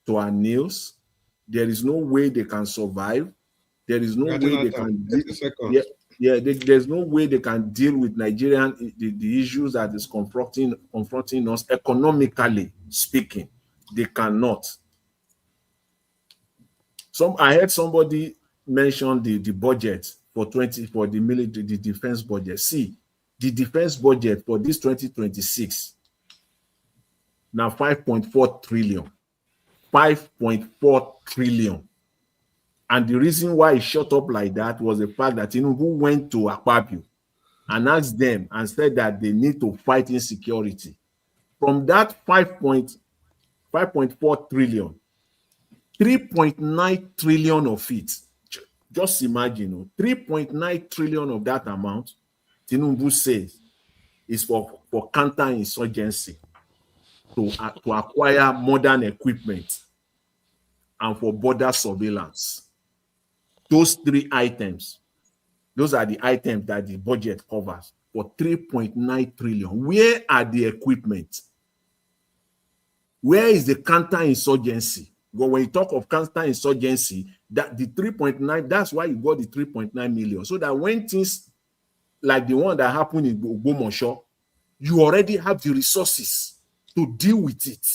to our knees. There is no way they can survive. There is no way they can... Yeah, there's no way they can deal with Nigerian the issues that is confronting us economically speaking. They cannot. I heard somebody mention the budget for the military, the defense budget. See, the defense budget for this 2026 now 5.4 trillion. 5.4 trillion. And the reason why it shot up like that was the fact that Tinubu went to Akpabio and asked them and said that they need to fight insecurity. From that 5.4 trillion, 3.9 trillion of it, just imagine, 3.9 trillion of that amount, Tinubu says, is for counterinsurgency, to acquire modern equipment and for border surveillance. Those three items, those are the items that the budget covers for 3.9 trillion. Where are the equipment? Where is the counterinsurgency? But when you talk of counterinsurgency, that the 3.9, that's why you got the 3.9 million. So that when things like the one that happened in Ogbomoso, you already have the resources to deal with it.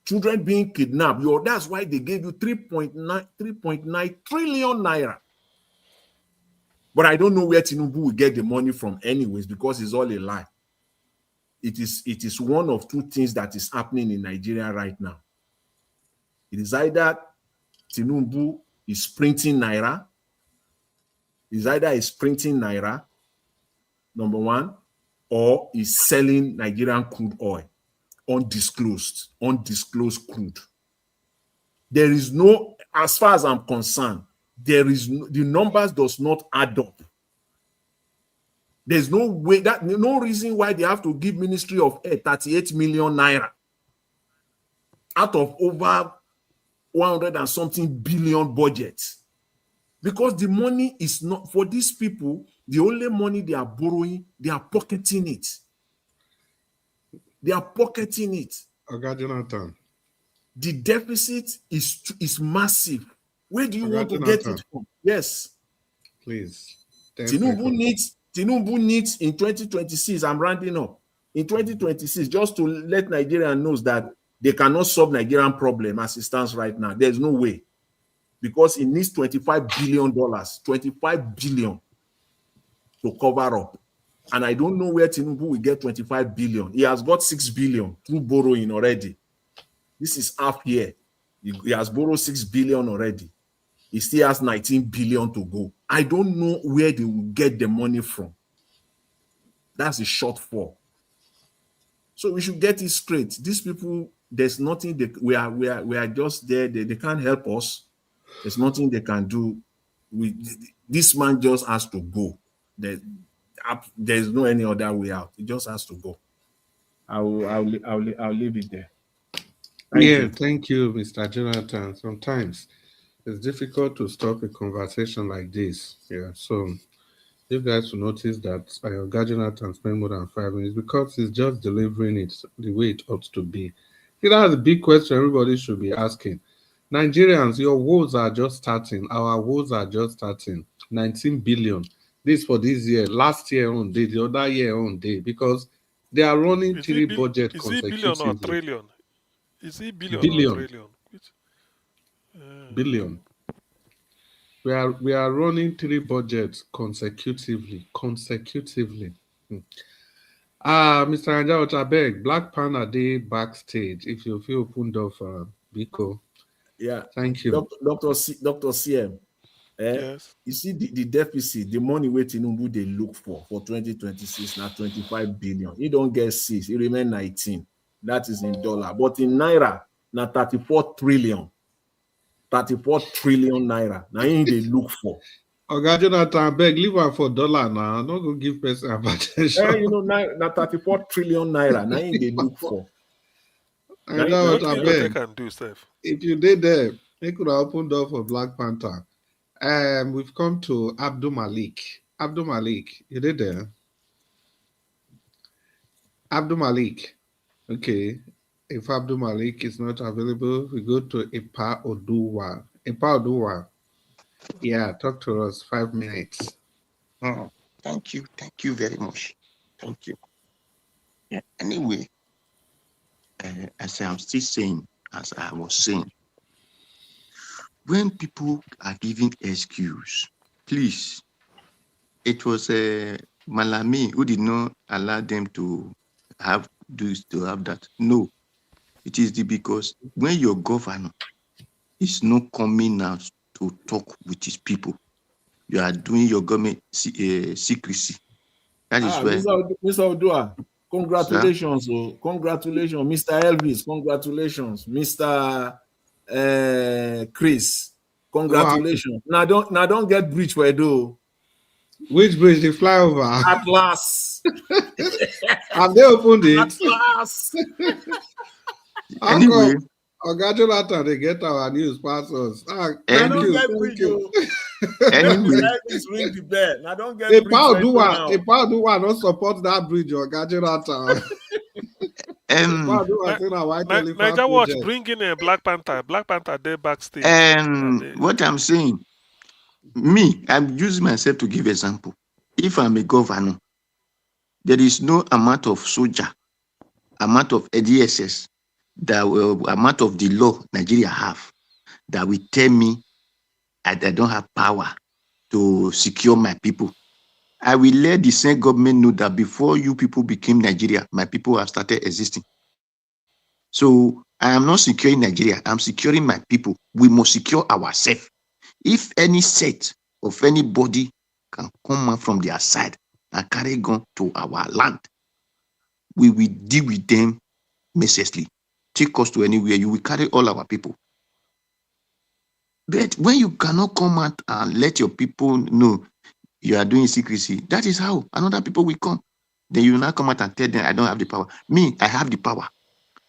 Children being kidnapped, that's why they gave you 3.9 trillion naira. But I don't know where Tinubu will get the money from anyways, because it's all a lie. It is one of two things that is happening in Nigeria right now. It is either Tinubu is printing naira, number one, or is selling Nigerian crude oil, undisclosed crude. There is no, as far as I'm concerned, the numbers does not add up. There's no way, no reason why they have to give Ministry of Air 38 million naira out of over 100 and something billion budget. Because the money is not, for these people, the only money they are borrowing, they are pocketing it. Okay, Jonathan. The deficit is massive. Where do you want to get it from? Yes. Please. Tinubu needs in 2026, I'm rounding up, in 2026, just to let Nigeria knows that they cannot solve Nigerian problem as it stands right now. There's no way. Because it needs $25 billion, 25 billion to cover up. And I don't know where Tinubu will get 25 billion. He has got 6 billion through borrowing already. This is half year. He has borrowed 6 billion already. He still has 19 billion to go. I don't know where they will get the money from. That's a shortfall. So we should get it straight. These people, there's nothing we are just there. They can't help us. There's nothing they can do. This man just has to go. There's no any other way out. He just has to go. I'll leave it there. Thank you, Mr. Jonathan. Sometimes it's difficult to stop a conversation like this. Yeah, so you guys will notice that Jonathan spent more than 5 minutes because he's just delivering it the way it ought to be. That's a big question everybody should be asking. Nigerians, your woes are just starting. Our woes are just starting. 19 billion. This for this year, last year on day, the other year on day, because they are running three budget consecutively. Is it billion or trillion? Is it billion or trillion? Billion. We are running three budgets consecutively. Mr. Anjawat, I beg, Black Panda Day backstage. If you feel opened up, Biko. Yeah. Thank you. Dr. CM. Yes. You see the deficit, the money where Tinubu they look for 2026 now 25 billion. You don't get 6, it remain 19. That is in dollar. But in naira, now 34 trillion. 34 trillion naira. Now they look for. Okay, Jonathan, beg, leave one for dollar now. I'm not going to give person attention. Now 34 trillion naira. Now they look for. I know what I beg. Can do, Steph. If you did there, they could have opened door for Black Panther. We've come to Abdul Malik. Abdul Malik, you did there? Abdul Malik. Okay. If Abdul Malik is not available, we go to Ipa Oduwa. Ipa Oduwa. Yeah, talk to us. 5 minutes. Oh, thank you very much. Thank you. Yeah. Anyway, as I'm still saying, as I was saying, when people are giving excuse, please, it was Malami who did not allow them to have that. No, it is because when your governor is not coming out to talk with his people, you are doing your government secrecy. That is why. Mr. Odua, congratulations, Sir? Congratulations, Mr. Elvis, congratulations, Mr. Chris, congratulations. Now don't get bridge for Edo. Which bridge? The flyover? Atlas. Have they opened it? Atlas. Anyway. Oga they get our news passes. Thank you. Anyway. Ring the bell. Now don't get bridge for Edo now. A power do one not support that bridge, Oga Jonathan. Niger Watch bringing a Black Panther. Black Panther there backstage. What I'm saying, I'm using myself to give example. If I'm a governor, there is no amount of soldier, amount of DSS, amount of the law Nigeria have that will tell me I don't have power to secure my people. I will let the same government know that before you people became Nigeria, my people have started existing. So I am not securing Nigeria. I'm securing my people. We must secure ourselves. If any set of anybody can come out from their side and carry gun to our land, we will deal with them mercilessly. Take us to anywhere. You will carry all our people. But when you cannot come out and let your people know you are doing secrecy, that is how another people will come. Then you will not come out and tell them, I don't have the power. Me, I have the power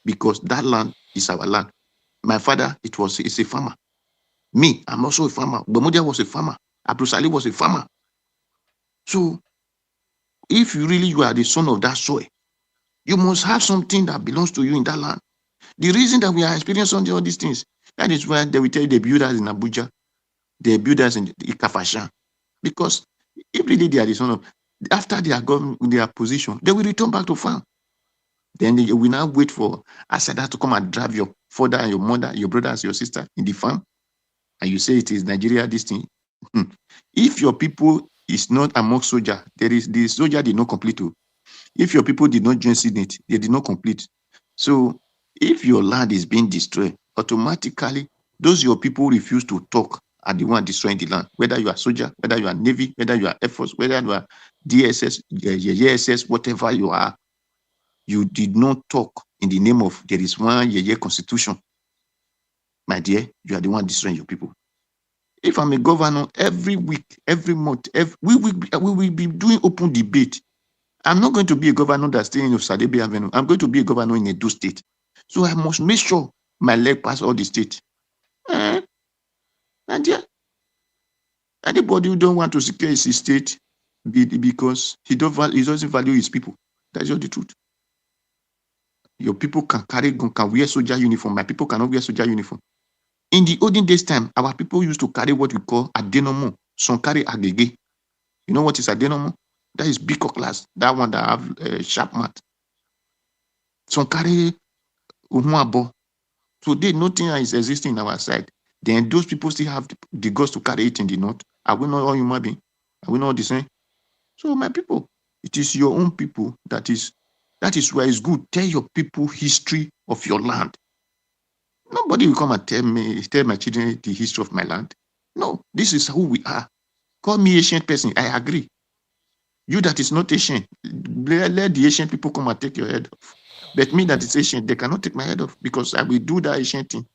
because that land is our land. My father, is a farmer. Me, I'm also a farmer. Bomodia was a farmer. Abdul Salih was a farmer. So, if you are the son of that soil, you must have something that belongs to you in that land. The reason that we are experiencing all these things, that is why they will tell you the builders in Abuja, the builders in Ikafashan, because if really they are the son of, after they are gone in their position, they will return back to farm. Then you will now wait for Asada to come and drive your father and your mother, your brothers, your sister in the farm, and you say it is Nigeria, this thing. If your people is not among soldier, the soldier did not complete. If your people did not join Senate, they did not complete. So if your land is being destroyed, automatically those your people refuse to talk are the one destroying the land. Whether you are soldier, whether you are Navy, whether you are Air Force, whether you are DSS, JSS, whatever you are, you did not talk in the name of there is one constitution. My dear, you are the one destroying your people. If I'm a governor, every week, every month, we will be doing open debate. I'm not going to be a governor that's staying in Osadebe Avenue. I'm going to be a governor in Edo State. So I must make sure my leg pass all the state. And yeah, anybody who don't want to secure his state because he doesn't value his people. That's just the truth. Your people can carry gun, can wear soldier uniform. My people cannot wear soldier uniform. In the olden days time, our people used to carry what we call adenomo. Some carry agege. You know what is adenomo? That is big class. That one that have sharp mat. Some carry umuabo. Today, nothing is existing in our side. Then those people still have the guts to carry it in the north. Are we not all human beings? Are we not the same? So my people, it is your own people that is why it's good. Tell your people history of your land. Nobody will come and tell my children the history of my land. No, this is who we are. Call me ancient person. I agree. You that is not ancient, let the ancient people come and take your head off. But me that is ancient, they cannot take my head off because I will do that ancient thing.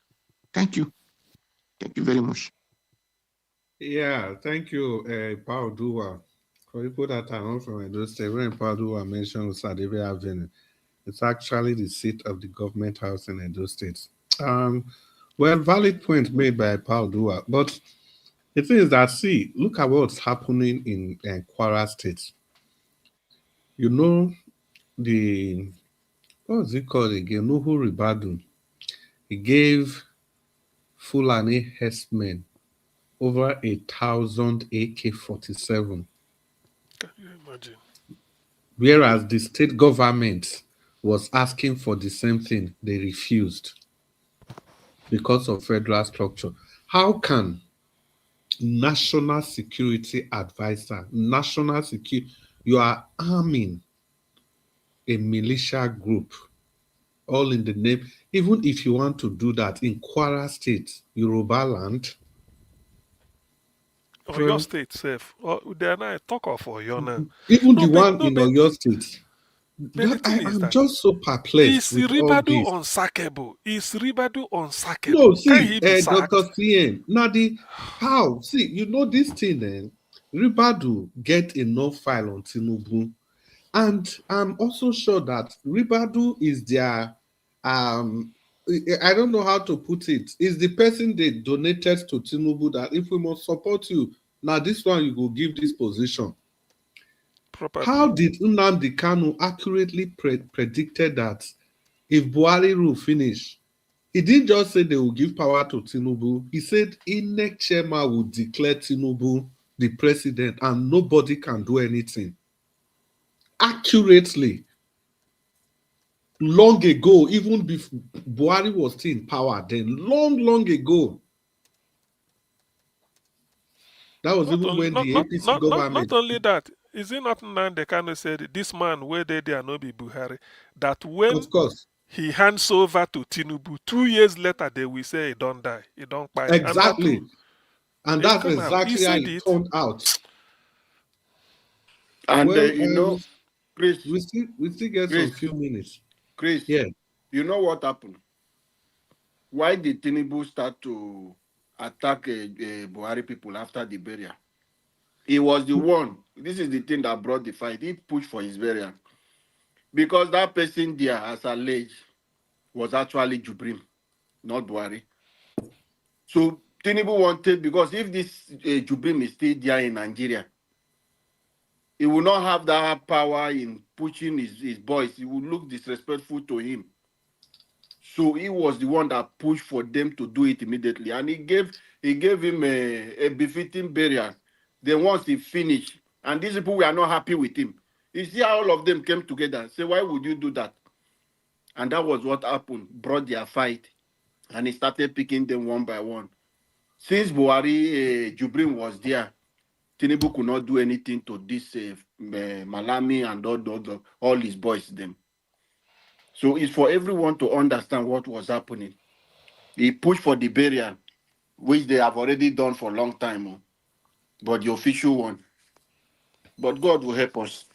Thank you. Thank you very much. Yeah, thank you, Paul Dua. For people that are not from Edo State, when Paul Dua mentioned Osadebe Avenue, it's actually the seat of the government house in Edo State. Well, valid point made by Paul Dua, but the thing is that, see, look at what's happening in Kwara State. You know, what's it called again? Nuhu Ribadu. He gave Fulani herdsmen over 1,000 AK-47 Can you imagine? Whereas the state government was asking for the same thing, they refused because of federal structure. How can national security advisor, you are arming a militia group all in the name, even if you want to do that in Kwara State, Yoruba land. Or your state safe. Or they are not talk of Oyo now. Even the No, but one no, in but Oyo State. but the That I thing is am that just so perplexed is with all Ribadu this. unsackable? Is Ribadu unsackable? No, Can see, he be sacked? Dr. CM, now how? See, you know this thing, Ribadu get enough file on Tinubu. And I'm also sure that Ribadu is their, I don't know how to put it, is the person they donated to Tinubu that if we must support you, now this one you will give this position. Probably. How did Nnamdi Kanu accurately predicted that if Buhari will finish, he didn't just say they will give power to Tinubu. He said INEC chairman will declare Tinubu the president and nobody can do anything. Accurately. Long ago, even before Buhari was still in power then, long ago. That was even when the APC government. Not only that, is it not Nnamdi Kanu said this man where they are no be Buhari, that when of course he hands over to Tinubu, 2 years later they will say he don't die, he don't buy. Exactly. And that's Come out. He exactly how said it it. turned out. And Well, Chris, we still get some few minutes. Chris, yeah. You know what happened? Why did Tinubu start to attack Buhari people after the burial? He was the one. This is the thing that brought the fight. He pushed for his burial. Because that person there, as alleged, was actually Jubrim, not Buhari. So Tinubu wanted, because if this Jubrim is still there in Nigeria, he will not have that power in pushing his boys. He will look disrespectful to him. So he was the one that pushed for them to do it immediately. And he gave him a befitting burial. Then once he finished, and these people were not happy with him. You see how all of them came together and say, why would you do that? And that was what happened, brought their fight. And he started picking them one by one. Since Buhari, Jubrin was there, Tinubu could not do anything to this Malami and all his boys them. So it's for everyone to understand what was happening. He pushed for the burial, which they have already done for a long time, but the official one. But God will help us.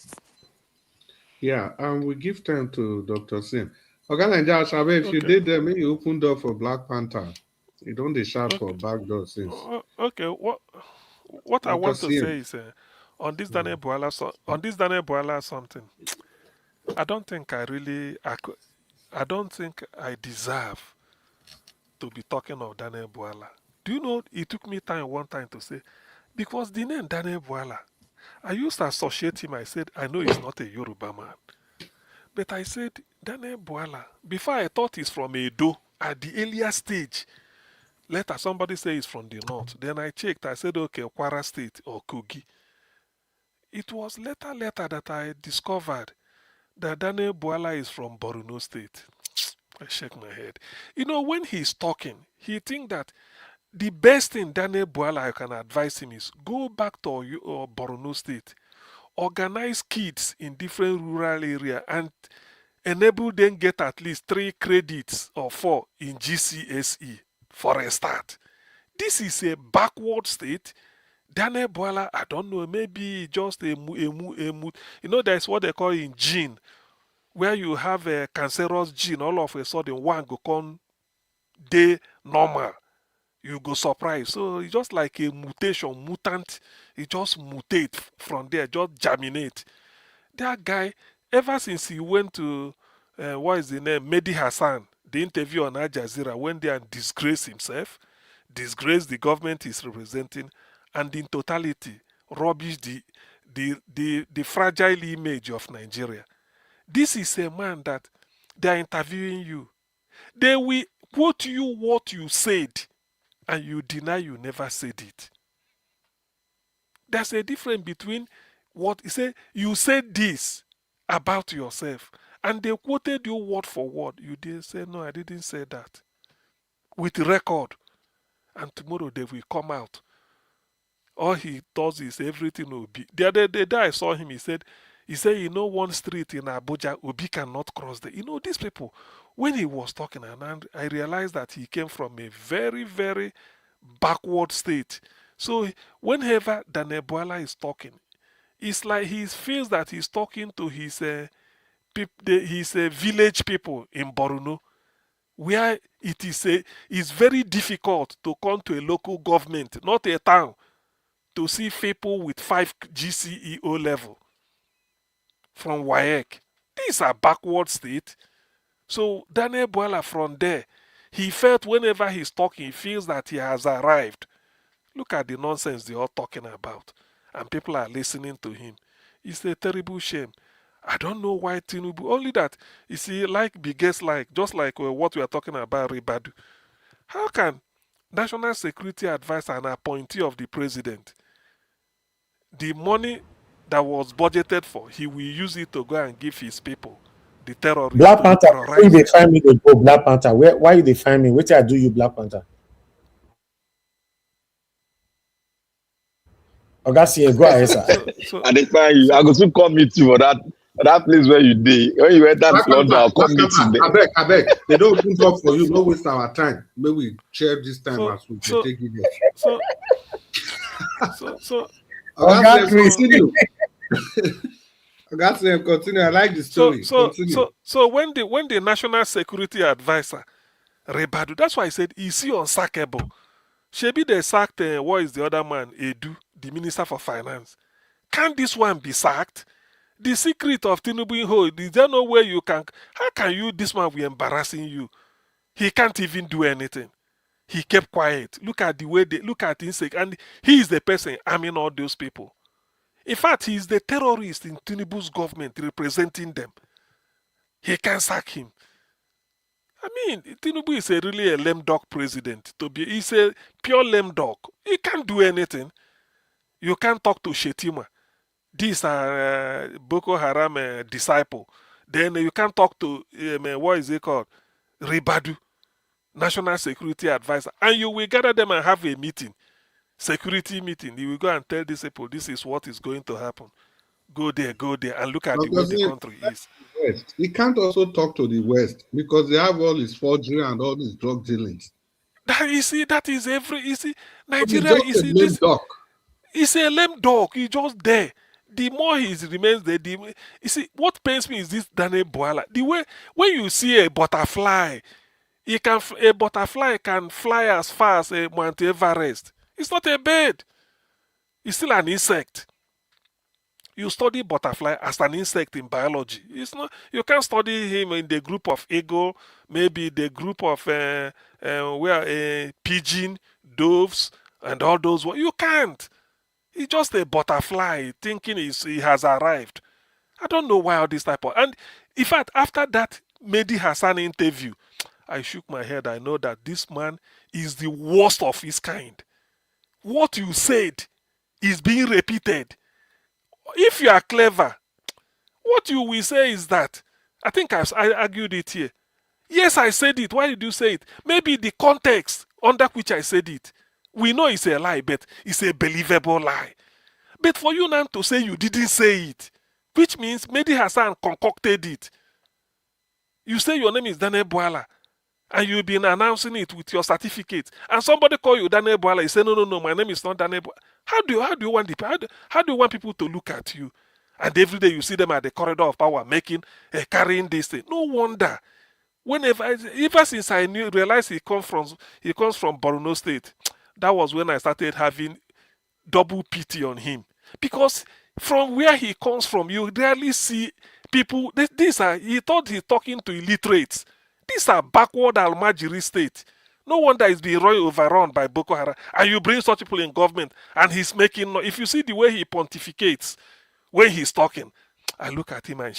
Yeah, and we give time to Dr. Sim. Ogananja Ashabe, if you did them, maybe you open door for Black Panther. You don't they shout for back door since. Okay, what I want to say is on this Daniel Boala something. I don't think I don't think I deserve to be talking of Daniel Boala. Do you know it took me one time to say, because the name Daniel Boala, I used to associate him. I said, I know he's not a Yoruba man. But I said, Daniel Boala, before I thought he's from Edo at the earlier stage. Later, somebody said he's from the north. Then I checked. I said, okay, Kwara State or Kogi. It was later that I discovered that Daniel Boala is from Borno State. I shake my head. You know, when he's talking, he think that the best thing Daniel Boala I can advise him is go back to Borno State, organize kids in different rural area and enable them get at least 3 credits or 4 in GCSE for a start. This is a backward state. Daniel Boala, I don't know, maybe just a you know, there's what they call in gene, where you have a cancerous gene, all of a sudden one go come day normal. You go surprise. So it's just like a mutant. It just mutate from there, just germinate. That guy, ever since he went to, what is the name, Mehdi Hassan, the interview on Al Jazeera, went there and disgraced himself, disgraced the government he's representing, and in totality, rubbish the fragile image of Nigeria. This is a man that they are interviewing you. They will quote you what you said, and you deny you never said it. There's a difference between what he said. You said this about yourself, and they quoted you word for word. You did say, no, I didn't say that. With record. And tomorrow they will come out. All he does is everything will be. The other day I saw him, he said, one street in Abuja, Obi cannot cross there. These people, when he was talking, and I realized that he came from a very, very backward state. So whenever Daniel Boala is talking, it's like he feels that he's talking to his village people in Borno, where it's very difficult to come to a local government, not a town, to see people with 5 GCEO level from WAEC. These are backward state. So Daniel Boala from there, he felt whenever he's talking, he feels that he has arrived. Look at the nonsense they're all talking about. And people are listening to him. It's a terrible shame. I don't know why Tinubu, only that, you see, just like what we are talking about, Ribadu. How can National Security Advisor and appointee of the president, the money that was budgeted for, he will use it to go and give his people, the terrorists, Black to Panther, terrorize they them. find me to go Black Panther. Why you they find me? What I do you Black Panther? Augustin, go ahead, sir. I dey find you. I go soon come meet you for that place where you dey. When you enter London, I'll come meet you there. I beg. They don't open talk for you. Don't waste our time. Maybe we share this time as we take it there. Continue. Continue. I like the story. So when the National Security Advisor, Rebadu, that's why I said, is he unsackable? Shebi they sacked, what is the other man, Edu, the Minister for Finance. Can this one be sacked? The secret of Tinubu hold, is there no way you can, how can you, this man be embarrassing you? He can't even do anything. He kept quiet. Look at the way look at insect, and he is the person arming all those people. In fact, he is the terrorist in Tinubu's government representing them. He can't sack him. I mean, Tinubu is really a lame dog president. He's a pure lame dog. He can't do anything. You can't talk to Shetima. These are Boko Haram disciple. Then you can't talk to, what is it called? Ribadu, National Security Advisor. And you will gather them and have a meeting. Security meeting. You will go and tell these people, this is what is going to happen. Go there, and look at the way the country is. West. He can't also talk to the West because they have all his forgery and all these drug dealings. Nigeria is a lame dog. He's a lame dog. He's just there. The more he remains there, you see, what pains me is this Daniel Boala. The way when you see a butterfly, a butterfly can fly as far as a Mount Everest. It's not a bird. It's still an insect. You study butterfly as an insect in biology. It's not. You can't study him in the group of eagle, maybe the group of pigeon, doves, and all those. You can't. He's just a butterfly thinking he has arrived. I don't know why all this type of. And in fact, after that Mehdi Hassan interview, I shook my head. I know that this man is the worst of his kind. What you said is being repeated. If you are clever, what you will say is that, I think I argued it here. Yes, I said it. Why did you say it? Maybe the context under which I said it. We know it's a lie, but it's a believable lie. But for you now to say you didn't say it, which means Mehdi Hassan concocted it. You say your name is Daniel Boala, and you've been announcing it with your certificate, and somebody call you Daniel Boala, you say, no, my name is not Daniel Boala. How do you want people to look at you? And every day you see them at the corridor of power carrying this thing. No wonder. Ever since I realized he comes from Borno State, that was when I started having double pity on him. Because from where he comes from, you rarely see people. He thought he's talking to illiterates. These are backward Almajiri state. No wonder he's being overrun by Boko Haram. And you bring such people in government, and he's making. If you see the way he pontificates when he's talking, I look at him and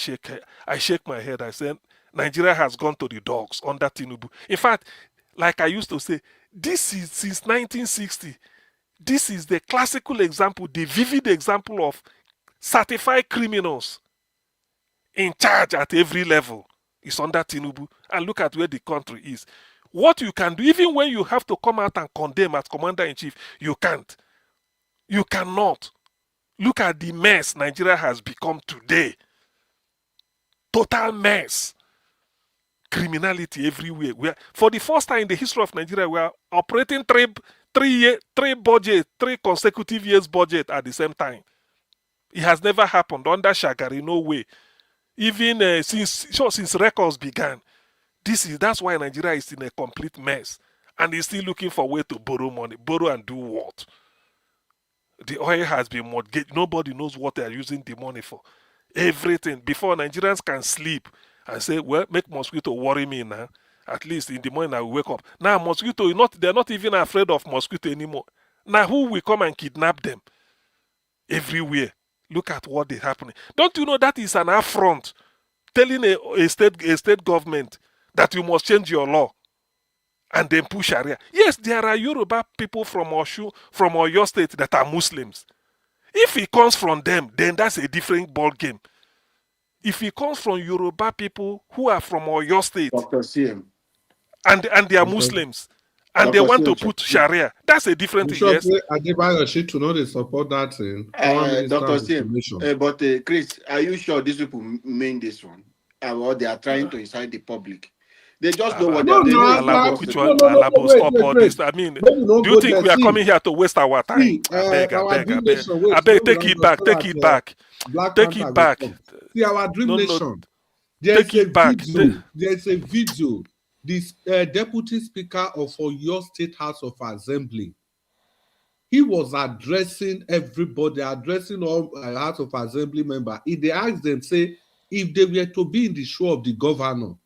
I shake my head. I say, Nigeria has gone to the dogs under Tinubu. In fact, like I used to say, this is since 1960. This is the classical example, the vivid example of certified criminals in charge at every level is under Tinubu. And look at where the country is. What you can do, even when you have to come out and condemn as commander-in-chief, you can't. You cannot. Look at the mess Nigeria has become today. Total mess. Criminality everywhere. For the first time in the history of Nigeria, we are operating three consecutive years budget at the same time. It has never happened under Shagari, no way. Even since records began. That's why Nigeria is in a complete mess. And is still looking for a way to borrow money. Borrow and do what? The oil has been mortgaged. Nobody knows what they are using the money for. Everything. Before Nigerians can sleep and say, well, make mosquito worry me now. At least in the morning I will wake up. Now mosquito, they're not even afraid of mosquito anymore. Now who will come and kidnap them? Everywhere. Look at what is happening. Don't you know that is an affront? Telling a state government that you must change your law and then push Sharia. Yes, there are Yoruba people from Oyo State that are Muslims. If it comes from them, then that's a different ball game. If it comes from Yoruba people who are from Oyo State, Dr. CM, and they are Muslims, and Dr. they want to CM, put Sharia, that's a different thing. Yes. Adebayo to know they support that thing. Dr. CM, but Chris, are you sure these people mean this one? Or they are trying to incite the public? They just know what they are doing. Stop all this. I mean, do you think we are coming here to waste our time? I beg, take it back. Take it back. See, our dream nation. There's a video. This Deputy Speaker of Oyo State House of Assembly, he was addressing everybody, addressing all House of Assembly members. If they asked them, say, if they were to be in the shoe of the governor,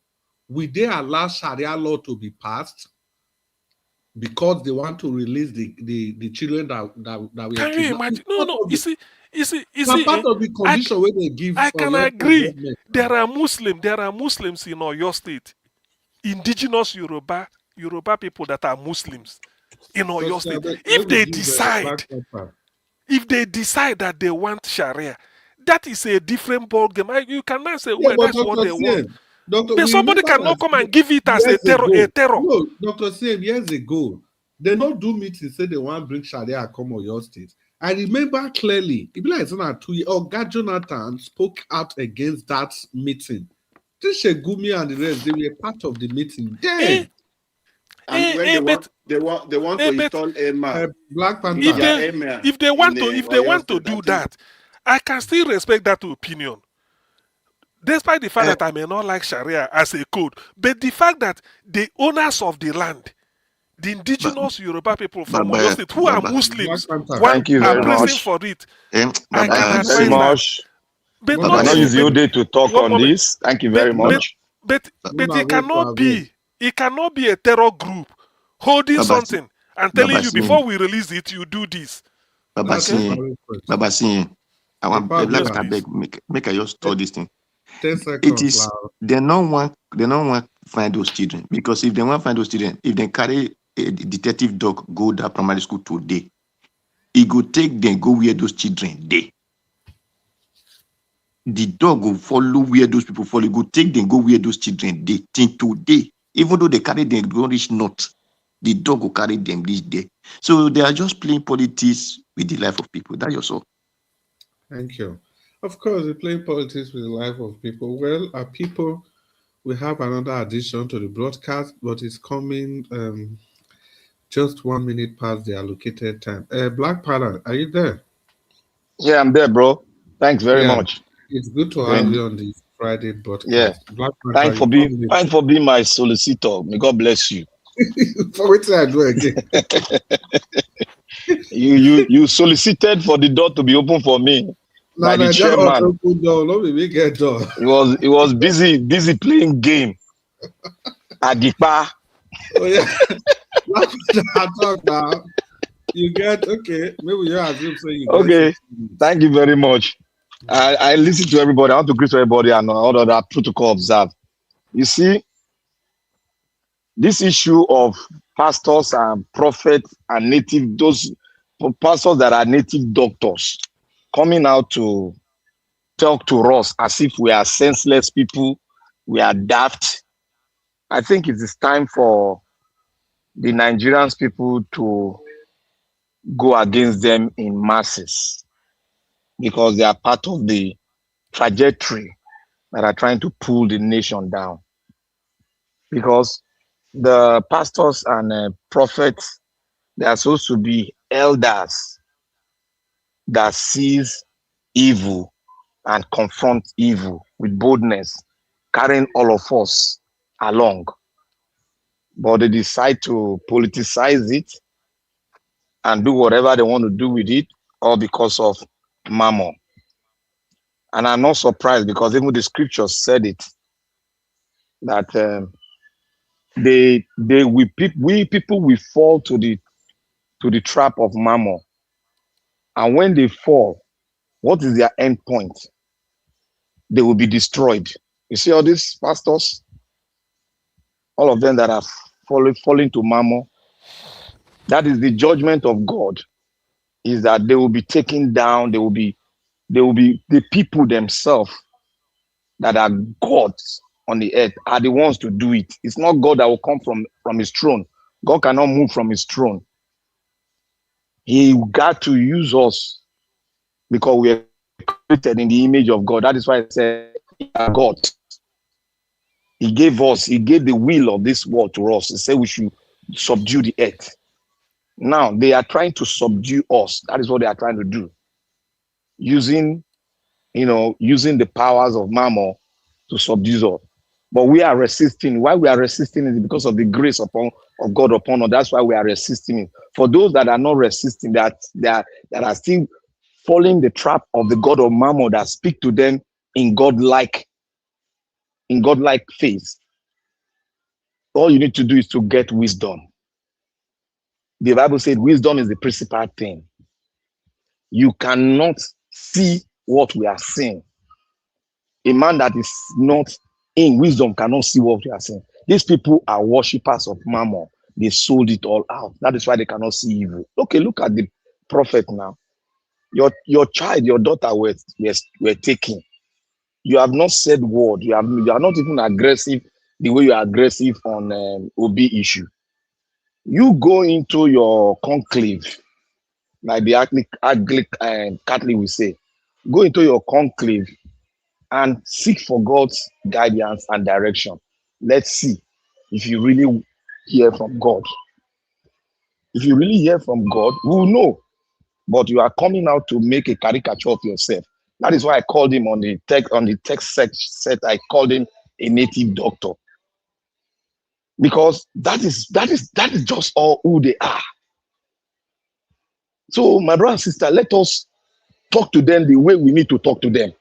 will they allow Sharia law to be passed because they want to release the children that were kidnapped? Can you imagine? No. You see, part of the condition where they give. I can agree. There are Muslims in Oyo State, indigenous Yoruba people that are Muslims in Oyo State. If they decide that they want Sharia, that is a different ball game. You cannot say, well, that's what they want. But somebody cannot come and give it as a terror. No, Dr. Sam, years ago, they don't do meetings, say they want to bring Sharia come on your state. I remember clearly, it be like 2 years, Oga Jonathan spoke out against that meeting. This Shegumi and the rest, they were part of the meeting. Then, and when they want to install Black Panther. If they want to do that, I can still respect that opinion. Despite the fact that I may not like Sharia as a code, but the fact that the owners of the land, the indigenous Yoruba people from Oyo State who are Muslims, are pressing for it. I can advise that. But not use your day to talk on this. Thank you very much. But it cannot be. It cannot be a terror group holding something and telling you before we release it, you do this. Babasi, I want make I just tell this thing. It is they don't want to find those children, because if they want to find those children, if they carry a detective dog go to primary school today, he go take them go where those children they. The dog will follow where those people follow. Go take them go where those children they think today. Even though they carry them go reach not, the dog will carry them this day. So they are just playing politics with the life of people. That's your all. Thank you. Of course, we play politics with the life of people. Well, our people, we have another addition to the broadcast, but it's coming just 1 minute past the allocated time. Black Panther, are you there? Yeah, I'm there, bro. Thanks very much. It's good to have you on this Friday broadcast. Yeah. Black Panther, thanks for being my solicitor. May God bless you. For what I do again? you solicited for the door to be open for me. By the chairman. He was busy playing game. Agipa. Oh yeah. I talk now. You get okay. Maybe you assume so. Okay. Thank you very much. I listen to everybody. I want to greet everybody and all of that protocol observed. You see, this issue of pastors and prophets and those pastors that are native doctors coming out to talk to us as if we are senseless people, we are daft. I think it is time for the Nigerians people to go against them in masses because they are part of the trajectory that are trying to pull the nation down. Because the pastors and prophets, they are supposed to be elders that sees evil and confront evil with boldness, carrying all of us along. But they decide to politicize it and do whatever they want to do with it, all because of mammon. And I'm not surprised because even the scriptures said it, that we people will fall to the trap of mammon. And when they fall, what is their end point? They will be destroyed. You see all these pastors, all of them that are falling to mammon, that is the judgment of God, is that they will be taken down. They will be the people themselves that are gods on the earth are the ones to do it. It's not God that will come from his throne. God cannot move from his throne. He got to use us because we are created in the image of God. That is why I said God. He gave the will of this world to us. He said we should subdue the earth. Now they are trying to subdue us. That is what they are trying to do. Using the powers of Mammon to subdue us. But we are resisting. Why we are resisting is because of the grace of God upon us. That's why we are resisting it. For those that are not resisting, that are still falling the trap of the God of Mammon that speak to them in godlike faith, all you need to do is to get wisdom. The Bible said wisdom is the principal thing. You cannot see what we are seeing. A man that is not in wisdom cannot see what we are seeing. These people are worshippers of Mammon. They sold it all out. That is why they cannot see evil. Okay, look at the prophet now. Your child, your daughter were taken. You have not said word. You are not even aggressive the way you are aggressive on Obi issue. You go into your conclave, like the Catholic will say, go into your conclave and seek for God's guidance and direction. Let's see if you really hear from God. If you really hear from God, we will know. But you are coming out to make a caricature of yourself. That is why I called him on the text set. I called him a native doctor, because that is just all who they are. So, my brother and sister, let us talk to them the way we need to talk to them.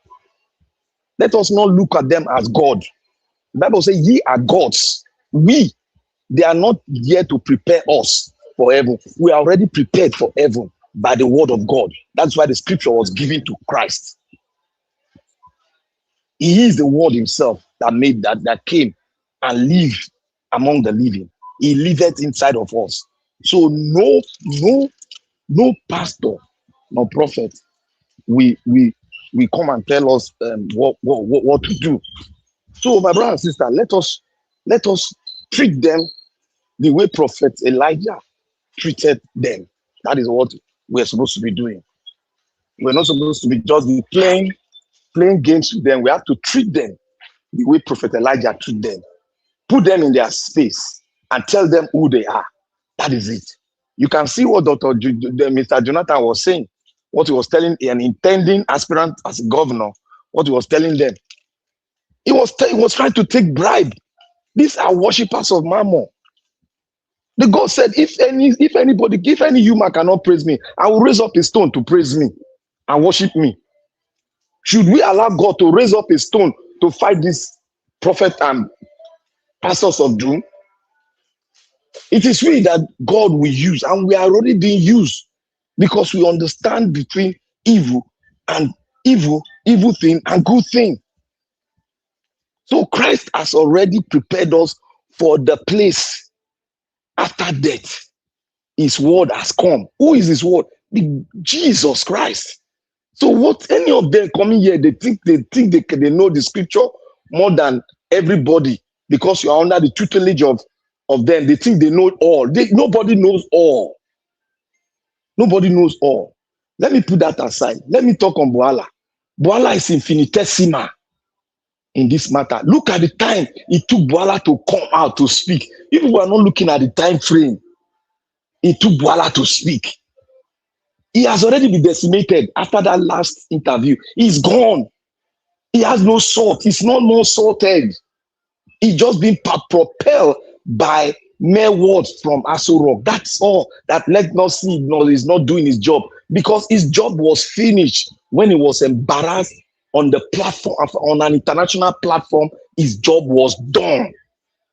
Let us not look at them as God. The Bible says, ye are gods. They are not here to prepare us for heaven. We are already prepared for heaven by the word of God. That's why the scripture was given to Christ. He is the word himself that came and lived among the living. He liveth inside of us. So no pastor, no prophet, we come and tell us what to do. So my brother and sister, let us treat them the way Prophet Elijah treated them. That is what we're supposed to be doing. We're not supposed to be just playing games with them. We have to treat them the way Prophet Elijah treated them. Put them in their space and tell them who they are. That is it. You can see what Mr. Jonathan was saying, what he was telling an intending aspirant as a governor, what he was telling them. He was trying to take bribe. These are worshippers of Mammon. The God said, if any human cannot praise me, I will raise up a stone to praise me and worship me. Should we allow God to raise up a stone to fight this prophet and pastors of doom? It is we that God will use, and we are already being used because we understand between evil thing and good thing. So Christ has already prepared us for the place after death. His word has come. Who is his word? Jesus Christ. So what any of them coming here, they think they know the scripture more than everybody because you are under the tutelage of them. They think they know all. Nobody knows all. Nobody knows all. Let me put that aside. Let me talk on Boala. Boala is infinitesimal in this matter. Look at the time it took Boala to come out to speak. If we are not looking at the time frame, it took Boala to speak. He has already been decimated after that last interview. He's gone. He has no salt. He's not more salted. He's just been propelled by mere words from Aso Rock. That's all that let us see. No, he's not doing his job because his job was finished when he was embarrassed on the platform, on an international platform. His job was done.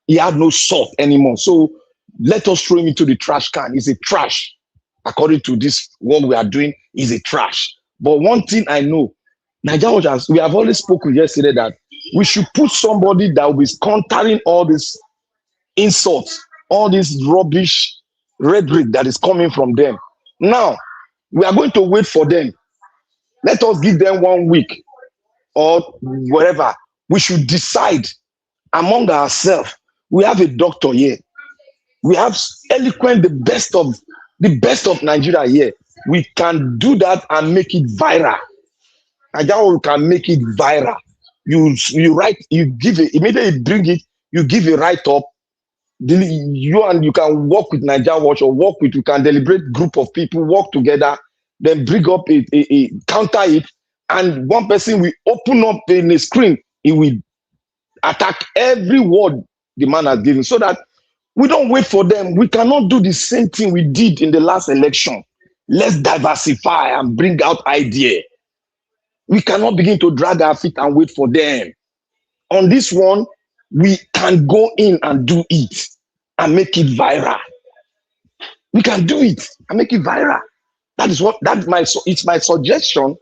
He had no salt anymore. So let us throw him into the trash can. He's a trash. According to this, what we are doing is a trash. But one thing I know, Nigerians, we have always spoken yesterday that we should put somebody that will be countering all these insults, all this rubbish rhetoric that is coming from them. Now, we are going to wait for them. Let us give them 1 week or whatever. We should decide among ourselves. We have a doctor here. We have eloquent, the best of Nigeria here. We can do that and make it viral. And that one can make it viral. You write, you give it, immediately bring it, you give a write-up. You can work with Nigeria Watch or you can deliberate group of people, work together, then bring up a counter it, and one person will open up in the screen, he will attack every word the man has given, so that we don't wait for them. We cannot do the same thing we did in the last election. Let's diversify and bring out idea. We cannot begin to drag our feet and wait for them. On this one, we can go in and do it and make it viral. We can do it and make it viral. It's my suggestion,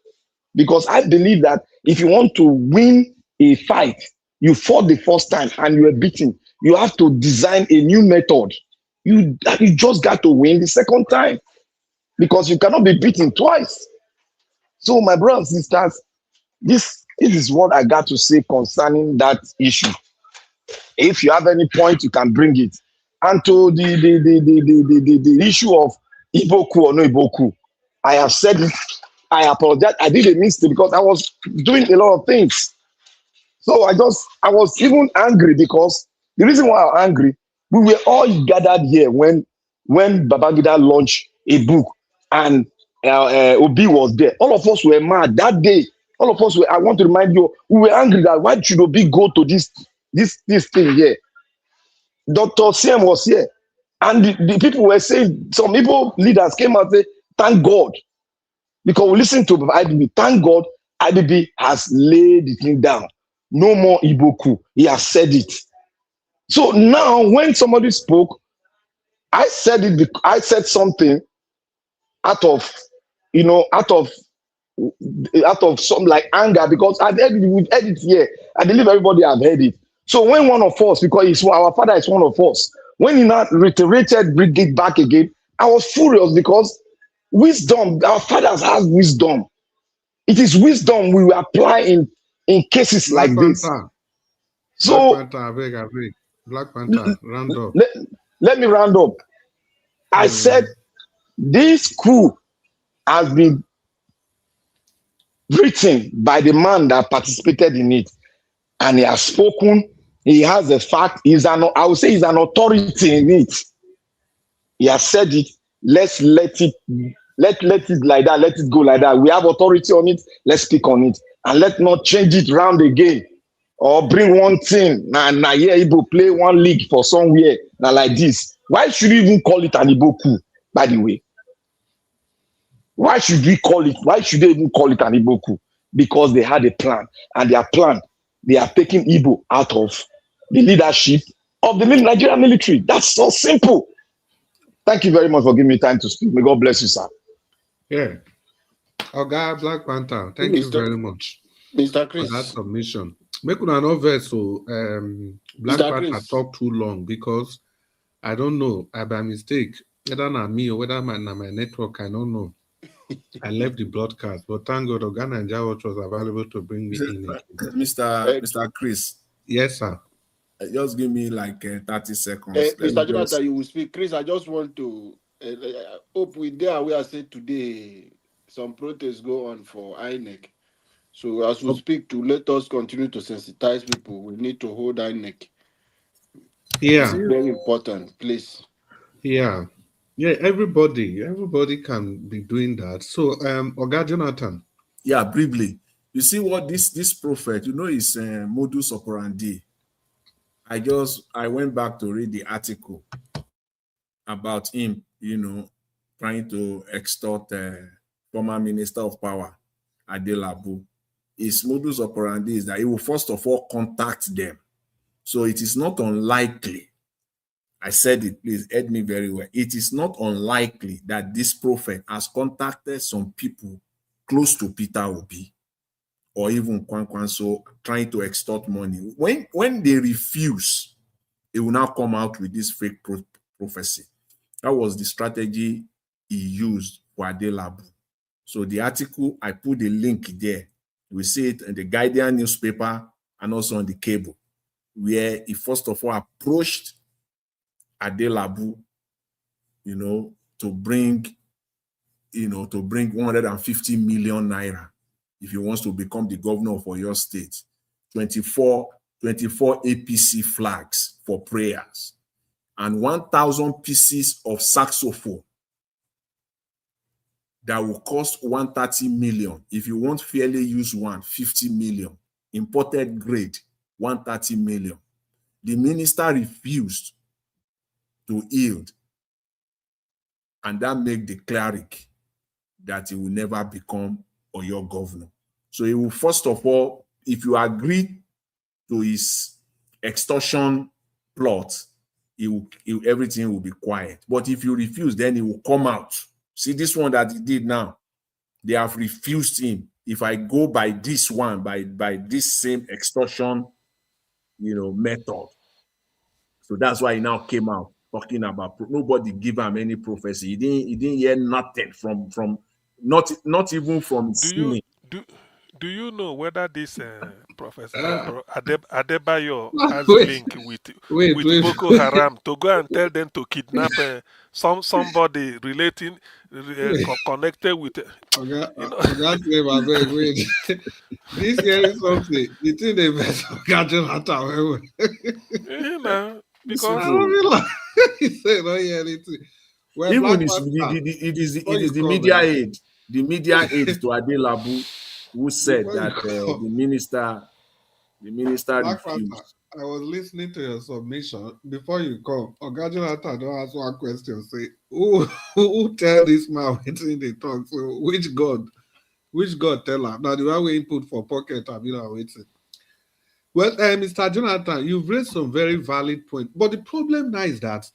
because I believe that if you want to win a fight, you fought the first time and you were beaten. You have to design a new method. You just got to win the second time, because you cannot be beaten twice. So, my brothers and sisters, this is what I got to say concerning that issue. If you have any point, you can bring it. And to the issue of Iboku or no Iboku, I have said it. I apologize. I did a mistake because I was doing a lot of things. So I was even angry, because the reason why I was angry, we were all gathered here when Babangida launched a book and Obi was there. All of us were mad that day. All of us were, I want to remind you, we were angry that why should Obi go to this thing here? Dr. CM was here. And the people were saying, some people, leaders came out and said, thank God. Because we listen to IBB, thank God, IBB has laid the thing down. No more Iboku. He has said it. So now, when somebody spoke, I said something out of some like anger, because we've heard it here. I believe everybody have heard it. So when one of us, because our father is one of us, when he now reiterated, bring it back again, I was furious, because wisdom, our fathers have wisdom. It is wisdom we will apply in cases like this. So Black Panther, Black Panther, round up. Let me round up. I said this coup has been written by the man that participated in it, and he has spoken. He has a fact. I would say he's an authority in it. He has said it. Let's let it like that. Let it go like that. We have authority on it. Let's speak on it, and let's not change it round again, or bring one thing. Now here Igbo play one league for somewhere. Now like this. Why should you even call it an Igbo coup? By the way, why should we call it? Why should they even call it an Igbo coup? Because they had a plan, and their plan, they are taking Igbo out of the leadership of the Nigerian military. That's so simple. Thank you very much for giving me time to speak. May God bless you, sir. Yeah. Oga Black Panther, thank you very much, Mr. Chris, for that submission. Make una no vex, so Black Mr. Panther Chris. talk too long, because I don't know, by mistake, whether na me or whether my network, I don't know. I left the broadcast, but thank God Oga Naija Watch was available to bring me in again. Mr. Chris. Yes, sir. Just give me like 30 seconds. Mr. Jonathan, you will speak. Chris, I just want to hope we there we are saying today some protests go on for INEC. So as we speak to let us continue to sensitize people. We need to hold INEC. Yeah. It's very important, please. Yeah. Yeah, everybody can be doing that. So Oga Jonathan. Yeah, briefly. You see what this prophet, is modus operandi. I went back to read the article about him, trying to extort former Minister of Power, Ayodele. His modus operandi is that he will first of all contact them. So it is not unlikely, I said it, please heard me very well. It is not unlikely that this prophet has contacted some people close to Peter Obi or even Kwankwaso trying to extort money. When they refuse, he will now come out with this fake prophecy. That was the strategy he used for Ayodele. So the article, I put the link there. We see it in the Guardian newspaper and also on the cable, where he first of all approached Ayodele, to bring 150 million naira if he wants to become the governor of Oyo State, 24 APC flags for prayers, and 1,000 pieces of saxophone that will cost 130 million. If you want fairly use one, 50 million. Imported grade, 130 million. The minister refused to yield, and that made the cleric that he will never become Oyo governor. So he will, first of all, if you agree to his extortion plot, everything will be quiet. But if you refuse, then he will come out. See this one that he did now, they have refused him. If I go by this one, by this same extortion, method. So that's why he now came out talking about nobody give him any prophecy. He didn't hear nothing from not even from sinning. Do you know whether this Professor Adebayo has link with Boko Haram to go and tell them to kidnap somebody connected with Wait. This here is something. The thing they best Jonathan. Because he said, "Oh yeah, anything." Well, even it is the media aid, to Ayodele, who said that the minister refused. I was listening to your submission before you come. Oga Jonathan don't ask one question. Say, who tell this man waiting they talk? So which God tell her? Now the one we input for pocket, I've been waiting. Well, Mr. Jonathan, you've raised some very valid points, but the problem now is that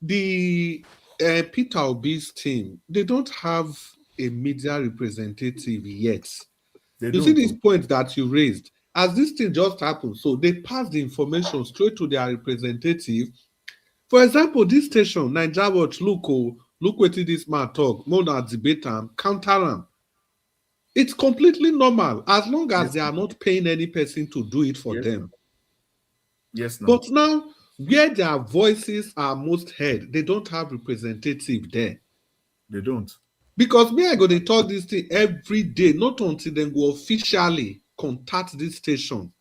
the Peter Obi's team, they don't have a media representative yet. You see this point that you raised, as this thing just happened, so they pass the information straight to their representative. For example, this station, Naija Watch, look what this man talk, more than debate and counter him. It's completely normal as long as they are not paying any person to do it for them. Yes, no. But now, where their voices are most heard, they don't have representative there. They don't. Because me, I go to talk this thing every day, not until they go officially contact this station.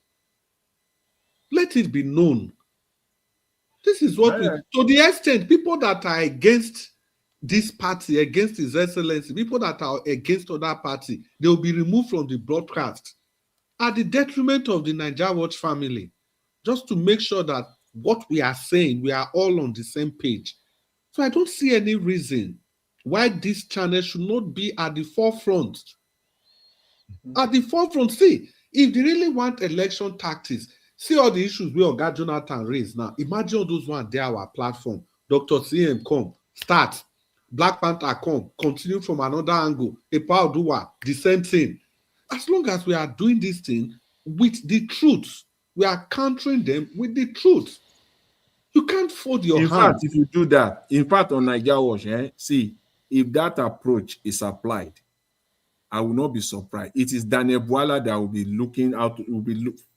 Let it be known. This is what to the extent people that are against this party, against His Excellency, people that are against other party, they will be removed from the broadcast at the detriment of the Naija Watch family, just to make sure that what we are saying, we are all on the same page. So I don't see any reason why this channel should not be at the forefront. At the forefront, see, if they really want election tactics, see all the issues where Oga Jonathan raised now. Imagine all those ones there, our platform. Dr. CM come, start. Black Panther come, continue from another angle. Epa Oduwa, the same thing. As long as we are doing this thing with the truth, we are countering them with the truth. You can't fold your hand. In fact, if you do that, on Naija Watch, see, if that approach is applied, I will not be surprised. It is Daniel Bwala that will be looking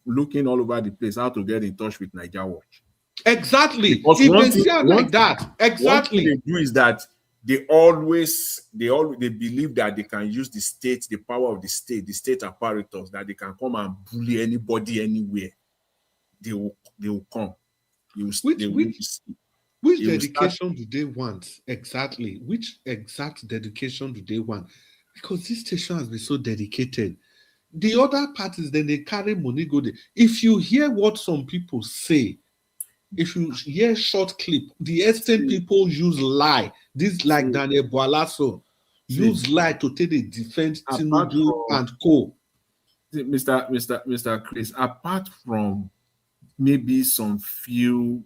looking all over the place how to get in touch with Niger Watch. Exactly. Because If one they thing, see it like that, exactly. One thing they do is that they believe that they can use the power of the state apparatus, that they can come and bully anybody anywhere. They will come. Which dedication do they want? Exactly. Which exact dedication do they want? Because this station has been so dedicated. The other parties, then they carry money go there. If you hear what some people say, if you hear short clip, the extent people use lie. This like Daniel Bwalaso use lie to take the defense Tinubu and co. Mr. Chris, apart from maybe some few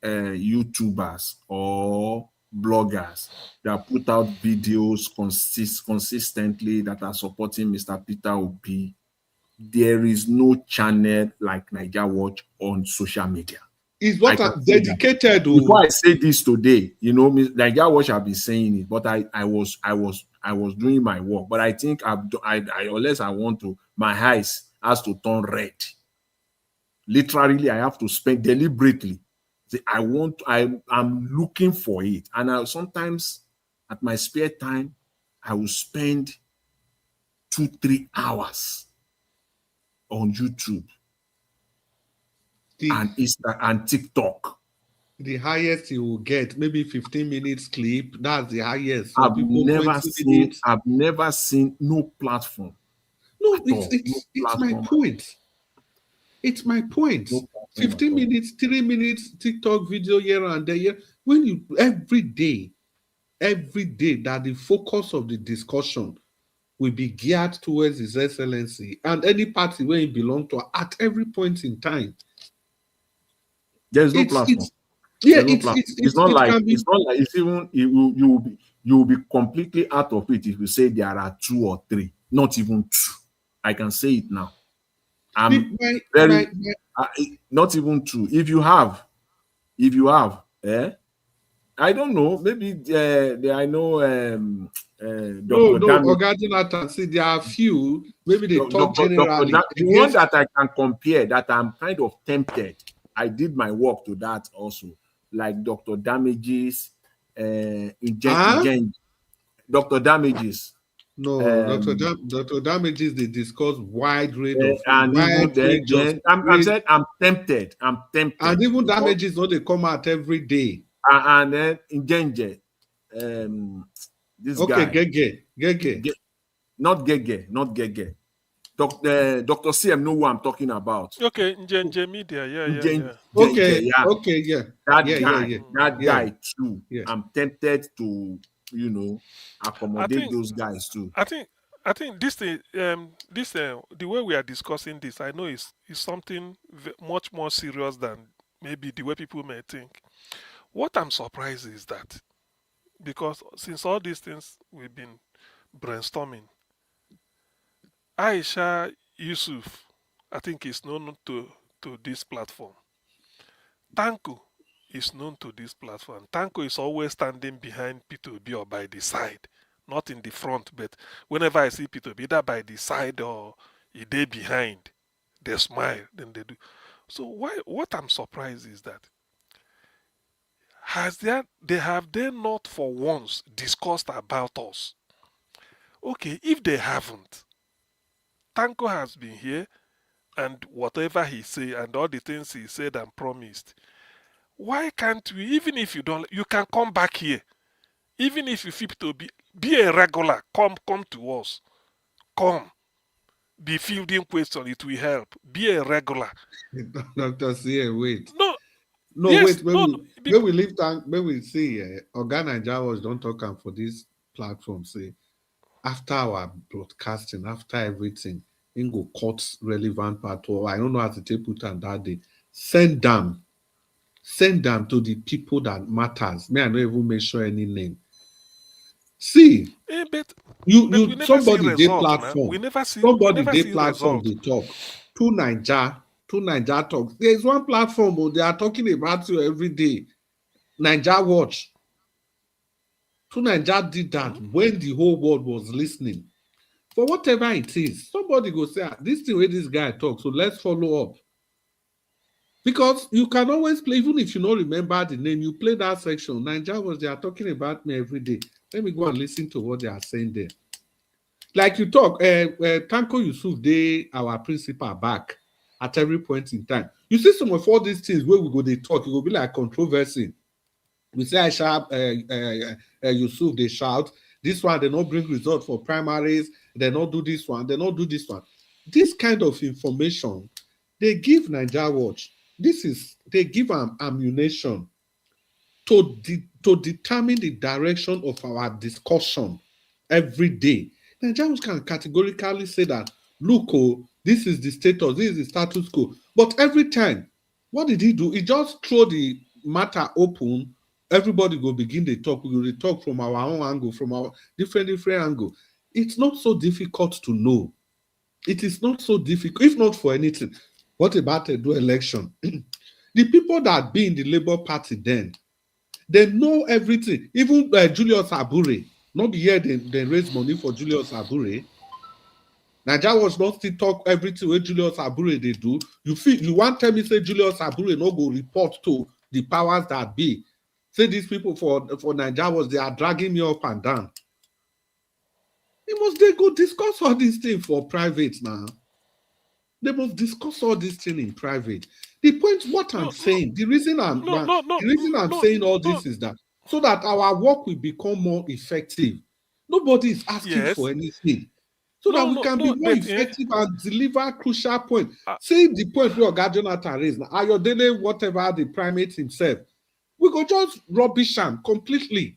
YouTubers or bloggers that put out videos consistently that are supporting Mr. Peter Obi, there is no channel like Niger Watch on social media. Is what I'm dedicated to. Before I say this today, Niger Watch have been saying it, but I was doing my work. But I think unless I want to, my eyes has to turn red. Literally, I have to spend deliberately. I'm looking for it, and sometimes at my spare time, I will spend 2-3 hours on YouTube and Insta and TikTok. The highest you will get, maybe 15 minutes clip. That's the highest. I've never seen no platform. No, it's my point. It's my point. 15 minutes, 3 minutes TikTok video here and there. When you every day that the focus of the discussion will be geared towards His Excellency and any party where he belongs to at every point in time. There's no platform. It's not like you will be completely out of it if you say there are 2 or 3, not even 2. I can say it now. Not even 2. If you have, I don't know. Maybe I know. Dr. See, there are a few. Maybe they talk generally. The one that I can compare, that I'm kind of tempted. I did my work to that also, like Dr. Damages, Dr. Damages. No, Dr. Damages, they discuss wide range of I'm tempted. And even Damages, no, they come out every day. And then Ngenje, this guy. Gege. Not Gege. Dr. CM know who I'm talking about. Okay, Ngenje Media, yeah. That guy too. Yeah. I'm tempted to, accommodate those guys too. I think this thing, the way we are discussing this, I know is something much more serious than maybe the way people may think. What I'm surprised is that, because since all these things we've been brainstorming, Aisha Yusuf, I think, is known to this platform. Tanko is known to this platform. Tanko is always standing behind Peter Obi or by the side, not in the front, but whenever I see Peter Obi, either by the side or they behind, they smile, then they do. So what I'm surprised is that they have not for once discussed about us. Okay, if they haven't, Tanko has been here, and whatever he say and all the things he said and promised, why can't we, even if you can come back here, even if you feel to be a regular, come to us, be fielding questions, it will help. Be a regular. Dr. C, wait. No, yes, wait. When we leave time, when we see Organ and Jawas don't talk for this platform, say after our broadcasting, after everything, in go cut relevant part, or I don't know how to take put on that day. Send them to the people that matters. May I not even mention any name. See, but somebody they platform. Somebody they platform they talk. Two Niger talks. There is one platform, but they are talking about you every day. Niger Watch. So Nigeria did that when the whole world was listening. For whatever it is, somebody go say, this thing where this guy talks, so let's follow up. Because you can always play, even if you don't remember the name, you play that section. Nigeria was they are talking about me every day. Let me go and listen to what they are saying there. Like you talk, Tanko Yusuf, our principal back at every point in time. You see some of all these things where we go, they talk, it will be like controversy. We say I shout, Yusuf, they shout, this one, they don't bring results for primaries, they don't do this one, they don't do this one. This kind of information, they give Nigeria Watch. They give ammunition to determine the direction of our discussion every day. Nigerians can categorically say that, look, this is the status, this is the status quo. But every time, what did he do? He just throw the matter open. Everybody go begin to talk. We will talk from our own angle, from our different angle. It's not so difficult to know. It is not so difficult, if not for anything. What about a do election? The people that be in the Labour Party then, they know everything. Even Julius Abure, not be here, they raise money for Julius Abure. Nigeria was not still talk everything where Julius Abure they do. You want tell me say Julius Abure no go report to the powers that be. Say these people for Nigeria they are dragging me up and down. They go discuss all these things for private now. They must discuss all these things in private. The point, what I'm saying, the reason I'm saying all this is that so that our work will become more effective. Nobody is asking for anything. So that we can be more effective and deliver crucial point. Say the point where Oga Jonathan raised, Ayodele, whatever the primate himself, we go just rubbish him completely.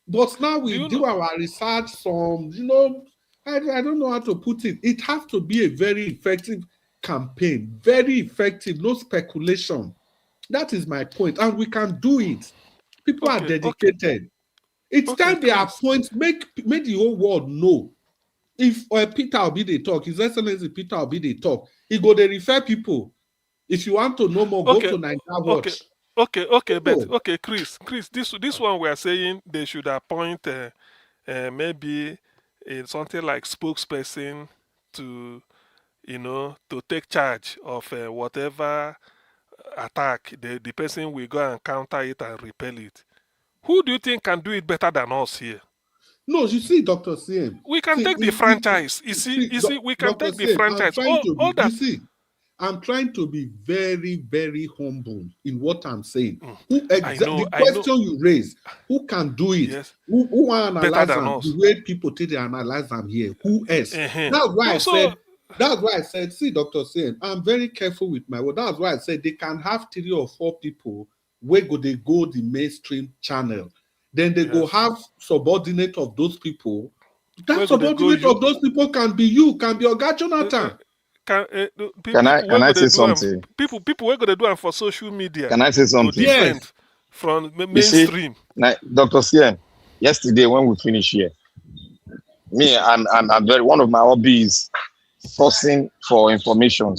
But now we do our research from, I don't know how to put it. It has to be a very effective campaign, very effective, no speculation. That is my point, and we can do it. People are dedicated. It's time they appoint, make the whole world know. If Peter Obi they talk, His Excellency Peter Obi they talk, he go they refer people. If you want to know more, go to Nigeria Watch. Okay, Chris, this one we are saying they should appoint maybe something like spokesperson to take charge of whatever attack the person will go and counter it and repel it. Who do you think can do it better than us here? No, you see, Dr. CM. We can take the franchise. You see, we can take the franchise. I'm trying to be very, very humble in what I'm saying. The question you raise, who can do it? Yes. Who analyze them? The way people take the analyze them here. Who else? That's why I said, see, Dr. CM, I'm very careful with my word. That's why I said they can have 3 or 4 people where they go the mainstream channel. Then they go have subordinate of those people. That subordinate of those people can be you, can be Oga Jonathan. Can I say something? People we're going to do it for social media. Can I say something? Different from mainstream. Dr. CM, yesterday when we finished here, I'm very, one of my hobbies is sourcing for information.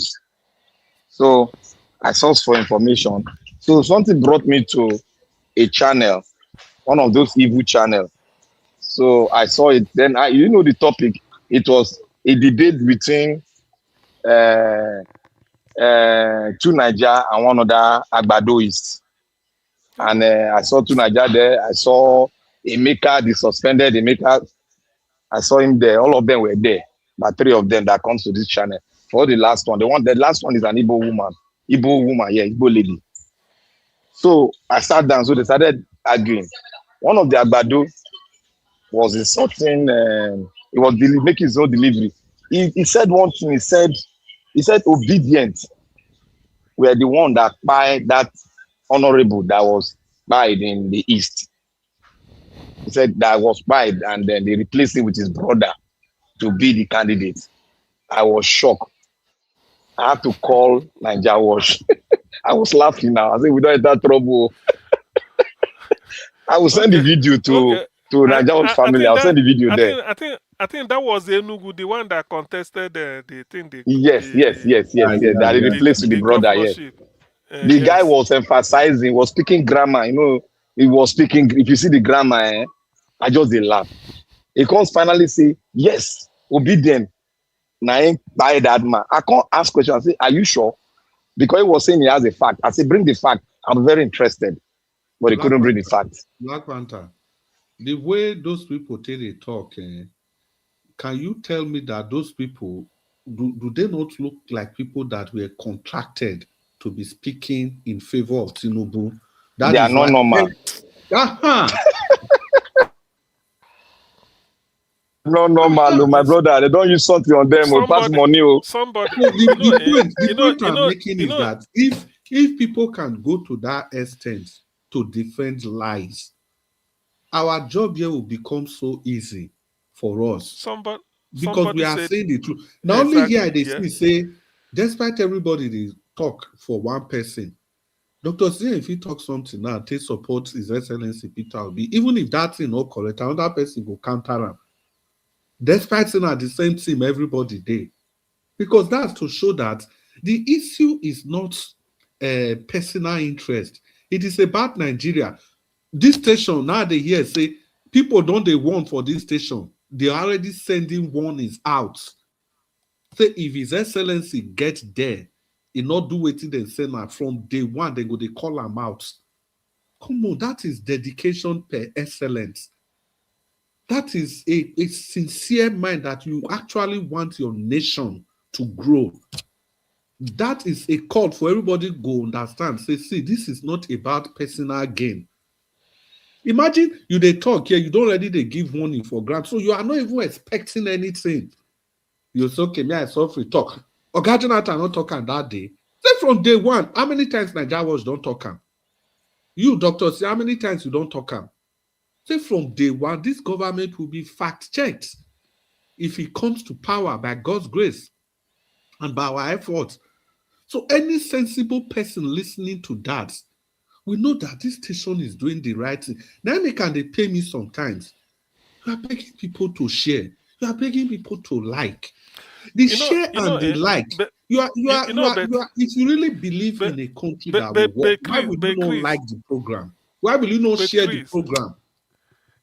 So I source for information. So something brought me to a channel, one of those evil channels. So I saw it. Then the topic. It was a debate between 2 Niger and one other Agbadoist. And I saw 2 Niger there. I saw Emeka, the suspended Emeka. I saw him there. All of them were there. But 3 of them that comes to this channel. For the last one, the last one is an Igbo woman. Igbo lady. So I sat down. So they started arguing. One of the Agbado was insulting. He was making his own delivery. He said one thing. He said obedient were the one that by that honorable that was spied in the east. He said that was spied, and then they replaced him with his brother to be the candidate. I was shocked. I had to call Nigeria Watch. I was laughing now. I said, we don't have that trouble. I will send the video to Nigeria Watch family. I'll send the video there. I think that was Enugu, the one that contested the thing. Yes. That he replaced the brother. Yes. The guy was emphasizing, was speaking grammar. He was speaking. If you see the grammar, I just dey laugh. He comes finally say, yes, obedient. Now I ain't buy that man. I can't ask question. I say, are you sure? Because he was saying he has a fact. I say, bring the fact. I'm very interested. But he Black couldn't bring the Panther. fact. Black Panther. The way those people take a talk, can you tell me that those people, do they not look like people that were contracted to be speaking in favor of Tinubu? That They are is not why. normal. No normal, my brother. They don't use something on them or pass money. Somebody, The point I'm making is that if people can go to that extent to defend lies, our job here will become so easy for us. Because we are saying the truth. Now only here they say, despite everybody they talk for one person, Dr. C, if he talk something now, take support His Excellency Peter Obi, even if that thing not correct, another person will counter him. Despite saying at the same team, everybody day. Because that's to show that the issue is not personal interest. It is about Nigeria. This station, now they hear say, people don't they want for this station. They're already sending warnings out. Say if His Excellency get there, he not do wetin dem say na from day one, they go they call him out. Come on, that is dedication per excellence. That is a sincere mind that you actually want your nation to grow. That is a call for everybody to go understand. Say, see, this is not about personal gain. Imagine you they talk here, you don't already they give warning for grant, so you are not even expecting anything. You say, okay, me I saw free talk. Oga Jonathan not talking that day. Say from day one, how many times Nigeria Watch don't talk am? You, doctor, say how many times you don't talk am? Say from day one, this government will be fact-checked if it comes to power by God's grace and by our efforts. So any sensible person listening to that, we know that this station is doing the right thing. Now they can they pay me sometimes. You are begging people to share. You are begging people to like. The share and the like. You are. If you really believe in a country that will work, why would you not like the program? Why will you not share the program?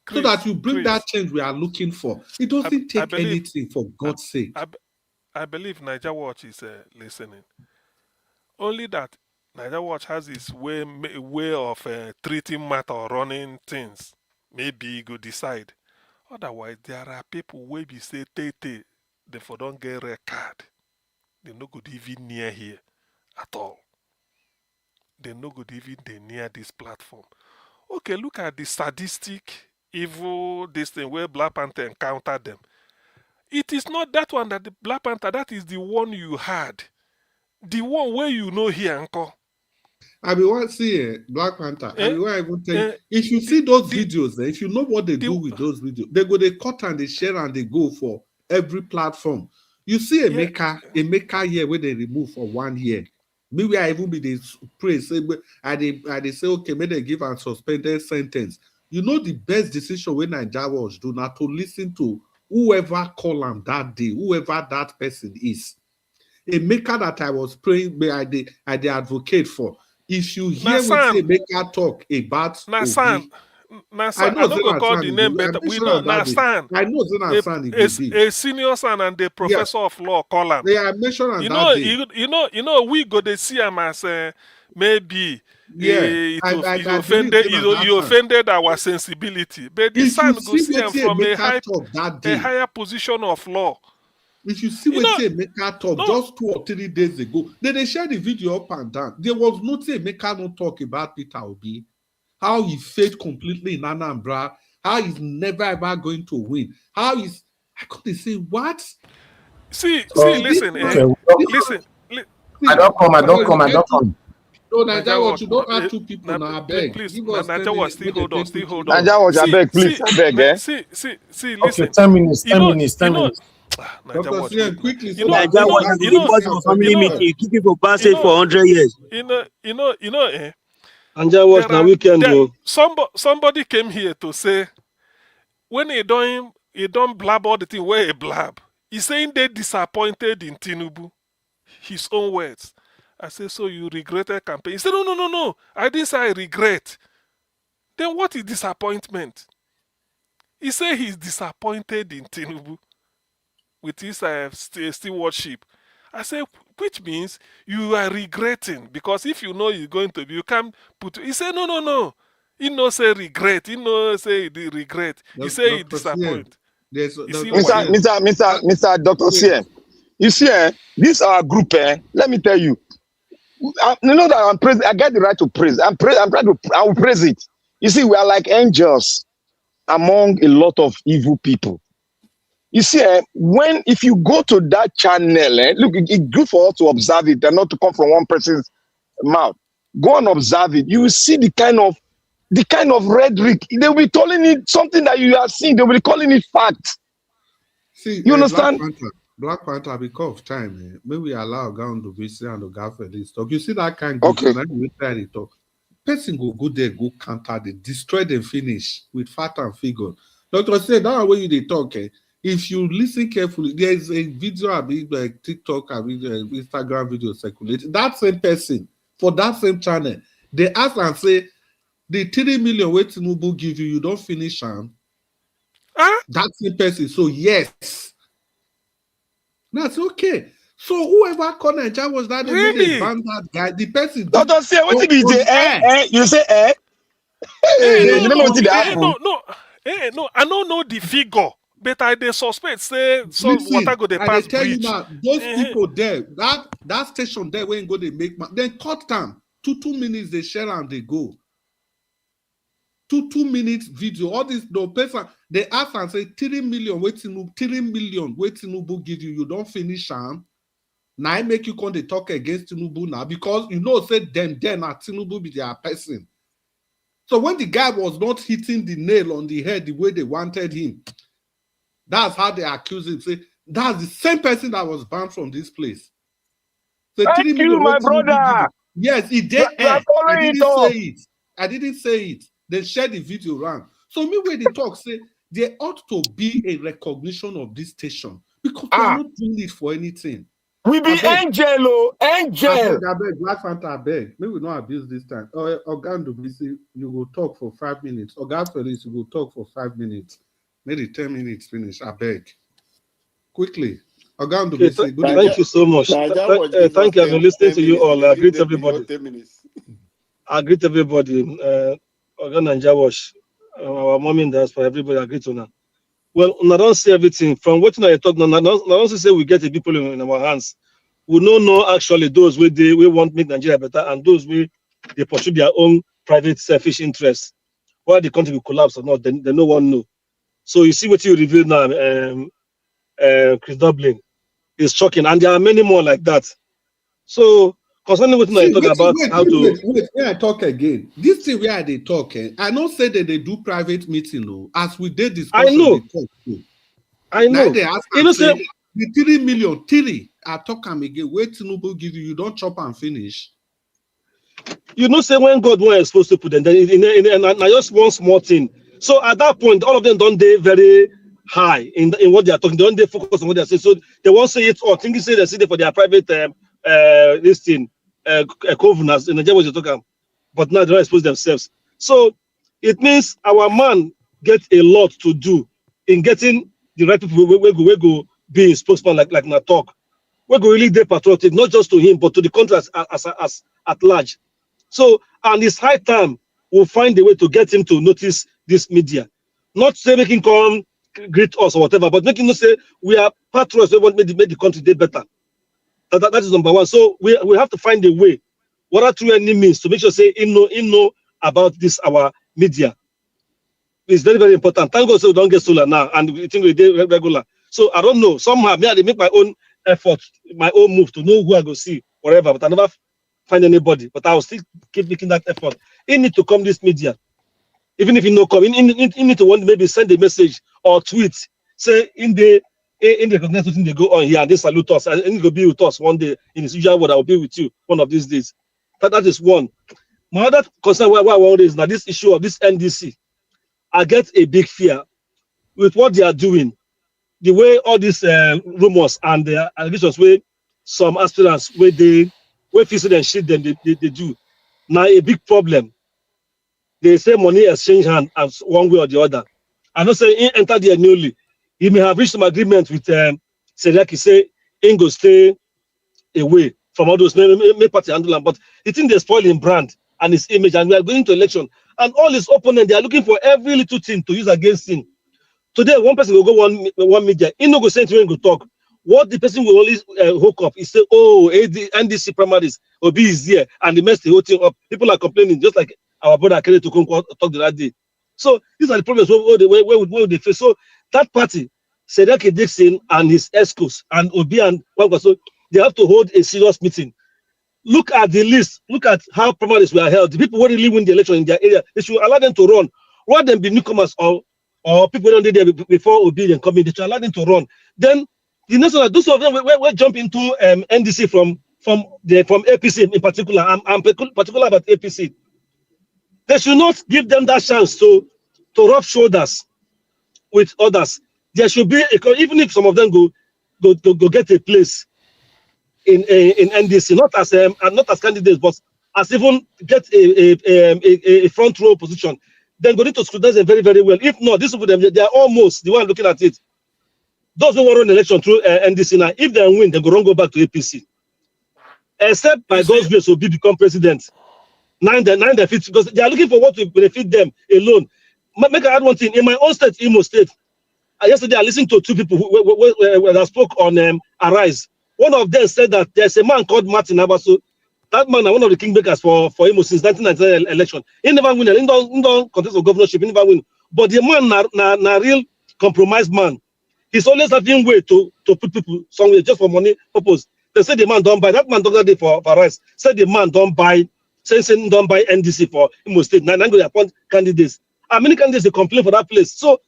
So that you bring that change we are looking for. It doesn't take anything, for God's sake. I believe Nigeria Watch is listening. Only that Nigeria Watch has its way of treating matter or running things. Maybe you go decide. Otherwise, there are people where we say tete, they for don't get red card. They no good even near here at all. They no good even they near this platform. Okay, look at the sadistic, evil, this thing where Black Panther encountered them. It is not that one that the Black Panther, that is the one you had. The one where you know here, uncle. I mean, what see Black Panther. I mean, what I will tell you, if you see those videos, if you know what they do with those videos, they go, they cut and they share and they go for every platform. You see a maker here where they remove for 1 year. Maybe I even be they pray say, they say okay, maybe they give a suspended sentence. You know the best decision when Nigeria was do not to listen to whoever call them that day, whoever that person is. A maker that I was praying, I the advocate for. If you hear what say maker talk about Nasan, I know don't go call the name, but we know Nasan. I know a senior son and the professor of law call him. They are mentioned you that know, day. you know, we go to see him as maybe he offended our sensibility, but the son go see him from a higher position of law. If you see what Emeka talk just 2 or 3 days ago, then they share the video up and down. There was nothing Emeka no talk about Peter Obi, how he failed completely in Anambra, how he's never ever going to win, how he's. I couldn't say what. Listen. I don't come. No, Nigeria Watch, you don't have 2 people now. I beg. Please, Nigeria Watch, still hold on. Nigeria Watch, I beg, please, I beg, eh? See, listen. Okay, 10 minutes. Dr. CM, quickly. Nigeria Watch has been watching for family meeting. Keep people passing for 100 years. Nigeria Watch na weekend. Somebody came here to say, when he don't blab all the thing where he blab, he's saying they disappointed in Tinubu. His own words. I say, so you regretted campaign? He said, no. I didn't say I regret. Then what is disappointment? He say he's disappointed in Tinubu with his stewardship. I say, which means you are regretting, because if you know you're going to be, you can't put. He say no. He no say regret. He no say the regret. He say he disappoint. You see what he Mr. Dr. CM, you see, this our group, let me tell you, you know that I'm praising, I get the right to praise. I will praise it. You see, we are like angels among a lot of evil people. You see, if you go to that channel, look, it's good for us to observe it and not to come from one person's mouth. Go and observe it. You will see the kind of rhetoric. They will be telling it something that you are seeing. They will be calling it fact. See, you understand? Black Panther, because of time, maybe allow Oga to be and Oga for this talk. You see that kind of talk. Person go there, go counter, they destroy them, finish with fact and figure. Dr. Say that way they talk. If you listen carefully, there is a video, like TikTok, Instagram video circulating. That same person for that same channel, they ask and say, the 3 million wait Tinubu give you don't finish them. That same person. So yes, that's okay. So whoever called Nigeria was that really ban that guy. The person. Dr. Say what did he say? You say you don't know what did happen. No, I don't know the figure, but I they suspect say some water go they pass tell bridge. You now, those people there, that station there when go they make then cut time 2 minutes they share and they go. 2 minutes video. All this no person they ask and say 3 million waiting 3 million waiting Tinubu give you don't finish am. Now I make you come they talk against Tinubu now because you know say them then at Tinubu be their person. So when the guy was not hitting the nail on the head the way they wanted him, that's how they accuse him. Say that's the same person that was banned from this place. So Thank you, my brother. Yes, he did. I didn't say it. They shared the video around. So me when they talk, say there ought to be a recognition of this station because we are not doing it for anything. We be angel. I beg, Black Fanta, I beg. Maybe we not abuse this time. Ogando, you will talk for 5 minutes. Oga Felix, you will talk for 5 minutes. Maybe 10 minutes finish. I beg. Quickly. Ogando, thank you so much. Thank you. I've been listening to you all. I greet everybody. I greet everybody. Oga and Jawash, our mom and dad, for everybody. I greet you now. Well, I don't see everything. From what I talk now, I don't say we get the people in our hands. We don't know actually those we want to make Nigeria better and those they pursue their own private selfish interests. Whether the country will collapse or not, they no one know. So you see what you reveal now, Chris Dublin, is shocking, and there are many more like that. So concerning what I talk about, wait, when I talk again, this thing where they talk, I don't say that they do private meeting, no. As we did discussion, I know. They talk too. I know. Now they ask and say, the 3 million, I talk them again. Wait, Tinubu give you don't chop and finish. You know, say when God was supposed to put them, then just one small thing. So at that point, all of them don't they very high in what they are talking. They don't they focus on what they are saying. So they won't say it or think they say they see it for their private this thing, covenants in Nigeria was talking, but now they don't expose themselves. So it means our man get a lot to do in getting the right people we go be a spokesman like na talk. We go really patriotic, not just to him, but to the country as at large. So, and it's high time we'll find a way to get him to notice this media. Not say make him come greet us or whatever, but make him say we are patriots, we want to make the country day better. That is number one. So we have to find a way, whether through any means, to make sure say he know about this our media. It's very, very important. Thank God so we don't get solar now, and we think we do regular. So I don't know. Somehow, I make my own effort, my own move to know who I go see, whatever. But I never find anybody. But I will still keep making that effort. He need to come this media, even if he no come. He need to want maybe send a message or tweet, say in the recognize something they go on here and they salute us. And he will be with us one day in his usual word. I will be with you one of these days. That is one. My other concern why I worry is now this issue of this NDC. I get a big fear with what they are doing, the way all these rumors and the allegations where some aspirants where fix and shit them they do. Now a big problem. They say money exchange hand as one way or the other. I'm not saying he entered there newly. He may have reached some agreement with Seriaki, say, he go stay away from all those make party handle, but the thing they spoil his brand and his image, and we are going to election, and all his opponents, they are looking for every little thing to use against him. Today, one person will go one media, he no go say anything, go talk. What the person will always hook up is say, oh, NDC primaries, Obi is here, and they mess the whole thing up. People are complaining, just like our brother Akere to talk the other day. So these are the problems where they face. So that party, Sedeke Dixon and his escorts and Obi and Kwankwaso, they have to hold a serious meeting. Look at the list. Look at how primaries were held. The people who really win the election in their area, they should allow them to run. Rather than be newcomers or people who don't there before Obi and come in, they should allow them to run. Then the next one, those of them will jump into NDC from APC in particular. I'm particular about APC. They should not give them that chance to rub shoulders with others. There should be even if some of them go get a place in NDC, not as candidates, but as even get a front row position, then go need to scrutinize them very, very well. If not, this people they are almost the one looking at it. Those who won an election through NDC now, if they win, they go back to APC. Except by God's grace, Obi become president. Nine the fit, because they are looking for what will benefit them alone. Make I add one thing. In my own state, Imo State, yesterday I listened to two people who spoke on Arise. One of them said that there's a man called Martin Abaso. That man is one of the kingmakers for Imo since 1999 election. He never win. He don't contest for governorship. He never win. But the man na real compromised man. He's always having way to put people somewhere just for money purpose. They say the man don't buy. That man talked that day for Arise. Said the man don't buy. Saying don't buy NDC for Imo State. Now they appoint candidates. How many candidates they complain for that place? So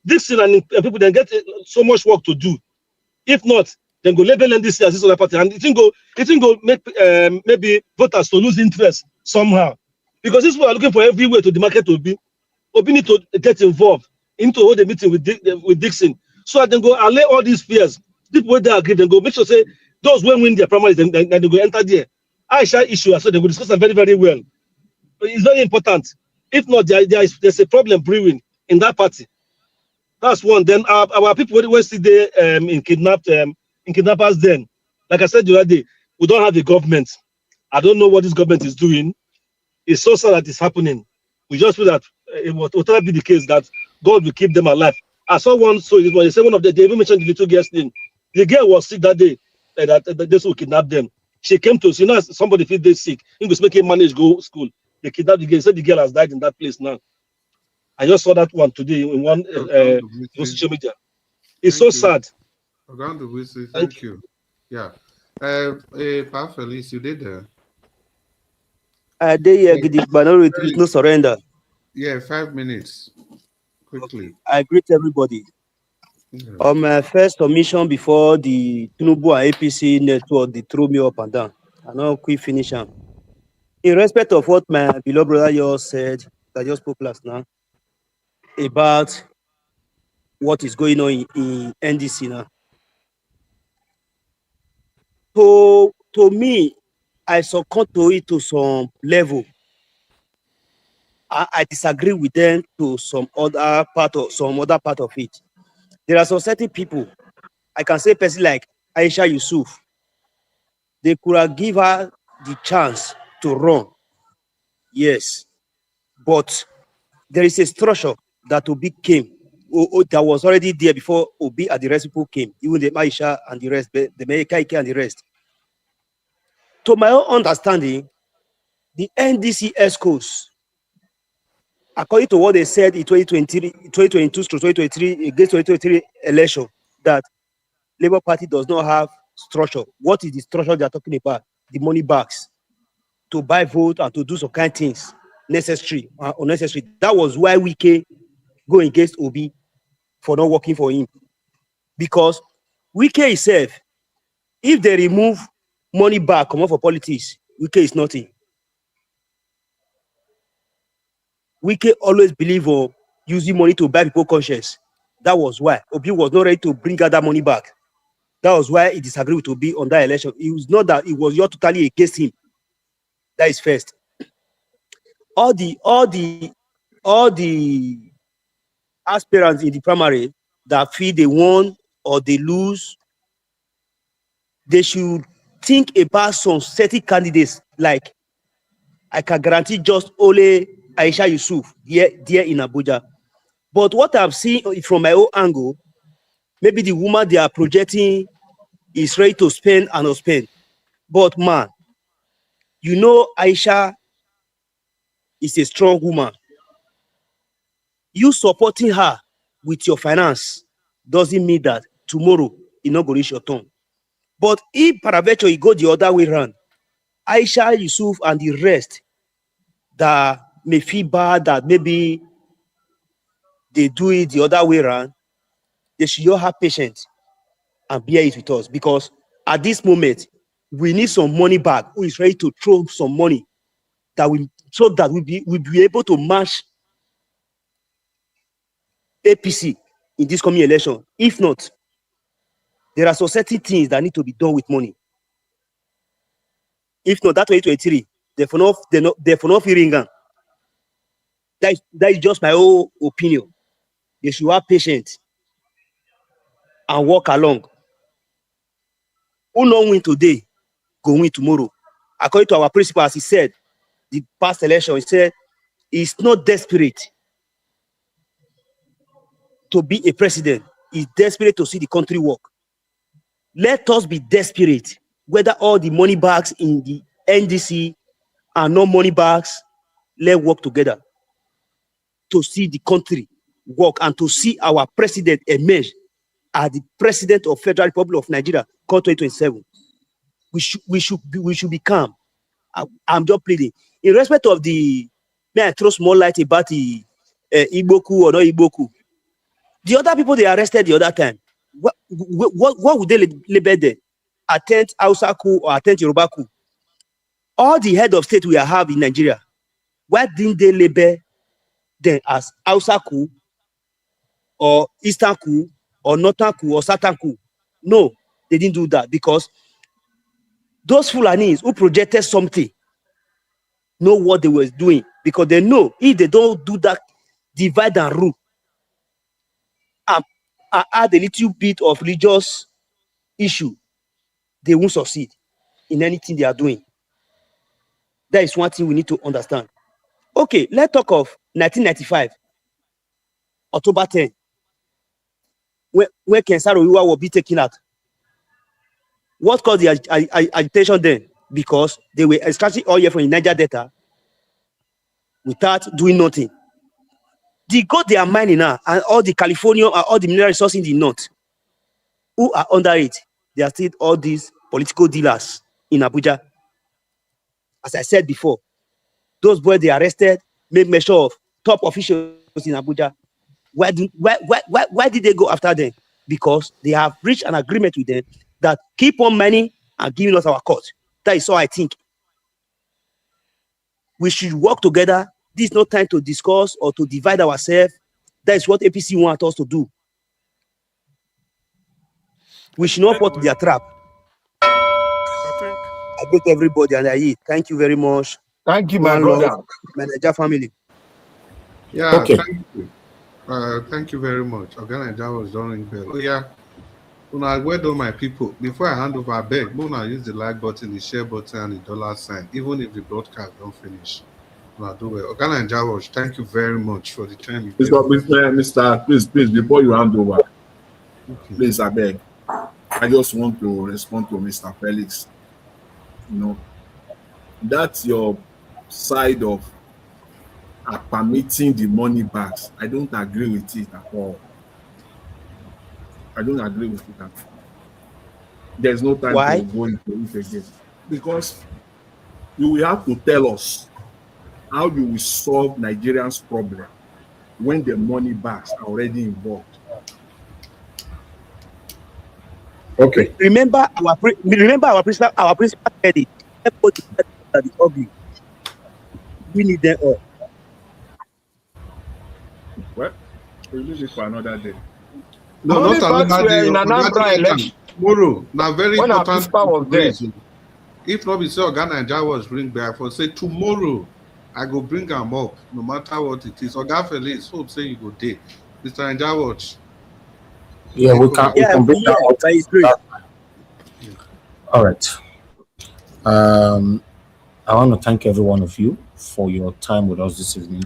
Dixon and people then get so much work to do. If not, then go label NDC as this other party, and it can go make maybe voters to lose interest somehow, because this people are looking for every way to demarket Obi. Obi need to get involved, into hold a meeting with Dixon, so that then go allay all these fears. People where they agree, then go make sure say those when win their primaries, then they go enter there. Aisha issue, so they will discuss them very, very well. But it's very important. If not, there's a problem brewing in that party. That's one. Then our people were still there in kidnappers. Then, like I said the other day, we don't have a government. I don't know what this government is doing. It's so sad that it's happening. We just feel that whatever be the case, that God will keep them alive. I saw one. So it was one of the. They even mentioned the little girl's name. The girl was sick that day. That those who kidnapped them. She came to us. You know, somebody feel they sick. He was making manage go school. They kidnapped the girl. Said the girl has died in that place now. I just saw that one today in one social media. It's so sad. Thank you. Yeah. Pa Felice, you did there. I did here, but no retreat, no surrender. Yeah, 5 minutes. Quickly. Okay. I greet everybody. Yeah. On my first submission before the Tinubu and APC network, they threw me up and down. I know quick finish them. In respect of what my beloved brother just said, I just spoke last now, about what is going on in NDC now. To me, I succumb to it to some level. I disagree with them to some other part of it. There are some certain people, I can say person like Aisha Yusuf, they could have given her the chance to run. Yes. But there is a structure that Obi came, that was already there before Obi and the rest people came, even the Aisha and the rest, the Meikaike and the rest. To my own understanding, the NDC ESCOs, according to what they said in 2022 to 2023, against 2023 election, that Labour Party does not have structure. What is the structure they are talking about? The money bags to buy vote and to do some kind of things necessary or unnecessary. That was why Wike go against Obi for not working for him. Because Wike himself, if they remove money back, come on for politics, Wike is nothing. Wike always believe on using money to buy people conscience. That was why Obi was not ready to bring out that money back. That was why he disagreed with Obi on that election. It was not that it was you're totally against him. That is first. All the aspirants in the primary that feel they won or they lose, they should think about some certain candidates. Like, I can guarantee just only Aisha Yusuf here in Abuja. But what I've seen from my own angle, maybe the woman they are projecting is ready to spend and not spend. But man, you know Aisha is a strong woman. You supporting her with your finance doesn't mean that tomorrow you're not going to reach your turn. But if paraventure you go the other way around, Aisha Yusuf and the rest that may feel bad that maybe they do it the other way around, they should all have patience and bear it with us, because at this moment we need some money back who is ready to throw some money that we so that we'll be able to match APC in this coming election. If not, there are some certain things that need to be done with money. If not, that 2023, they for not feeling gun. That is just my own opinion. They should have patience and walk along. Who don't win today, go win tomorrow. According to our principal, as he said, the past election, he said, he's not desperate to be a president. He's desperate to see the country work. Let us be desperate, whether all the money bags in the NDC are not money bags, let's work together to see the country work and to see our president emerge as the president of Federal Republic of Nigeria come 2027. We should be calm. I'm just pleading. In respect of the, may I throw small light about the Igboku or not Igboku. The other people they arrested the other time, what would they label them? Attend Hausa coup or attend Yoruba coup? All the head of state we have in Nigeria, why didn't they label them as Hausa coup or Eastern coup or Northern coup or Southern coup? No, they didn't do that, because those Fulanis who projected something know what they were doing, because they know if they don't do that divide and rule and add a little bit of religious issue, they won't succeed in anything they are doing. That is one thing we need to understand. Okay, let's talk of 1995, October 10, when Kensaro Iwa will be taken out. What caused the agitation then? Because they were extracting oil from the Niger Delta without doing nothing. The gold they are mining now, and all the California and all the mineral resources in the north, who are under it, they are still all these political dealers in Abuja. As I said before, those boys they arrested, made measure of top officials in Abuja. Why did they go after them? Because they have reached an agreement with them that keep on mining and giving us our cut. That is all I think. We should work together. This is not time to discuss or to divide ourselves. That is what APC wants us to do. We should not fall to their trap. I greet everybody and I eat. Thank you very much. Thank you, my brother. My Niger family. Yeah, okay. Thank you. Thank you very much. That was during bell. Oh yeah. Well done, my people. Before I hand over, I beg, Mona use the like button, the share button, and the dollar sign, even if the broadcast don't finish. Do well. Jawosh, thank you very much for the time you gave. Mr. Please, before you hand over, please, I beg. I just want to respond to Mr. Felix. You know, that's your side of permitting the money bags. I don't agree with it at all. I don't agree with it at all. There's no time to go into it again. Because you will have to tell us how you will solve Nigerians' problem when the money bags are already involved. Okay. Remember our principal said it. Everybody that is ugly. We need them all. Well, we'll leave it for another day. No, not another day. In Anambra election. Tomorrow. Now very important reason. If not be so, Ghana and Jawas bring back for say tomorrow, I go bring them up, no matter what it is. Or Felix, hope say you go day. Mr. Njawat. Yeah, we can bring that out. By His grace. All right. I want to thank every one of you for your time with us this evening.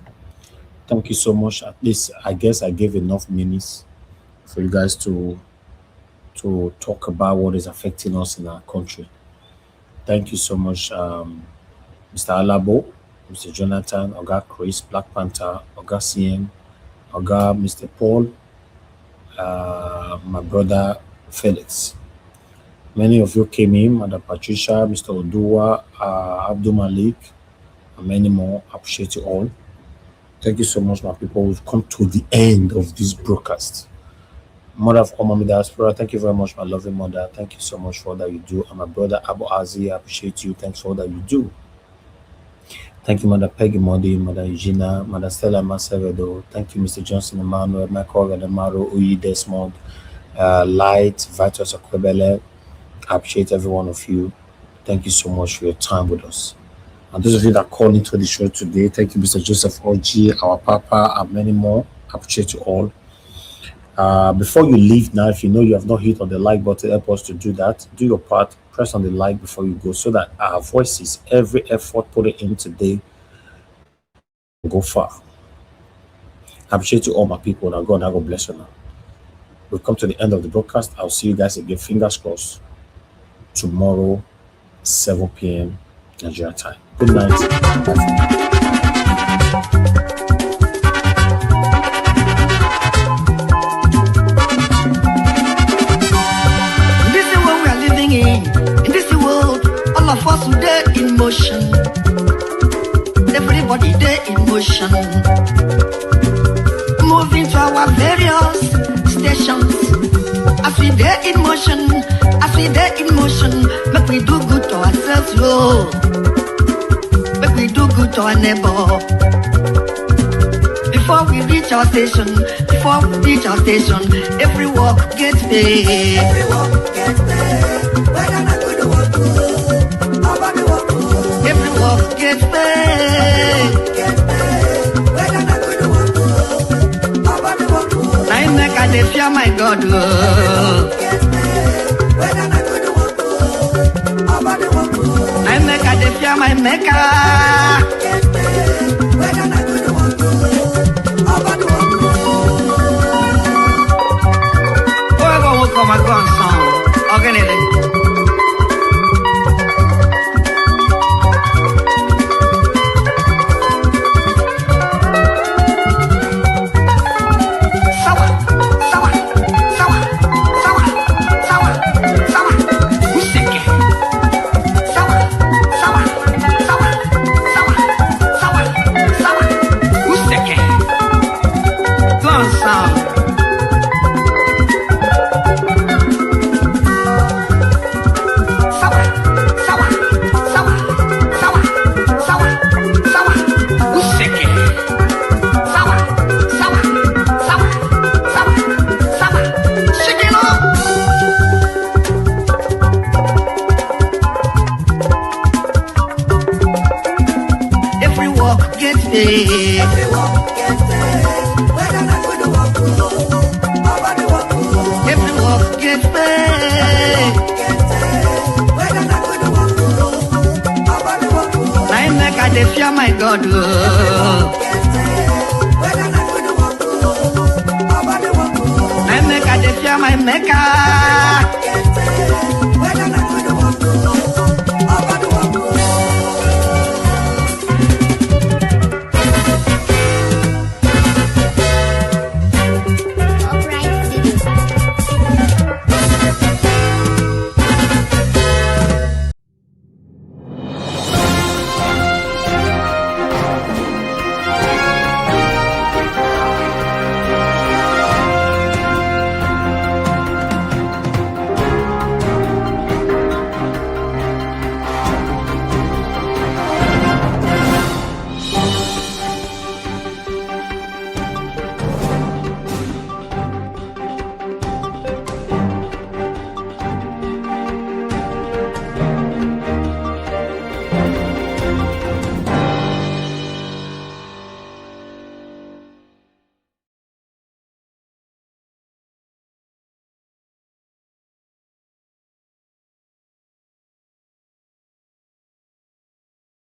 Thank you so much. At least I guess I gave enough minutes for you guys to talk about what is affecting us in our country. Thank you so much, Mr. Alabo, Mr. Jonathan, Oga Chris, Black Panther, Oga CM, Oga Mr. Paul, my brother Felix. Many of you came in, Madam Patricia, Mr. Odua, Abdul Malik, and many more. I appreciate you all. Thank you so much, my people. We've come to the end of this broadcast. Mother of Omami Diaspora, thank you very much, my loving mother. Thank you so much for all that you do. And my brother Abu Azi, I appreciate you. Thanks for all that you do. Thank you, Mother Peggy Modi, Mother Eugenia, Mother Stella Masevedo. Thank you, Mr. Johnson Emmanuel, Michael Gadamaro, Uyi Desmond, Light, Vitus Akwebele. I appreciate every one of you. Thank you so much for your time with us. And those of you that called into the show today, thank you, Mr. Joseph Oji, our Papa, and many more. I appreciate you all. Before you leave now, if you know you have not hit on the like button, help us to do that. Do your part. Press on the like before you go so that our voices, every effort put in today, will go far. I appreciate you all, my people. Now, God bless you now. We've come to the end of the broadcast. I'll see you guys again, fingers crossed, tomorrow, 7 p.m. Nigeria time. Good night. This is what we are living in this world, all of us today in motion. Everybody there in motion. Moving to our various stations. As we there in motion, make we do good to ourselves, yo. Make we do good to our neighbor. Before we reach our station, every walk gets paid. Every walk gets paid. Whether not good work, nobody walk. Every walk gets paid. Whether not good work, nobody walk. I make a fear my God. Whether not good work, nobody walk. I make a fear my maker. Whether not good work, nobody walk. Come on, son. Organize. My God, I make a fear my maker.